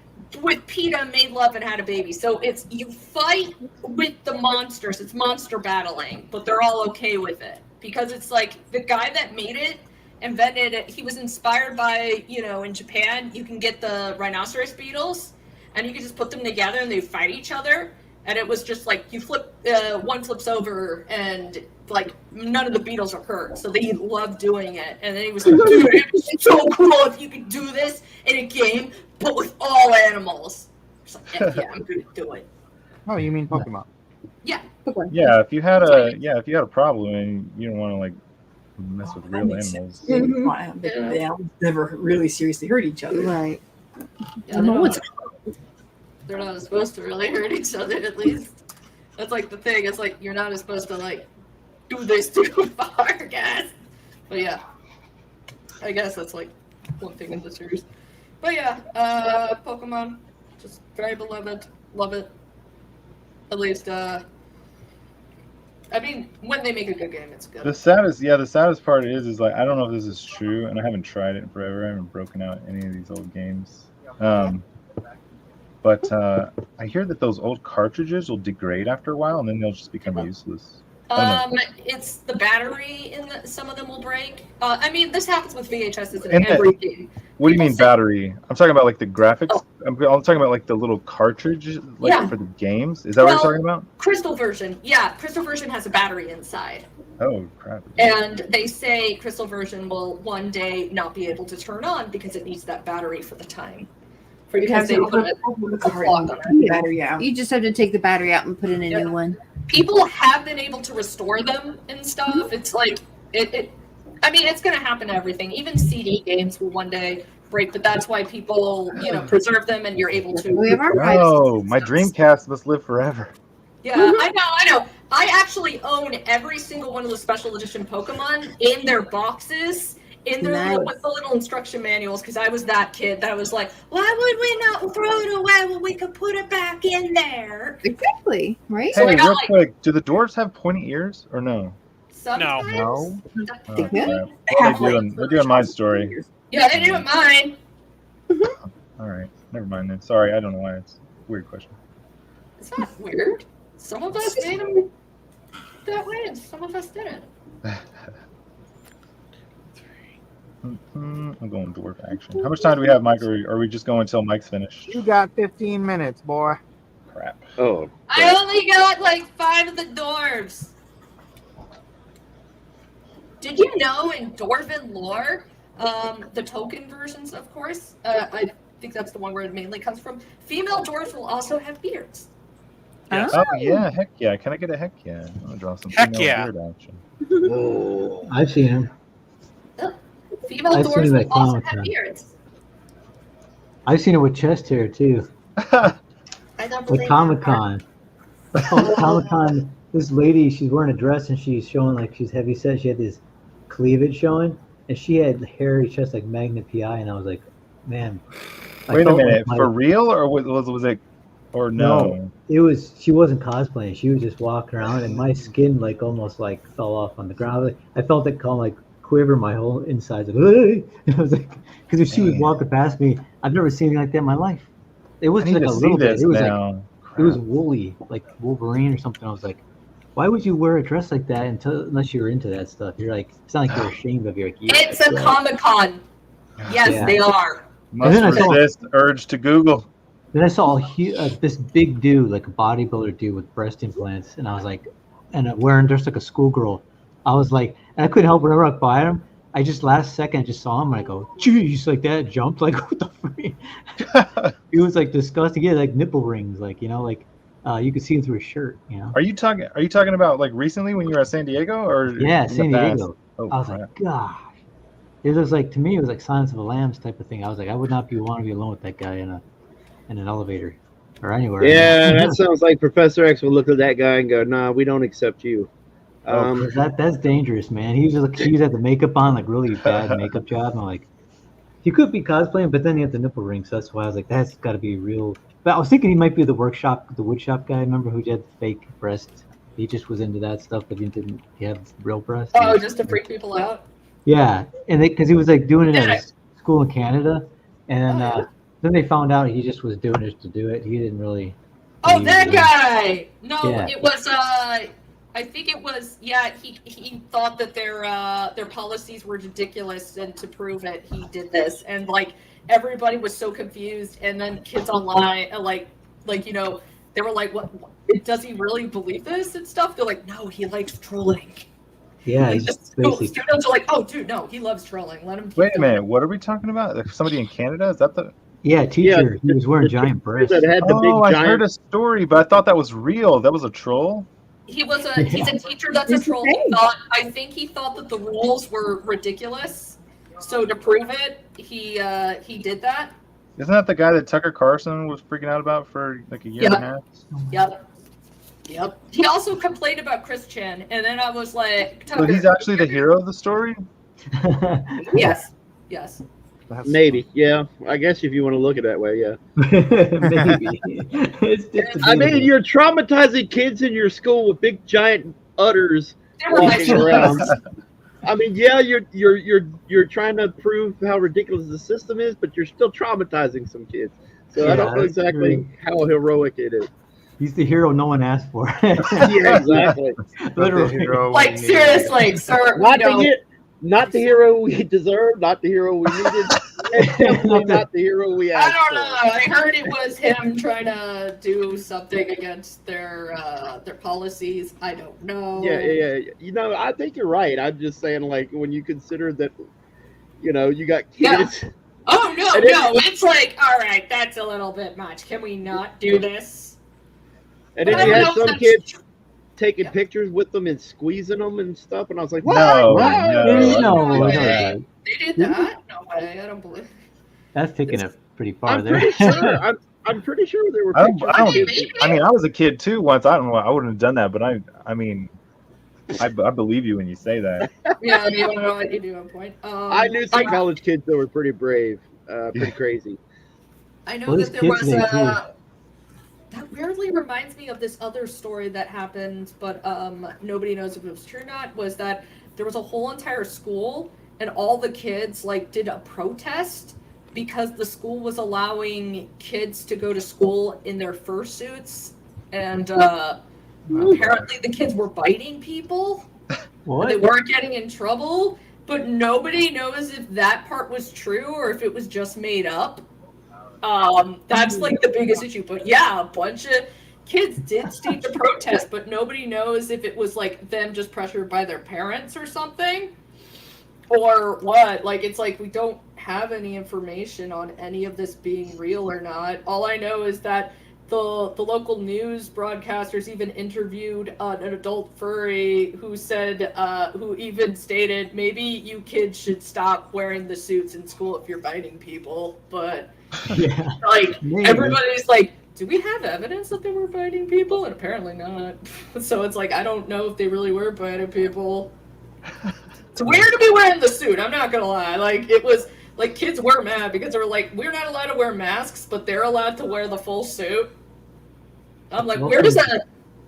with PETA made love and had a baby. So it's you fight with the monsters. It's monster battling, but they're all okay with it because it's like the guy that made it invented it. He was inspired by, in Japan, you can get the rhinoceros beetles and you can just put them together and they fight each other. And it was just like you flip, one flips over and like none of the beetles are hurt. So they love doing it. And then he was like, dude, it's so cool if you could do this in a game, but with all animals. Like, yeah, I'm going to do it. Oh, you mean Pokemon? Yeah. Yeah, if you had a problem and you don't want to like mess with real animals. The animals never really seriously hurt each other. Right. Yeah, they're not supposed to really hurt each other, at least. That's like the thing. It's like you're not supposed to like do this too far, I guess. But yeah, I guess that's like one thing in the series. But yeah, Pokemon, just very beloved. Love it. At least, I mean, when they make a good game, it's good. The saddest part is like I don't know if this is true, and I haven't tried it in forever. I haven't broken out any of these old games. But I hear that those old cartridges will degrade after a while, and then they'll just become useless. It's the battery in some of them will break. I mean, this happens with VHSs and everything. What do you mean battery? I'm talking about like the graphics. I'm talking about like the little cartridge, for the games. Is that what you're talking about? Crystal version, yeah. Crystal version has a battery inside. Oh crap! And they say Crystal version will one day not be able to turn on because it needs that battery for the time. Because they put a clock on it. Battery out. You just have to take the battery out and put in a new one. People have been able to restore them and stuff. It's like I mean, it's going to happen to everything. Even CD games will one day break, but that's why people, preserve them and you're able to. Oh, my Dreamcast must live forever. Yeah, I know. I actually own every single one of the special edition Pokemon in their boxes. In their with the little instruction manuals, because I was that kid that was like, why would we not throw it away when we could put it back in there? Exactly, right? Hey, real quick, do the dwarves have pointy ears or no? Sometimes. No. They're doing my story. Yeah, they do it mine. All right, never mind then. Sorry, I don't know why. It's a weird question. It's not weird. Some of us made them that way, and some of us didn't. I'm going dwarf action. How much time do we have, Mike? Or are we just going until Mike's finished? You got 15 minutes, boy. Crap. Oh. I only got like 5 of the dwarves. Did you know in Dwarven lore, the token versions, of course, I think that's the one where it mainly comes from, female dwarves will also have beards. Yes. Oh, yeah. Heck yeah. Can I get a heck yeah? I'm going to draw some female beard action. I've seen him. Female I've seen dwarves it will at also have Comic-Con. beards. I've seen it with chest hair too. I don't Like believe Comic that part. Con. Oh, Comic Con. This lady, she's wearing a dress and she's showing like she's heavy set. She had this cleavage showing, and she had hairy chest like Magna PI, and I was like, man. I Wait a felt like minute, my- for real, or was it, or no? It was. She wasn't cosplaying. She was just walking around, and my skin like almost like fell off on the ground. I felt it kind of like quiver my whole insides. Like, "Hey!" I was like, because if she was Man. walking past me, I've never seen anything like that in my life. It I wasn't need like to a see little bit. this It was now. like it was woolly, like Wolverine or something. I was like, why would you wear a dress like that unless you were into that stuff? You're like, it's not like you're ashamed of. You're like, yeah, It's a Comic-Con. Yes, Yeah. they are. Must then I saw- resist urge to Google. Then I saw this big dude, like a bodybuilder dude with breast implants, and I was like, and wearing just like a schoolgirl. I was like, and I couldn't help whenever I by him. I just last second I just saw him and I go, geez, like that, jumped like what the freak? It was like disgusting. He had like nipple rings, like like you could see him through his shirt. Are you talking about like recently when you were at San Diego, or Yeah, in the San past? Diego. Oh, I was crap. like, gosh. It was like, to me, it was like Silence of the Lambs type of thing. I was like, I would not want to be alone with that guy in an elevator or anywhere. Yeah, that sounds like Professor X would look at that guy and go, "Nah, we don't accept you." That's dangerous, man. He was had the makeup on, like really bad makeup job. And I'm like, he could be cosplaying, but then he had the nipple rings. So that's why I was like, that's got to be real. But I was thinking he might be the wood shop guy. Remember who had the fake breast? He just was into that stuff, but he have real breasts. Oh, just to freak people out. Yeah, and because he was like doing it at his school in Canada, and then they found out he just was doing it to do it. He didn't really. Oh, that guy! No, Yeah. it was. I think it was. Yeah, he thought that their policies were ridiculous, and to prove it, he did this, and like everybody was so confused, and then kids online, like they were like, "What? Does he really believe this and stuff?" They're like, "No, he likes trolling." Yeah, Like, he's just basically. students are like, "Oh, dude, no, he loves trolling. Let him." Keep Wait a doing minute, what are we talking about? Like, somebody in Canada? Is that the? Yeah, teacher. He was wearing giant breasts. That had the Oh, big I heard giant. a story, but I thought that was real. That was a troll. He's a teacher that's a troll. I think he thought that the rules were ridiculous. So to prove it, he did that. Isn't that the guy that Tucker Carlson was freaking out about for like a year and a half? Yep. He also complained about Chris Chan, and then I was like, So he's actually the hero of the story? Yes. Maybe, yeah. I guess if you want to look at it that way, yeah. Maybe. I mean, you're traumatizing kids in your school with big giant udders were walking my around. I mean, yeah, you're trying to prove how ridiculous the system is, but you're still traumatizing some kids. So I Yeah, don't know that's exactly true. how heroic it is. He's the hero no one asked for. Yeah, exactly. Literally. Like seriously, sir. Not the hero we deserve, not the hero we needed, and definitely not the hero we I asked don't for. know. I heard it was him trying to do something against their policies. I don't know. Yeah. I think you're right. I'm just saying, like, when you consider that, you got kids. Yeah. Oh no, And it- no! It's like, all right, that's a little bit much. Can we not do this? And then But you I had don't know some if kids taking pictures with them and squeezing them and stuff, and I was like, what? No, What? No, way. They did that? No way. I don't believe. That's taking it pretty far I'm there. pretty sure. I'm pretty sure there were I pictures. mean, I was a kid too once. I wouldn't have done that, but I mean, I believe you when you say that. Yeah, you don't know what you do on point. I knew some college kids that were pretty brave, pretty crazy. I know Well, that there's there kids was today, too. that weirdly reminds me of this other story that happened, but nobody knows if it was true or not, was that there was a whole entire school and all the kids did a protest because the school was allowing kids to go to school in their fursuits, and apparently the kids were biting people. What? They weren't getting in trouble, but nobody knows if that part was true or if it was just made up. That's the biggest issue. But yeah, a bunch of kids did stage a protest, but nobody knows if it was them just pressured by their parents or something, or what. It's we don't have any information on any of this being real or not. All I know is that the local news broadcasters even interviewed an adult furry who said, who even stated, maybe you kids should stop wearing the suits in school if you're biting people. But Yeah. like Maybe. everybody's like, do we have evidence that they were biting people? And apparently not. So it's like, I don't know if they really were biting people. It's weird to be wearing the suit, I'm not gonna lie. Like, it was, like, kids were mad because they were like, we're not allowed to wear masks, but they're allowed to wear the full suit. I'm like, where does a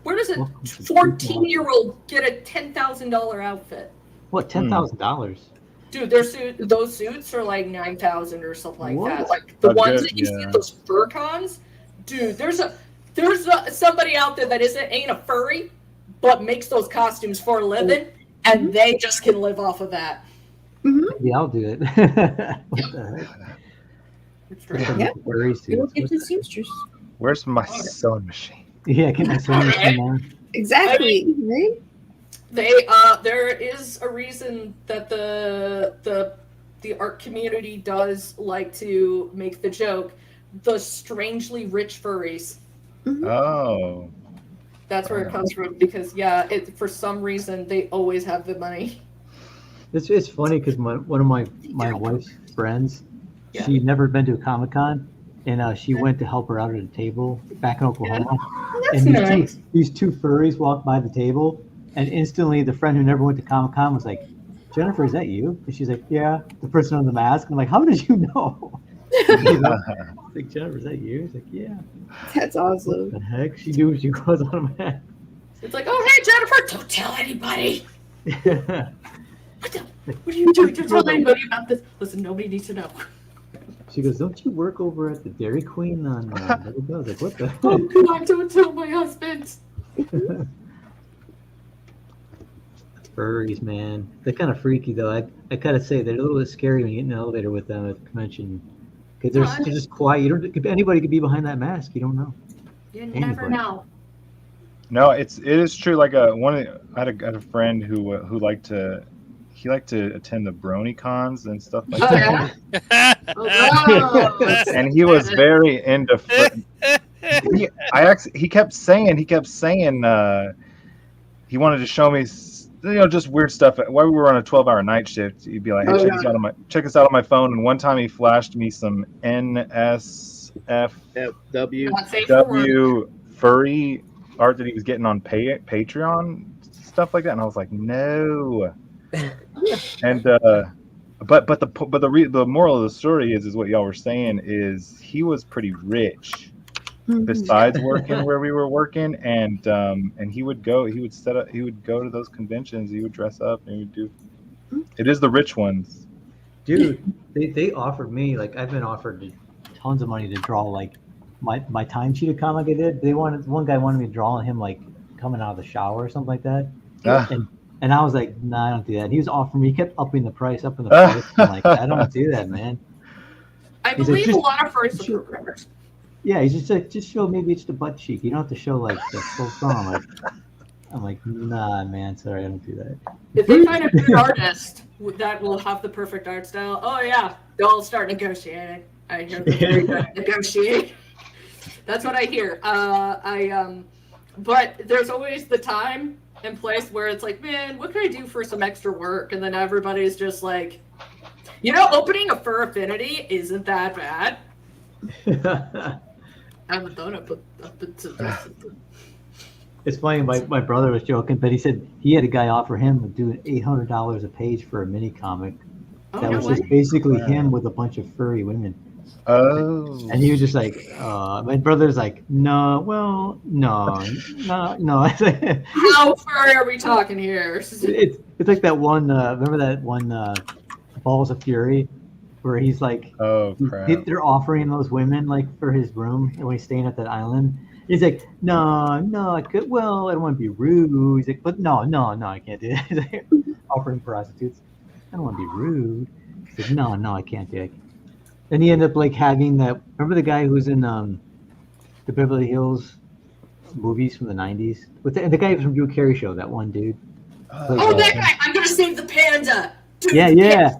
14-year-old get a $10,000 outfit? What, $10,000? Dude, those suits are like $9,000 or something like that. What? Like the Oh, ones good, that you see yeah. at those fur cons. Dude, there's somebody out there that ain't a furry, but makes those costumes for a living, and they just can live off of that. Maybe I'll do it. What the heck? Yeah. Furry We'll suits. get to the seamstress. Where's my sewing machine? Yeah, get my sewing machine on. Exactly. Right? There is a reason that the art community does like to make the joke, the strangely rich furries. Oh. That's where it comes from, because for some reason they always have the money. It's funny because one of my wife's friends, she'd never been to a Comic-Con, and she went to help her out at a table back in Oklahoma. That's And nice. these two furries walked by the table, and instantly the friend who never went to Comic-Con was like, "Jennifer, is that you?" And she's like, "Yeah." The person on the mask. I'm like, "How did you know?" Like, "Jennifer, is that you?" She's like, "Yeah." That's awesome. What the heck? She knew she was on a mask. It's like, oh hey Jennifer, don't tell anybody. What are you doing? Don't tell anybody about this. Listen, nobody needs to know. She goes, "Don't you work over at the Dairy Queen on?" I was like, "What the?" Oh God, don't tell my husband. Furries, man, they're kind of freaky though. I gotta say they're a little bit scary when you get in an elevator with them at the convention because they're just quiet. You don't. Anybody could be behind that mask. You don't know. You never know. No, it is true. Like I had a friend who liked to attend the brony cons and stuff like that. Oh, And he was very into. He kept saying he wanted to show me, just weird stuff. While we were on a 12-hour night shift, he'd be like, "Hey, check this out on my phone." And one time he flashed me some NSFW furry art that he was getting on Patreon, stuff like that, and I was like, no. And but the moral of the story is what y'all were saying is he was pretty rich besides working where we were working, and he would go to those conventions, he would dress up and he would do it is the rich ones. Dude, they offered me, like, I've been offered tons of money to draw like my timesheet of comic I did. One guy wanted me to draw him like coming out of the shower or something like that. And I was like, "Nah, I don't do that." And he was offering me, he kept upping the price. I'm like, "I don't do that, man." I believe a lot of furries are programmers. Yeah, he's just like, "Just show maybe it's the butt cheek. You don't have to show like the full thumb." I'm like, "Nah, man, sorry, I don't do that." If they find a good artist that will have the perfect art style, oh yeah, they'll start negotiating. I hear they're very good at negotiating. That's what I hear. But there's always the time and place where it's like, man, what can I do for some extra work? And then everybody's just like, opening a fur affinity isn't that bad. I haven't done it, but I've been suggested. It's funny, my brother was joking, but he said he had a guy offer him doing $800 a page for a mini comic that was just basically him with a bunch of furry women. Oh. And he was just like, my brother's like, no. How furry are we talking here? It's like that one, remember that one Balls of Fury, where he's like, oh crap, they're offering those women like for his room when he's staying at that island. He's like, no, I could. Well, I don't want to be rude. He's like, but no, I can't do it. He's like, offering prostitutes. I don't want to be rude. He's like, no, I can't do it. Then he ended up like having that. Remember the guy who was in the Beverly Hills movies from the '90s with the guy from Drew Carey show. That one dude. That guy! I'm gonna save the panda. Dude, yeah.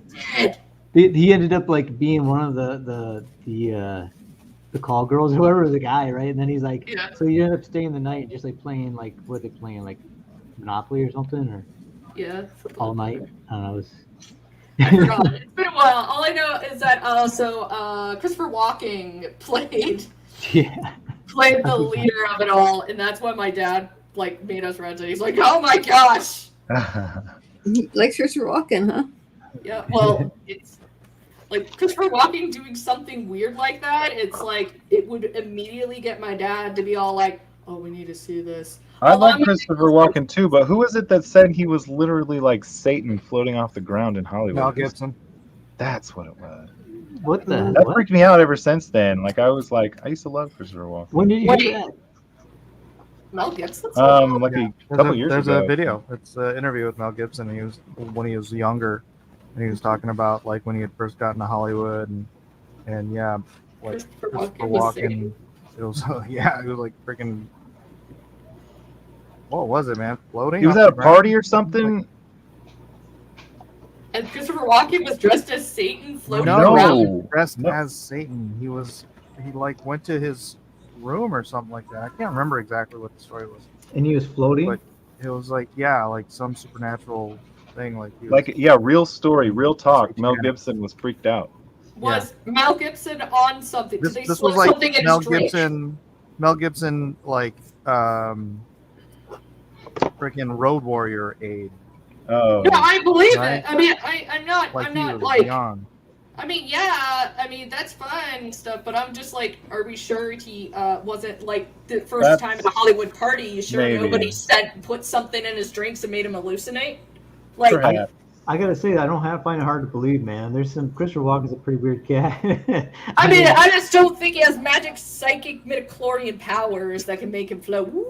He ended up like being one of the the call girls or whoever was the guy, right? And then he's like, Yeah. so you end up staying the night and just like playing like what are they playing, like Monopoly or something, or Yeah. all night? I don't know. It was... I forgot. It's been a while. All I know is that Christopher Walken played Yeah. played the leader of it all, and that's why my dad like made us rent it. He's like, oh my gosh. Like Christopher Walken, huh? Yeah. Well, it's like Christopher Walken doing something weird like that. It's like it would immediately get my dad to be all like, oh, we need to see this. I Although like I'm- Christopher Walken too, but who is it that said he was literally like Satan floating off the ground in Hollywood? Mel Gibson. That's what it was. What the? That What? freaked me out ever since then. Like I was like, I used to love Christopher Walken. When did you hear that? Mel Gibson. Like Yeah. a couple years There's ago. a video. It's an interview with Mel Gibson. He was when he was younger, and he was talking about like when he had first gotten to Hollywood, and yeah, like Christopher Walken. It was yeah, it was like freaking. What was it, man? Floating. He was off at a the ground? party or something. And Christopher Walken was dressed as Satan floating No, around. he was dressed as Satan. He like went to his room or something like that. I can't remember exactly what the story was. And he was floating. But it was like like some supernatural thing. Like he was, Like yeah, real story, real talk. Mel Gibson was freaked out. Was Mel Gibson on something? Did they this slip was like something in Mel his drink? Gibson. Mel Gibson like freaking Road Warrior aid. Oh. No, I believe Right? it. I mean, I'm not Like I'm he not was like. beyond. I mean, yeah. I mean, that's fine and stuff, but I'm just like, are we sure he wasn't like the first That's- time at a Hollywood party? You sure maybe. nobody put something in his drinks and made him hallucinate? Like, Perhaps. I gotta say, I don't find it hard to believe, man. There's some Christopher Walken's a pretty weird cat. I mean, I just don't think he has magic, psychic, midichlorian powers that can make him float. Woo!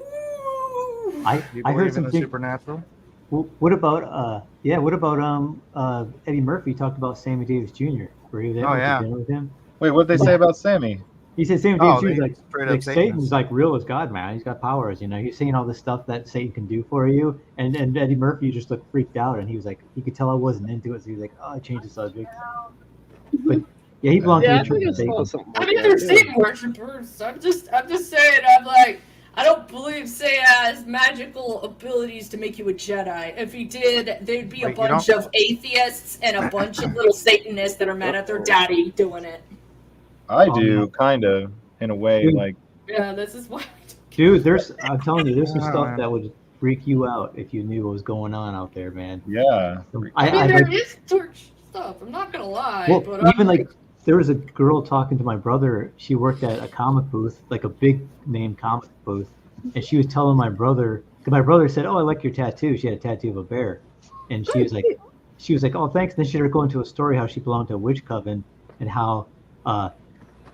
I You heard believe in some the things. supernatural? What about what about Eddie Murphy talked about Sammy Davis Jr. Were you there? Oh, Went to yeah. dinner with him? Wait, what did they say about Sammy? He said Sammy Oh, Davis Jr. they like, straight up like Satanists. Satan's like real as God, man. He's got powers, you know. He's seeing all this stuff that Satan can do for you, and Eddie Murphy just looked freaked out, and he was like, he could tell I wasn't into it, so he was like, oh, I changed the subject. But yeah, he belonged Yeah, I to the think I church. saw Satan. something I like mean, that. they're too. Satan worshippers. I'm just saying. I'm like, I don't believe Satan has magical abilities to make you a Jedi. If he did, there'd be a Wait, you bunch don't- of atheists and a bunch of little Satanists that are mad at their daddy doing it. I do, kind of, in a way. Dude. Like Yeah, this is why. Dude, I'm telling you, there's some Oh, stuff man. that would freak you out if you knew what was going on out there, man. yeah. I mean, there like- is torch stuff. I'm not gonna lie, Well, but even like there was a girl talking to my brother. She worked at a comic booth, like a big name comic booth, and she was telling my brother. Cause my brother said, "Oh, I like your tattoo." She had a tattoo of a bear, and she was like, "Oh, thanks." Then she started going to a story how she belonged to a witch coven, and how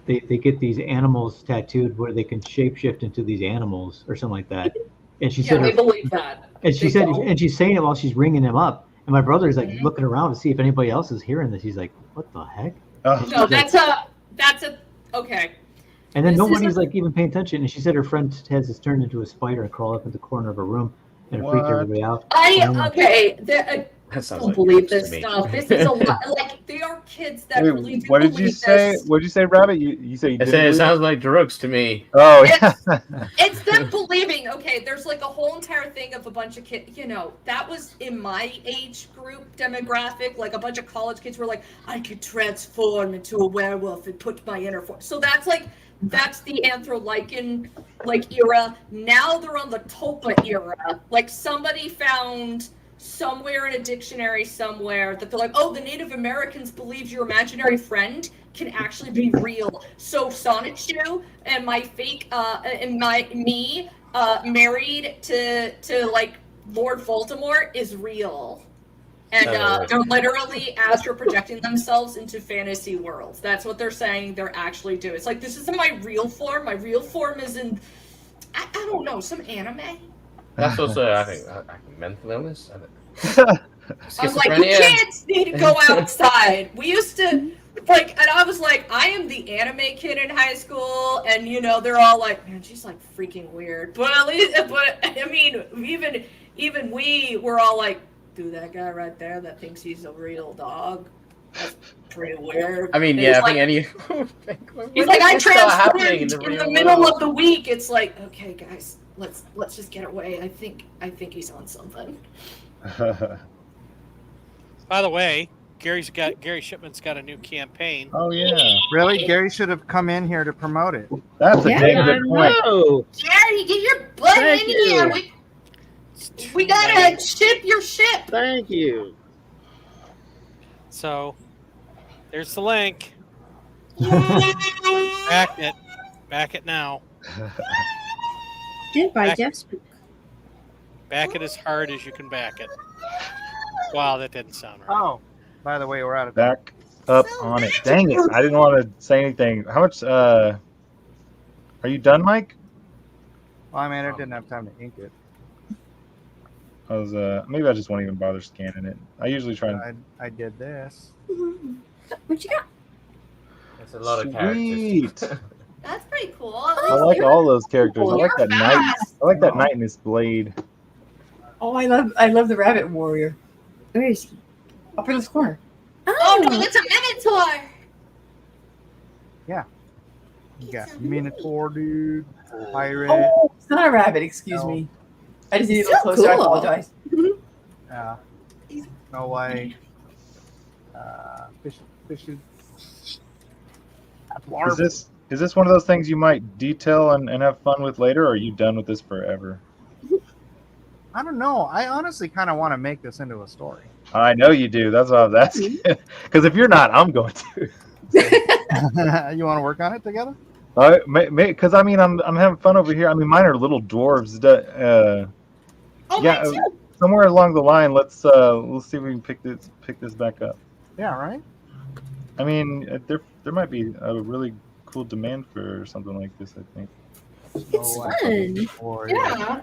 they get these animals tattooed where they can shapeshift into these animals or something like that. And she yeah, said, they believe that. and she They said, don't. and she's saying it while she's ringing him up. And my brother's like Mhm. looking around to see if anybody else is hearing this. He's like, "What the heck?" Oh. No, that's a okay. And then This nobody's isn't- like even paying attention. And she said her friend has turned into a spider and crawl up in the corner of her room, and it freaked What? everybody out. Okay. That sounds Don't like believe jokes this to me. stuff. This is a lot. Like they are kids that Wait, really do what did you believe say? this. What did you say, Rabbit? You say you I didn't said it believe sounds like drugs to me. Oh It's- yeah. It's them believing. Okay, there's like a whole entire thing of a bunch of kids. You know, that was in my age group demographic. Like a bunch of college kids were like, I could transform into a werewolf and put my inner force. So that's the Anthro-Lycan like era. Now they're on the Tulpa era. Like somebody found somewhere in a dictionary somewhere that they're like, oh, the Native Americans believe your imaginary friend can actually be real. So Sonichu and my fake married to like Lord Voldemort is real. And they're literally astral projecting themselves into fantasy worlds. That's what they're saying they're actually doing. It's like, this isn't my real form. My real form is in, I don't know, some anime. That's also, I think, mental illness. I was like, you kids need to go outside. We used to, like, and I was like, I am the anime kid in high school, and you know, they're all like, man, she's like freaking weird. But at least, but I mean, even we were all like, dude, that guy right there that thinks he's a real dog. Pretty weird. I mean, And yeah, he's I like, think any. he's like, I this start happening transferred in the in real the middle world? of the week. It's like, okay, guys, let's just get away. I think he's on something. By the way, Gary Shipman's got a new campaign. Oh yeah, Really? Gary should have come in here to promote it. that's a damn good point. Oh, Gary, get your butt Thank in you. here. We gotta ship your ship. thank you. So there's the link. Back it now. Did by Back- Jeff's book. Back it as hard as you can back it. Wow, that didn't sound right. Oh, by the way, we're out of Back up on it. Dang it! I didn't want to say anything. How much? Are you done, Mike? Well, I mean, I didn't have time to ink it. I was maybe I just won't even bother scanning it. I usually try and I did this. What you got? That's a lot of characters. Sweet. That's pretty cool. I like all those characters. I like that knight. I like that knight and his blade. Oh, I love the rabbit warrior. Where is he? Up in this corner. Oh no, it's a Minotaur. Yeah. You got Minotaur, dude. Pirate. Oh, it's not a rabbit. Excuse No. me. I just need to So look closer. I cool. apologize. Yeah. Snow White. Fishes. Is this one of those things you might detail and have fun with later, or are you done with this forever? I don't know. I honestly kind of want to make this into a story. I know you do. That's what I was asking. Because if you're not, I'm going to. You want to work on it together? Because I mean, I'm having fun over here. I mean, mine are little dwarves. Yeah, somewhere along the line, let's see if we can pick this back up. Yeah, right. I mean, there might be a really cool demand for something like this. I think It's fun. Yeah.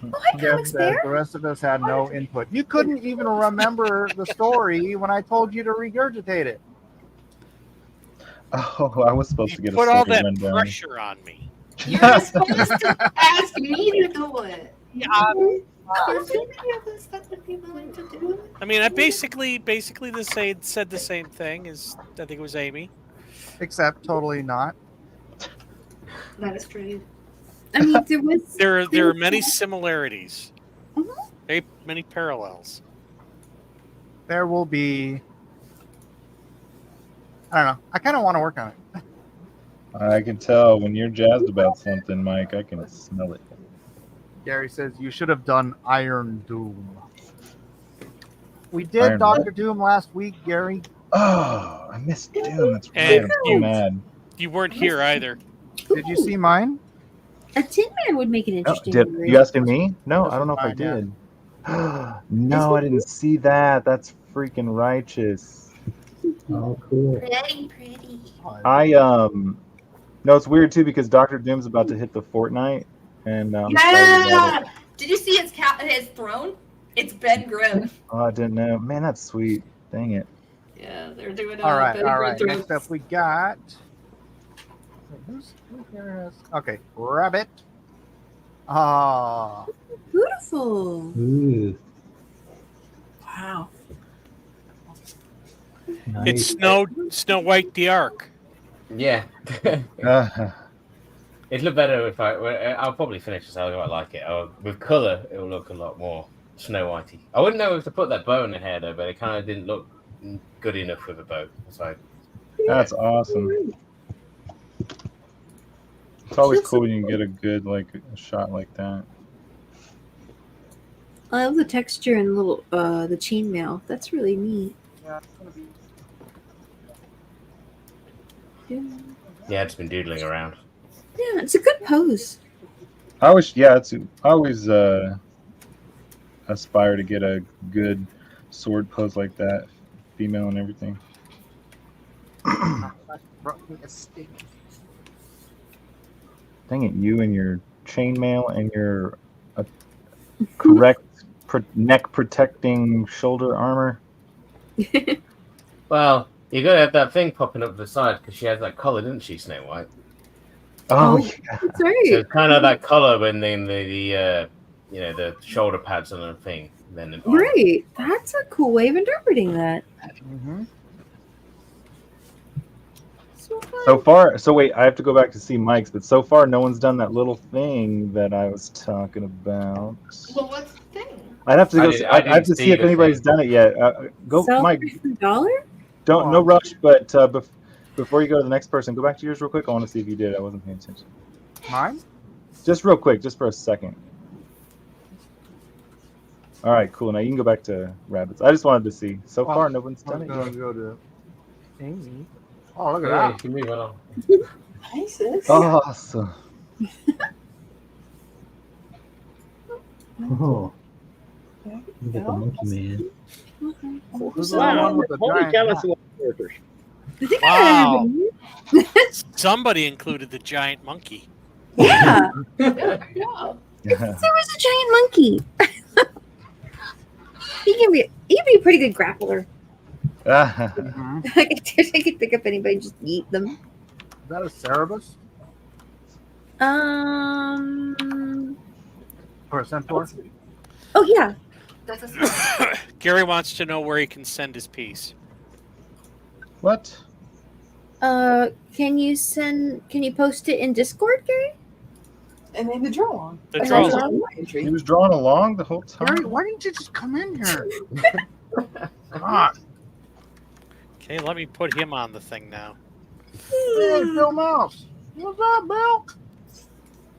Oh, hi, Comics Bear. The rest of us had no input. You couldn't even remember the story when I told you to regurgitate it. Oh, I was supposed to get a Put all second that rundown. pressure on me. You're supposed to ask me to do it. I mean, I basically said the same thing as I think it was Amy. Except totally not. That is true. I mean, there There are many similarities. Very many parallels. There will be. I don't know. I kind of want to work on it. I can tell when you're jazzed about something, Mike. I can smell it. Gary says you should have done Iron Doom. We did Iron Doctor what? Doom last week, Gary. Oh, I missed Doom. That's right. And I'm so mad. You weren't here either. Did you see mine? A Tin Man would make an Oh, interesting. did you asking me? No, I don't know if I Fine, yeah. did. No, I didn't see that. That's freaking righteous. Oh, cool. Pretty. No, it's weird too because Doctor Doom's about to hit the Fortnite, and I'm excited about it. Did you see his throne? It's Ben Grimm. Oh, I didn't know. Man, that's sweet. Dang it. Yeah, they're doing All right, Ben all Grimm right. throne. Next up, we got. Who's here has... Okay, Rabbit. Ah, Beautiful. Ooh, Wow. It's nice. Snow White the Ark. Yeah. Uh, It'd look better if I'll probably finish this. I quite like it. With color, it will look a lot more Snow Whitey. I wouldn't know if to put that bow in the hair though, but it kind of didn't look good enough with a bow. So that's awesome. It's always cool when you can get a good a shot like that. I love the texture and little the chainmail. That's really neat. yeah, it's gonna be. yeah, it's been doodling around. Yeah, it's a good pose. I always aspire to get a good sword pose like that, female and everything. Brought me a stick. Dang it, you and your chainmail and your correct neck protecting shoulder armor. Well, you gotta have that thing popping up the side because she has that collar, didn't she, Snow White? Oh, yeah. That's So right. it's kind of that collar when the shoulder pads on the thing. than an arm. Right. That's a cool way of interpreting that. Mm-hmm. So far, so wait, I have to go back to see Mike's, but so far no one's done that little thing that I was talking about. Well, what's the thing? I'd have to go. I I have to didn't see if the anybody's thing. done it yet. Go, Mike. $dollar? Don't no rush, but before you go to the next person, go back to yours real quick. I want to see if you did. I wasn't paying attention. Mine? Just real quick, just for a second. All right, cool. Now you can go back to rabbits. I just wanted to see. So far, no one's done it I'm yet. gonna go to Amy. Oh, look at Yeah, you that. can move it on. Nice. Awesome. Oh, you got the monkey man. Who's the one with the Holy giant cow, hat? that's a lot of characters. Wow. Somebody included the giant monkey. Yeah. Yeah. There was a giant monkey. he can be a pretty good grappler. Mhm. I could pick up anybody and just eat them. Is that a Cerebus or a centaur? Oh yeah. That's a Gary wants to know where he can send his piece. What? Can you post it in Discord, Gary? And then the draw on. The draw on. He was drawing along the whole time. Gary, why didn't you just come in here? God. Okay, let me put him on the thing now. Hey, Bill Mouse. What's up, Bill?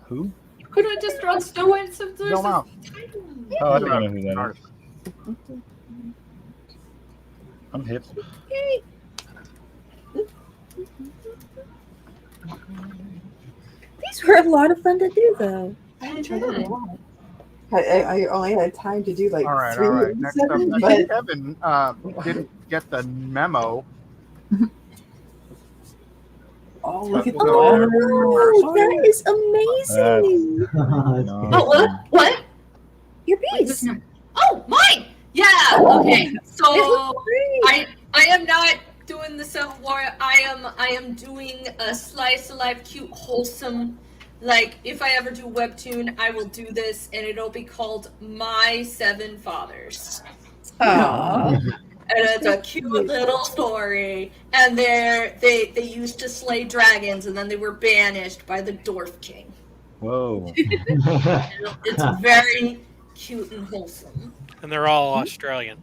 Who? Could I just draw Snow White some Bill Mouse. Oh, I don't know who that is. I'm hip. These were a lot of fun to do, though. I enjoyed it a lot. I only had time to do like All right, 3 all right. or Next up, 7, I but think Kevin didn't get the memo. oh, look at Oh, that. that is amazing. Oh, what? Your piece. Oh, mine. Yeah. Okay. So It looks great. I am not doing the Civil War. I am doing a slice of life, cute, wholesome. Like, if I ever do webtoon, I will do this, and it'll be called My 7 Fathers. Aw. And it's a cute little story. And they used to slay dragons, and then they were banished by the Dwarf King. Whoa. It's very cute and wholesome. And they're all Australian.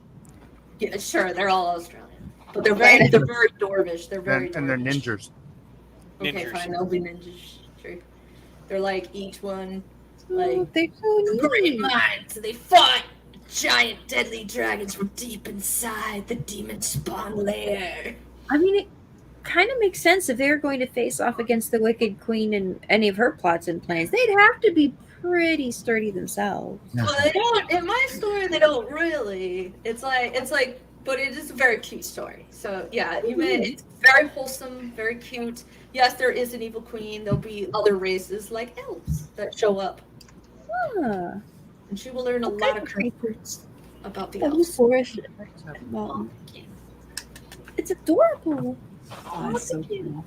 Yeah, sure, they're all Australian, but they're very dwarvish. They're very And they're dwarvish. ninjas. Okay, ninjas. fine, they'll be ninjas. True. They're like each one, Oh, like they're so great neat. minds. They fought giant, deadly dragons from deep inside the demon spawn lair. I mean, it kind of makes sense if they're going to face off against the Wicked Queen and any of her plots and plans. They'd have to be pretty sturdy themselves. Well, they don't. In my story, they don't really. It's like, but it is a very cute story. So yeah, it's very wholesome, very cute. Yes, there is an evil queen. There'll be other races like elves that show up, Ah, and she will learn a lot of creatures about the that was elves. forest. Mountain. It's adorable. Oh, that's so cool.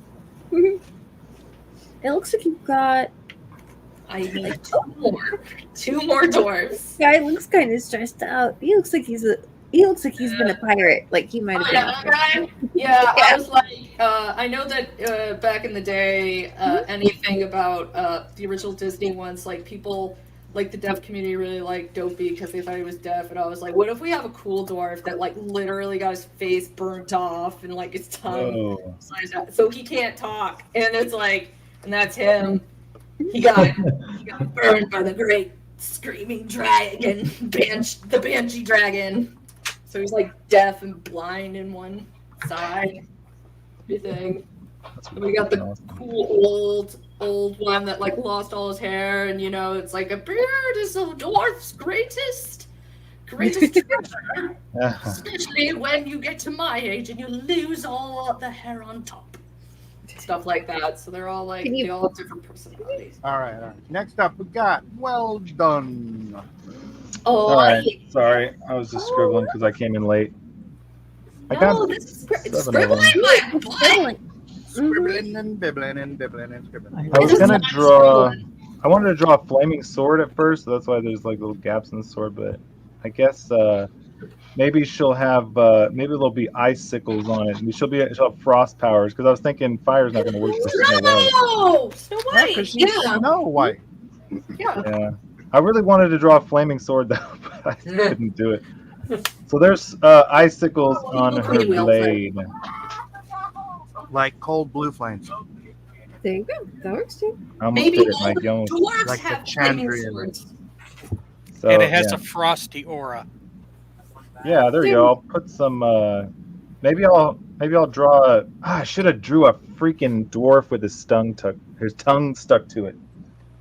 It looks like you've got. I need two more dwarves. Guy looks kind of stressed out. He looks like he's been a pirate. Like he might have been. Yeah, I was like, I know that back in the day, anything about the original Disney ones, like people, like the deaf community really liked Dopey because they thought he was deaf, and I was like, what if we have a cool dwarf that like literally got his face burnt off and like his tongue Whoa. sliced out, so he can't talk, and it's like, and that's him. He got burned by the great screaming dragon, the Banshee dragon. So he's like deaf and blind in one side. Everything. And we got the cool old one that like lost all his hair, and you know it's like a beard is a dwarf's greatest treasure. Especially when you get to my age and you lose all the hair on top. Stuff like that. So they're all like they all have different personalities. All right. Next up, we got Well Done. Oh, All right. Sorry, I was just scribbling because I came in late. I got this is 7 of them. Scribbling and bibbling and bibbling and scribbling. I was gonna draw. I wanted to draw a flaming sword at first, so that's why there's like little gaps in the sword. But I guess maybe she'll have maybe there'll be icicles on it. She'll have frost powers because I was thinking fire's not going to work for Snow White. No, Snow Yeah, White. because she's Snow White. Yeah. Yeah, I really wanted to draw a flaming sword though, but I couldn't do it. So there's icicles on her blade. Like cold blue flames. There you go. That works too. I almost Maybe did it, all Mike. the You almost- dwarves Like the have flaming Chandrian. swords. So, And it has yeah. a frosty aura. Yeah, there you go. I'll put some. Maybe I'll draw. I should have drew a freaking dwarf with his tongue stuck to it.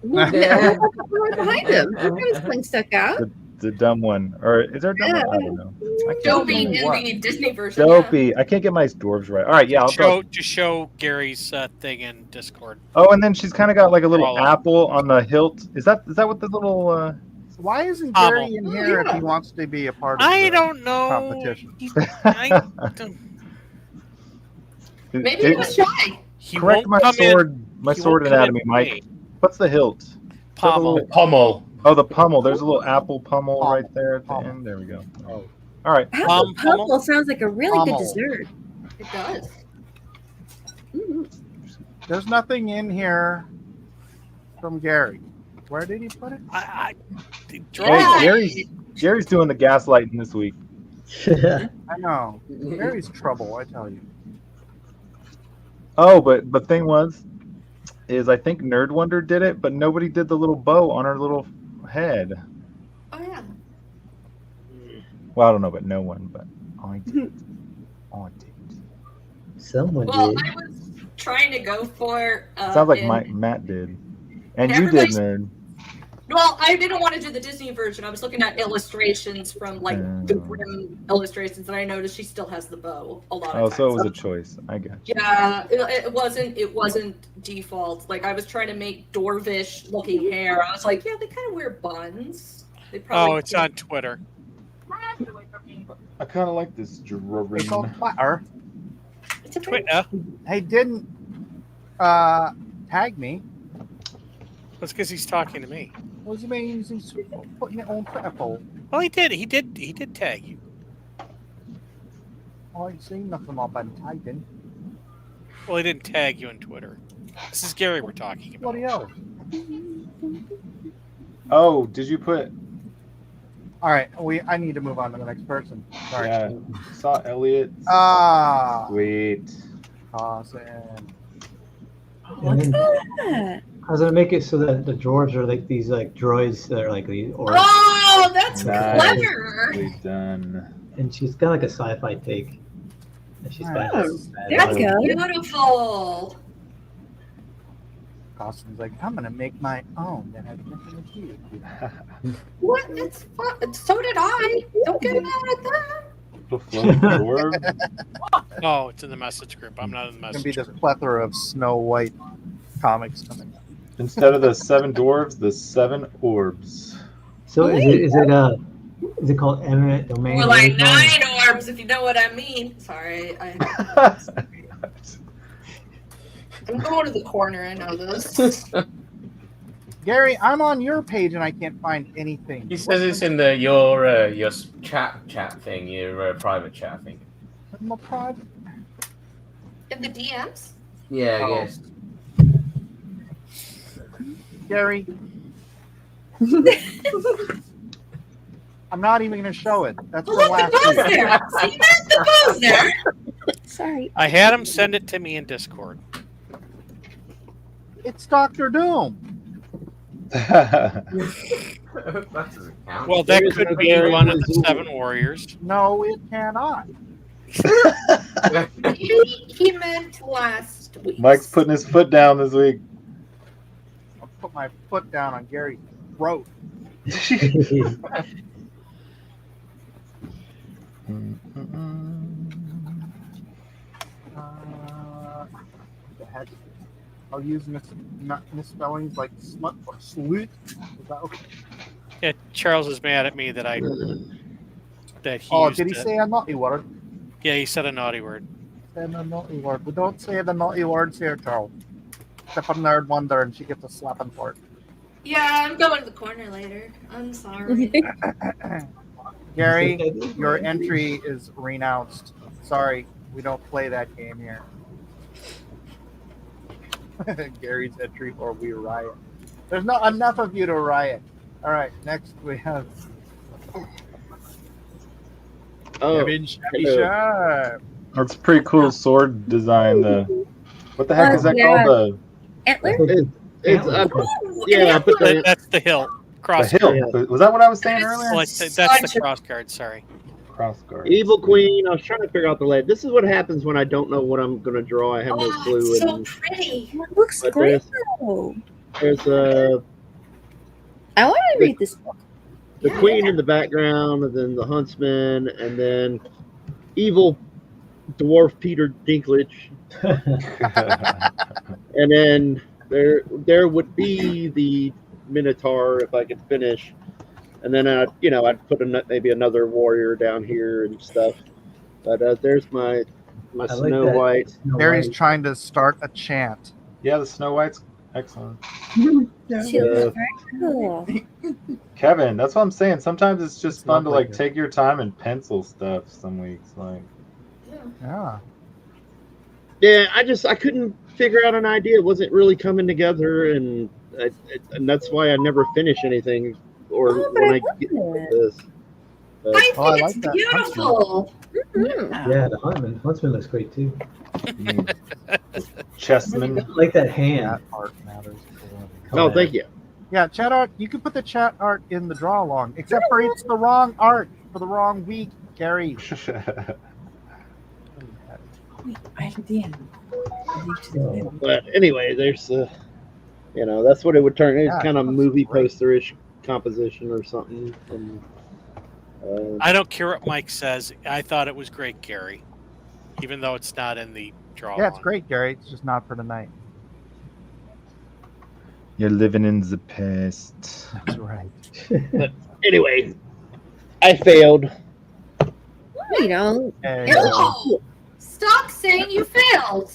Well, yeah. Right behind him. Look at his tongue stuck out. The dumb one, or is there a dumb one? I don't know. I can't Dopey in remember. the Disney version. Dopey. I can't get my dwarves right. All right, yeah. I'll draw. Just show Gary's thing in Discord. Oh, and then she's kind of got like a little Draw. apple on the hilt. Is that what the little? Why isn't Pommel. Gary in here if he wants to be a part of I the don't know. competition? I don't- Maybe he was shy. He Correct won't my come in- sword. My he sword won't come in anatomy, with Mike. me. What's the hilt? Is that the Pommel. little- Pommel. Oh, the pommel. There's a little apple pommel right there at the end. There we go. Oh. All right. Apple pummel sounds like a really good Pommel. dessert. It does. There's nothing in here from Gary. Where did he put it? I Hey, Gary's doing the gaslighting this week. I know. Gary's trouble, I tell you. Oh, but thing is I think Nerd Wonder did it, but nobody did the little bow on her little head. Oh yeah. Well, I don't know, but no one, but I did. I did. Someone Well, did. I was trying to go for. Sounds like in- Matt did, and And you did, everybody's- Nerd. Well, I didn't want to do the Disney version. I was looking at illustrations from like the Grimm illustrations, and I noticed she still has the bow a lot of Oh, times. so it was a choice. I got you. Yeah, it wasn't default. Like I was trying to make dwarvish looking hair. I was like, yeah, they kind of wear buns. They probably Oh, it's on Twitter. I kind of like this drawing. It's on Twitter. It's a Twitter. Hey, didn't tag me. That's because he's talking to me. What does it mean he's putting it on Twitter for? Well, he did. He did tag you. I ain't seen nothing I've been tagging. Well, he didn't tag you on Twitter. This is Gary we're talking about. What else? Oh, did you put? All right, I need to move on to the next person. Sorry. Yeah, saw Elliot. Ah. Sweet. Awesome. And then that? I was gonna make it so that the dwarves are like these like droids that are like these orcs. Oh, that's Nice. clever. Nicely done. And she's got like a sci-fi take. And she's got That's beautiful. Austin's like, I'm gonna make my own that has nothing to do with you. What? It's fun. So did I. Don't get mad at that. The floating dwarf. No, it's in the message group. I'm not in the It's gonna be message this plethora of Snow White comics coming up. Instead of the 7 dwarves, the 7 orbs. So is it called eminent domain? More like 9 orbs, if you know what I mean. Sorry, I'm going to the corner. I know this. Gary, I'm on your page and I can't find anything. He says it's in your chat thing, your private chat thing. My private. In the DMs? Yeah, Oh. yes. Gary. I'm not even going to show it. That's Look, the last the bow's year. there. See that? The bow's there. Sorry. I had him send it to me in Discord. It's Dr. Doom. That doesn't count. Well, that could be one of the 7 warriors. No, it cannot. He meant last week. Mike's putting his foot down this week. I'll put my foot down on Gary's throat. The heck? I'll use misspellings like smut or salute. Is that okay? Yeah, Charles is mad at me that he Oh, used did he it. say a naughty word? Yeah, he said a naughty word. Say the naughty word. We don't say the naughty words here, Charles. Except for Nerd Wonder, and she gets a slapping for it. Yeah, I'm going to the corner later. I'm sorry. Gary, your entry is renounced. Sorry, we don't play that game here. Gary's entry or we riot. There's not enough of you to riot. All right, next we have Kevin Shabby Sharp. That's a pretty cool sword design. What the heck is that yeah. called? Antler? Yeah, but That's the hill. Cross The hill. guard. Was that what I was saying earlier? Well, that's the cross guard. Sorry. Cross guard. Evil Queen. I was trying to figure out the layout. This is what happens when I don't know what I'm going to draw. I have no clue. It's so and, pretty. It looks but great though. There's I want to read this book. the Queen in the background, and then the Huntsman, and then evil dwarf Peter Dinklage, and then there would be the Minotaur if I could finish, and then I'd put maybe another warrior down here and stuff. But there's my like Snow that. White. Gary's trying to start a chant. Yeah, the Snow White's excellent. She looks very cool. Kevin, that's what I'm saying. Sometimes it's just fun to lovely. like take your time and pencil stuff. Some weeks, like Yeah. Yeah, I couldn't figure out an idea. It wasn't really coming together, and that's why I never finish anything. Or when I get this. But, I think I it's like that. beautiful. Yeah, the Huntsman looks great too. Chessman. I like that hand. Art matters. oh, thank you. Yeah, chat art. You can put the chat art in the draw along, except for it's the wrong art for the wrong week, Gary. I did. But anyway, there's that's what it would turn. It's Yeah, kind of that's movie great. poster-ish composition or something. And, I don't care what Mike says. I thought it was great, Gary, even though it's not in the draw. Yeah, it's line. great, Gary. It's just not for tonight. You're living in the past. That's right. but anyway, I failed. You don't. Hey, No! Stop saying you failed.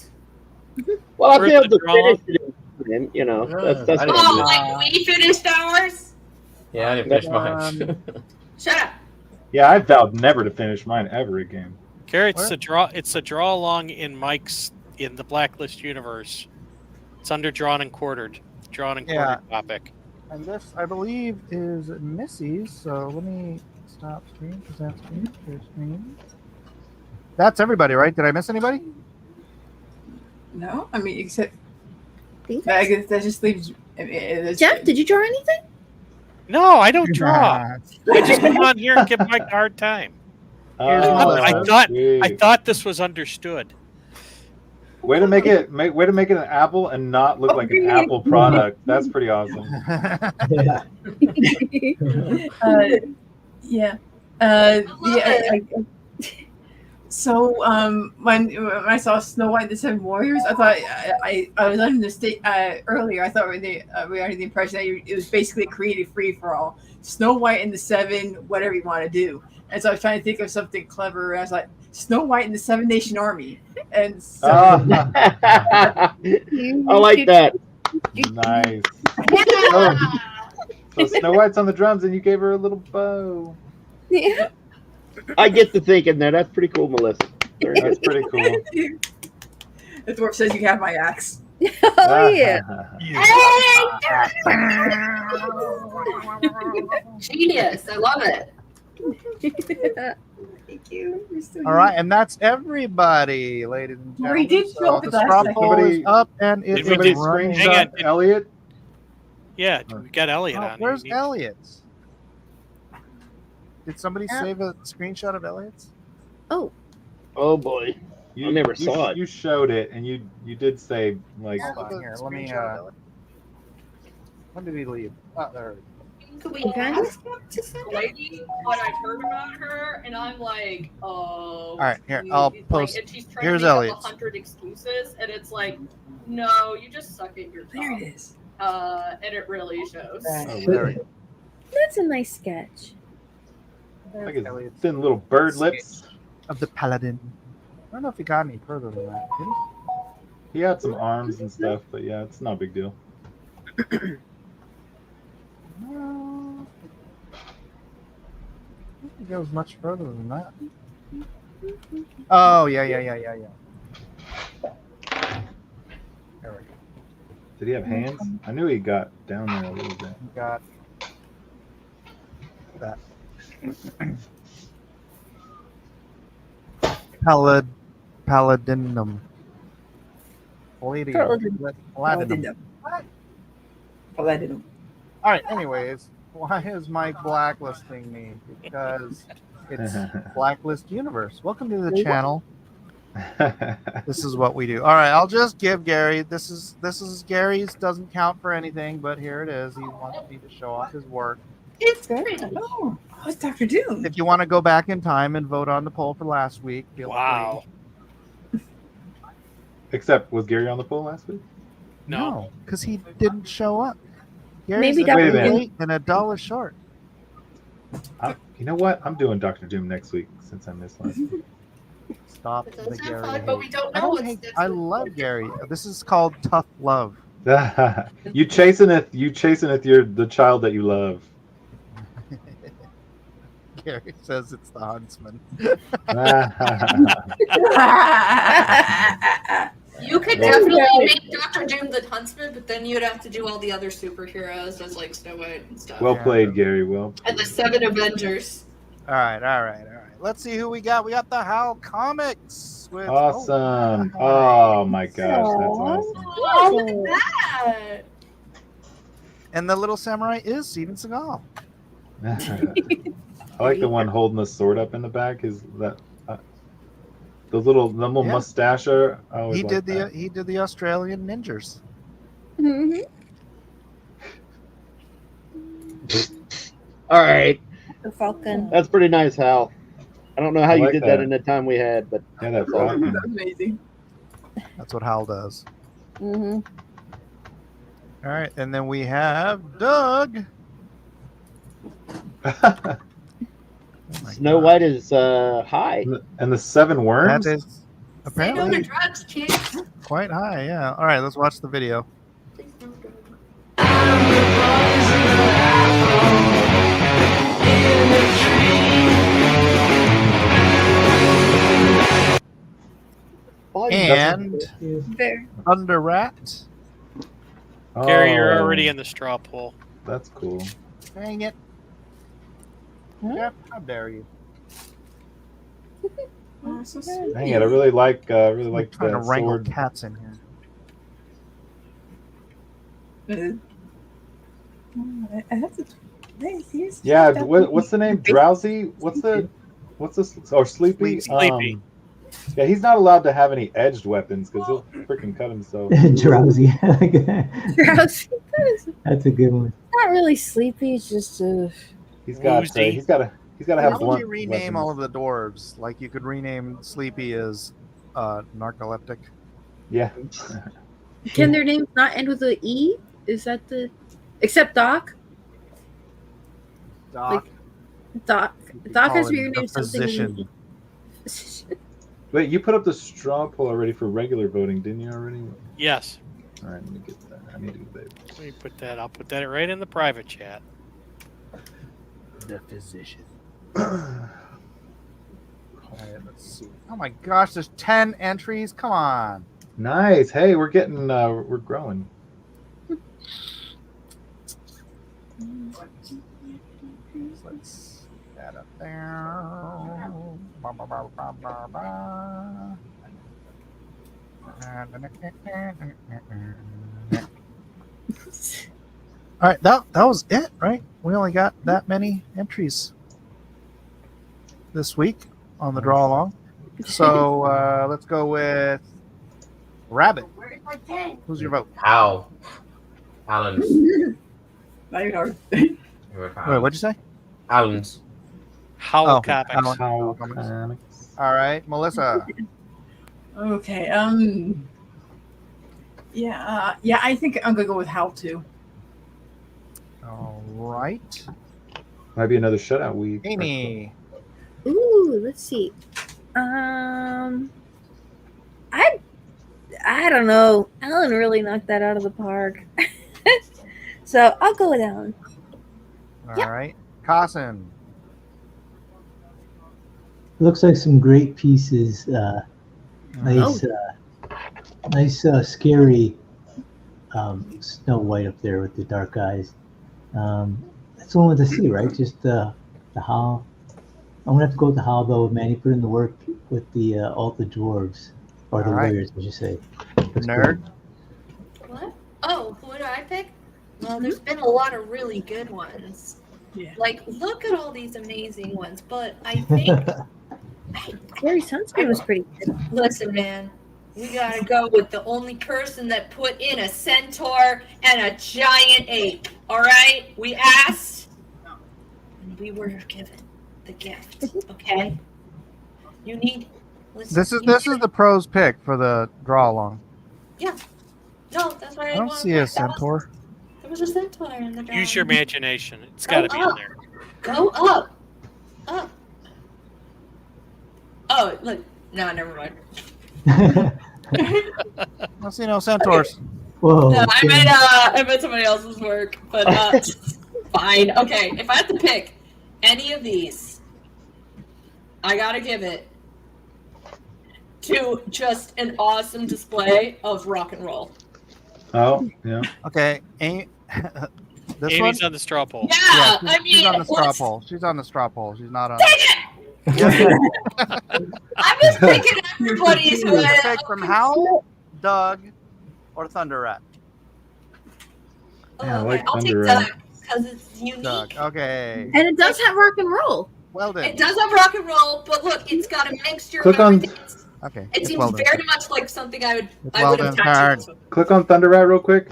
Well, I Where's failed the to draw? finish it. That's I what Oh, I'm like we finished ours? Yeah, I didn't finish mine. Shut up. Yeah, I vowed never to finish mine ever again. Gary, it's Where? a draw. It's a draw along in the Blacklist universe. It's under drawn and quartered. Drawn and Yeah. quartered topic. And this, I believe, is Missy's. So let me stop screen, present screen, share screen. That's everybody, right? Did I miss anybody? No, I mean, except Think I guess that just leaves. I mean, it's- Jeff, did you draw anything? No, I don't draw. Nah. I just come on here and give Mike a hard time. Here's my I list. I thought this was understood. Way to make it an apple and not look like an Apple product. That's pretty awesome. Yeah. Yeah. So when I saw Snow White and the Seven Warriors, I thought I was under the state earlier. I thought we were under the impression that it was basically a creative free for all. Snow White and the Seven, whatever you want to do. And so I was trying to think of something clever. I was like Snow White and the Seven Nation Army, and so I like that. Nice. Yeah. So Snow White's on the drums, and you gave her a little bow. Yeah. I get to thinking that. That's pretty cool, Melissa. Very That's nice. pretty cool. the dwarf says you have my axe. Oh yeah. Genius. I love it. Thank you. You're so All right, and that's everybody, ladies and gentlemen. We did show up the at last straw second. poll is up, and it Did is we Somebody just- running. hang on, screenshot did- Elliot. Yeah, we got Elliot Oh, on. where's here. Elliot's? Did somebody Yeah. save a screenshot of Elliot's? Oh. Oh boy, I never saw it. You showed it, and you did say like. Hold on here. Let me. When did he leave? Oh, there. Could we Okay. ask the lady what I've heard about her? And I'm like, oh. All right, here, I'll post. And she's trying Here's to make Elliot's. up 100 excuses, and it's like, no, you just suck at your job. There it is. And it really shows. Oh, there we go. That's a nice sketch. Like his thin little bird lips. Of the paladin. I don't know if he got any further than that. Did he? He had some arms and stuff, but yeah, it's not a big deal. It goes much further than that. Oh, yeah. There we go. Did he have hands? I knew he got down there a little bit. We got that. Paladinum. Paladinum. Paladinum. All right. Anyways, why is Mike blacklisting me? Because it's Blacklist Universe. Welcome to the channel. This is what we do. All right. I'll just give Gary. This is Gary's. Doesn't count for anything, but here it is. He wants me to show off his work. It's pretty. Oh, it's Dr. Doom. If you want to go back in time and vote on the poll for last week, feel Wow. free. Except, was Gary on the poll last week? No, because he didn't show up. Gary's Maybe a Dr. day Doom- late and $1 short. You know what? I'm doing Dr. Doom next week since I missed last week. Stop It the does Gary. sound fun, but we hate. don't I know don't what's hate. next I week. love Gary. This is called tough love. You chasing it the child that you love. Gary says it's the huntsman. You could Well- definitely make Dr. Doom the huntsman, but then you'd have to do all the other superheroes as like Snow White and stuff. Well played, Gary. Well. And the 7 Avengers. All right. Let's see who we got. We got the Hal Comics. With, Awesome. Oh my gosh, that's awesome. Oh, look at that! And the little samurai is Steven Seagal. I like the one holding the sword up in the back. Is that the little Yeah. mustacher? I always He liked did that. he did the Australian ninjas. All right. The Falcon. That's pretty nice, Hal. I don't know how I you like did that. that in the time we had, but Yeah, that that's all. Falcon. That's amazing. That's what Hal does. Mm-hmm. All right, and then we have Doug. Snow White is high. And the 7 worms. That is Say no to apparently drugs, kids. quite high. Yeah. All right, let's watch the video. And There. Thunder Rat. Gary, you're Oh, already in the straw poll. That's cool. Dang it. Jeff, how dare you? Oh, so Dang it! I really like I'm trying to that wrangle sword. cats in here. I have to. He's Yeah, what's the name? Drowsy? What's this? Or Sleepy? Sleepy. Yeah, he's not allowed to have any edged weapons because he'll freaking cut himself. Drowsy. Drowsy. That's a good one. Not really sleepy. It's just He's got Woozy. he's got to How have would blunt you rename weapons. all of the dwarves? Like you could rename Sleepy as narcoleptic. Yeah. Can their names not end with a E? Is that the except Doc? Doc. Doc. You could Doc call has to be him the renamed something. physician. Wait, you put up the straw poll already for regular voting, didn't you already? Yes. All right, let me get that. I need to get that. Let me put that. I'll put that right in the private chat. The physician. All right, let's see. Oh my gosh, there's 10 entries. Come on. Nice. Hey, we're getting we're growing. Let's get that up there. Ba, ba, ba, ba, ba, ba. All right, that was it, right? We only got that many entries this week on the draw along. So let's go with Rabbit. Who's your vote? Hal. Alan's. not even hard. Wait, what'd you say? Alan's. Howl Oh, Comics. Alan. How Comics. comics. All right, Melissa. Okay. Yeah. Yeah. I think I'm gonna go with Hal too. All right, Might be another shutout week. Amy. Ooh, let's see. I don't know. Alan really knocked that out of the park. So I'll go with Alan. All right, Carson. Looks like some great pieces. Nice, Oh. nice, scary Snow White up there with the dark eyes. That's all I wanted to see, right? Just the how. I'm gonna have to go with the how though. Manny put in the work with the all the dwarves or the All right. warriors, I should say. Looks Nerd. What? Oh, who do I pick? Well, there's been a lot of really good ones. Yeah. Like, look at all these amazing ones, but I think Gary Sunscreen was pretty good. listen, man, we gotta go with the only person that put in a centaur and a giant ape. All right, we asked, and we were given the gift. Okay, you need. Listen, This is you this is the pros pick for the draw along. Yeah. No, that's why I I don't wanna see a pick. That was- centaur. There was a centaur in the drawing. Use your imagination. It's got to be in up. there. Go up. Up. Oh, look. No, never mind. I don't see no centaurs. Whoa. No, I made somebody else's work, but fine. Okay, if I have to pick any of these, I gotta give it to just an awesome display of rock and roll. Oh, yeah. Okay, this one. Amy's on the straw poll. Yeah, she's, I mean, she's on the straw let's- poll. She's on the straw poll. She's not on. I'm just picking everybody's You way. pick from Howl, Doug, or Thunder Rat. Yeah, I like I'll take Thunder Doug Rat. because it's unique. Doug. Okay. And it does have rock and roll. Weldon. It does have rock and roll, but look, it's got a mixture Click of on- everything. Okay. It it's seems Weldon. very much like something I would It's have Weldon's turn. tattooed. Click on Thunder Rat real quick.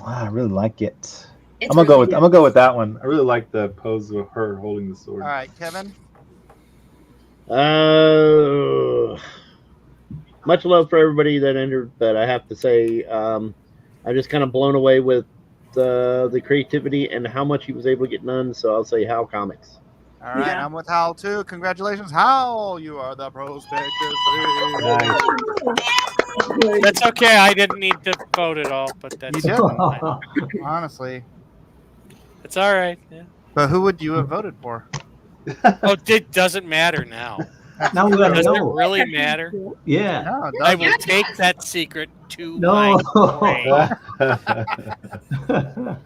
Wow, I really like it. It's I'm gonna really go with that one. I really like the pose of her holding the sword. All right, Kevin. Much love for everybody that entered, but I have to say, I'm just kind of blown away with the creativity and how much he was able to get done. So I'll say Hal Comics. All right, Yeah. I'm with Hal too. Congratulations, Hal. You are the pros pick this week. That's okay. I didn't need to vote at all, but You that's didn't, fine. honestly. It's all right. Yeah. But who would you have voted for? Oh, it doesn't matter now. Now we gotta Does it know. really matter? Yeah. No, it I doesn't. will take that secret to No. my grave.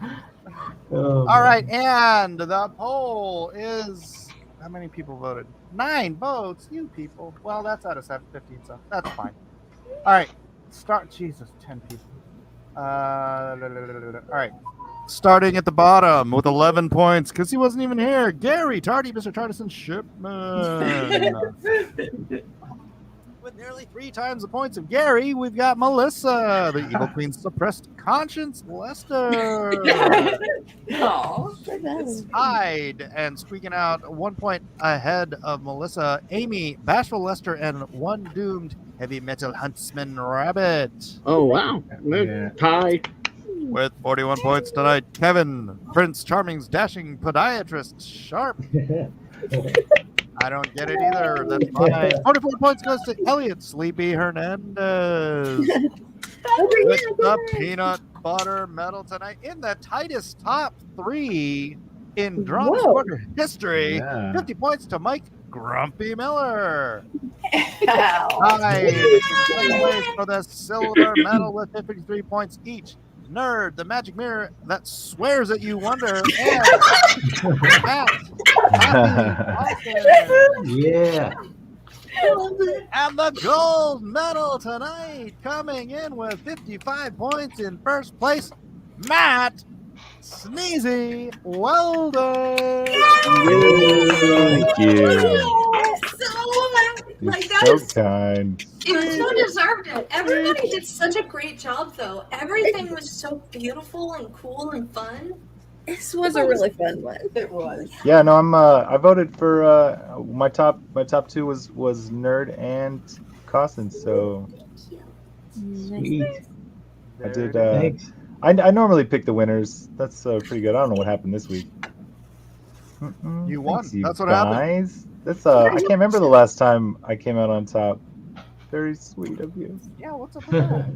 Oh, All right, and the poll is how many people voted? 9 votes. You people. Well, that's out of 715, so that's fine. All right, start. Jesus, 10 people. All right, starting at the bottom with 11 points because he wasn't even here. Gary Tardy, Mr. Tardison Shipman. With nearly 3 times the points of Gary, we've got Melissa, the Evil Queen's suppressed conscience, Lester. Oh, Tied and squeaking out 1 point ahead of Melissa, Amy, Bashful Lester, and one doomed heavy metal huntsman Rabbit. Oh wow! Yeah. Tie. With 41 points tonight, Kevin, Prince Charming's dashing podiatrist Sharp. I don't get it either. That's fine. 44 points goes to Elliot Sleepy Hernandez. With the peanut butter medal tonight in the tightest top 3 in Drawn Whoa. Quarter history. Yeah. 50 points to Mike Grumpy Miller. Ow. Tied in second place for the silver medal with 53 points each. Nerd, the magic mirror that swears at you wonder, and Matt, Happy Austin. yeah. And the gold medal tonight coming in with 55 points in first place, Matt Sneezy Weldon. Thank you. So, like, You're that so is, kind. it so deserved it. Everybody did such a great job, though. Everything was so beautiful and cool and fun. This was a really fun one. It was. Yeah, no, I voted for my top 2 was Nerd and Costin, so Sweet. I did Thanks. I normally pick the winners. That's pretty good. I don't know what happened this week. You won. Thanks, you That's what happened. guys. That's I can't remember the last time I came out on top. Very sweet of you. Yeah, what's up with that?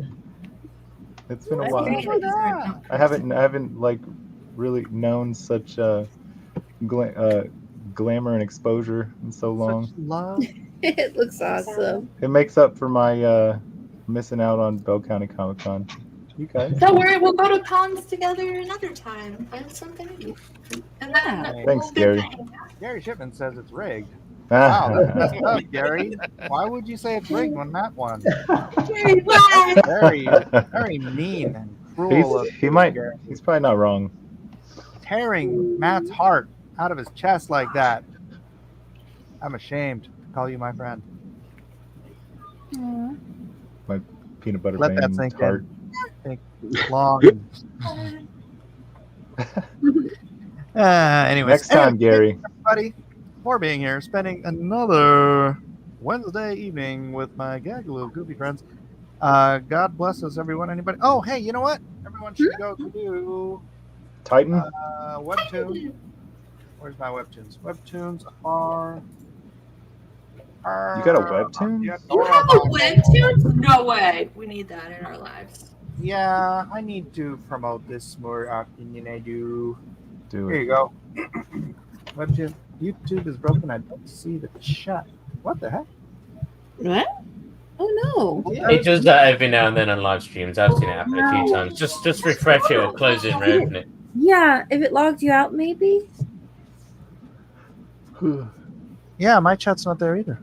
It's been a That's while. great. I haven't like really known such glamour and exposure in so long. Love. It looks awesome. It makes up for my missing out on Bell County Comic Con. You guys. Don't worry, we'll go to cons together another time. Find something to do. And then Thanks, Gary. Gary Shipman says it's rigged. Wow, that's messed up, Gary. Why would you say it's rigged when Matt won? Gary, why? Very mean and cruel. He's probably not wrong. Tearing Matt's heart out of his chest like that. I'm ashamed to call you my friend. My peanut butter Let that band sink heart. in. Think long. Anyways, Next time, Gary. Everybody, for being here, spending another Wednesday evening with my gaggle of goofy friends. God bless us, everyone. Anybody? Oh, hey, you know what? Everyone should go to Titan. Webtoon. Where's my Webtoons? Webtoons are. You got a Webtoon? You have a Webtoon? No way. We need that in our lives. Yeah, I need to promote this more often than I do. Do Here it. you go. Webtoon. YouTube is broken. I don't see the chat. What the heck? What? Oh no. It does that every now and then on live streams. I've seen it happen a few times. Just refresh it or close it and reopen it. Yeah, if it logged you out, maybe. Yeah, my chat's not there either.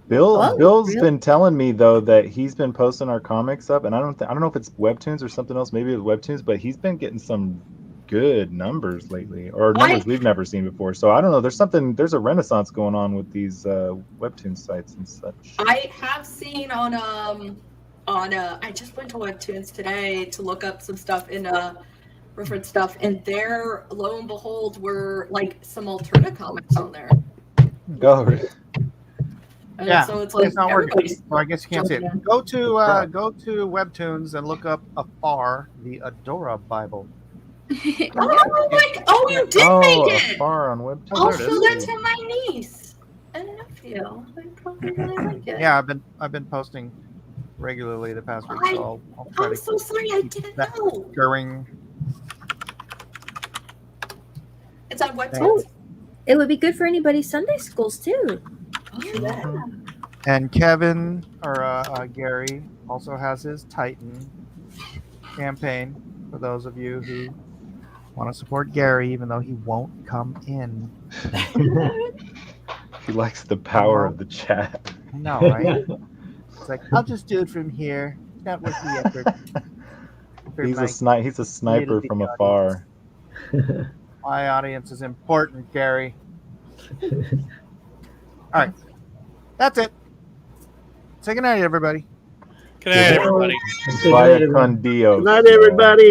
Bill's been telling me though that he's been posting our comics up, and I don't know if it's Webtoons or something else. Maybe it's Webtoons, but he's been getting some good numbers lately, or numbers we've never seen before. So I don't know. There's a renaissance going on with these Webtoon sites and such. I have seen on I just went to Webtoons today to look up some stuff in reference stuff, and there, lo and behold, were like some alternate comics on there. Go. And Yeah, so it's like not working. everybody's Well, I guess you can't see it. jumping in. Go to Webtoons and look up Afar, the Adora Bible. Oh, you did Oh, make it! Afar on Webtoons. I'll There it show is. that to my niece and nephew. They probably really like it. Yeah, I've been posting regularly the past week, so I'll try I'm to so sorry, I didn't know. going. It's on Oh, Webtoons. it would be good for anybody's Sunday schools too. And Kevin or Gary also has his Titan campaign for those of you who want to support Gary, even though he won't come in. He likes the power of the chat. I know, right? It's like, I'll just do it from here. It's not worth the effort. For He's my a sniper little from bit afar. My audience is important, Gary. All right. That's it. Say goodnight, everybody. Good night, everybody. Via con Dios. Good night, everybody.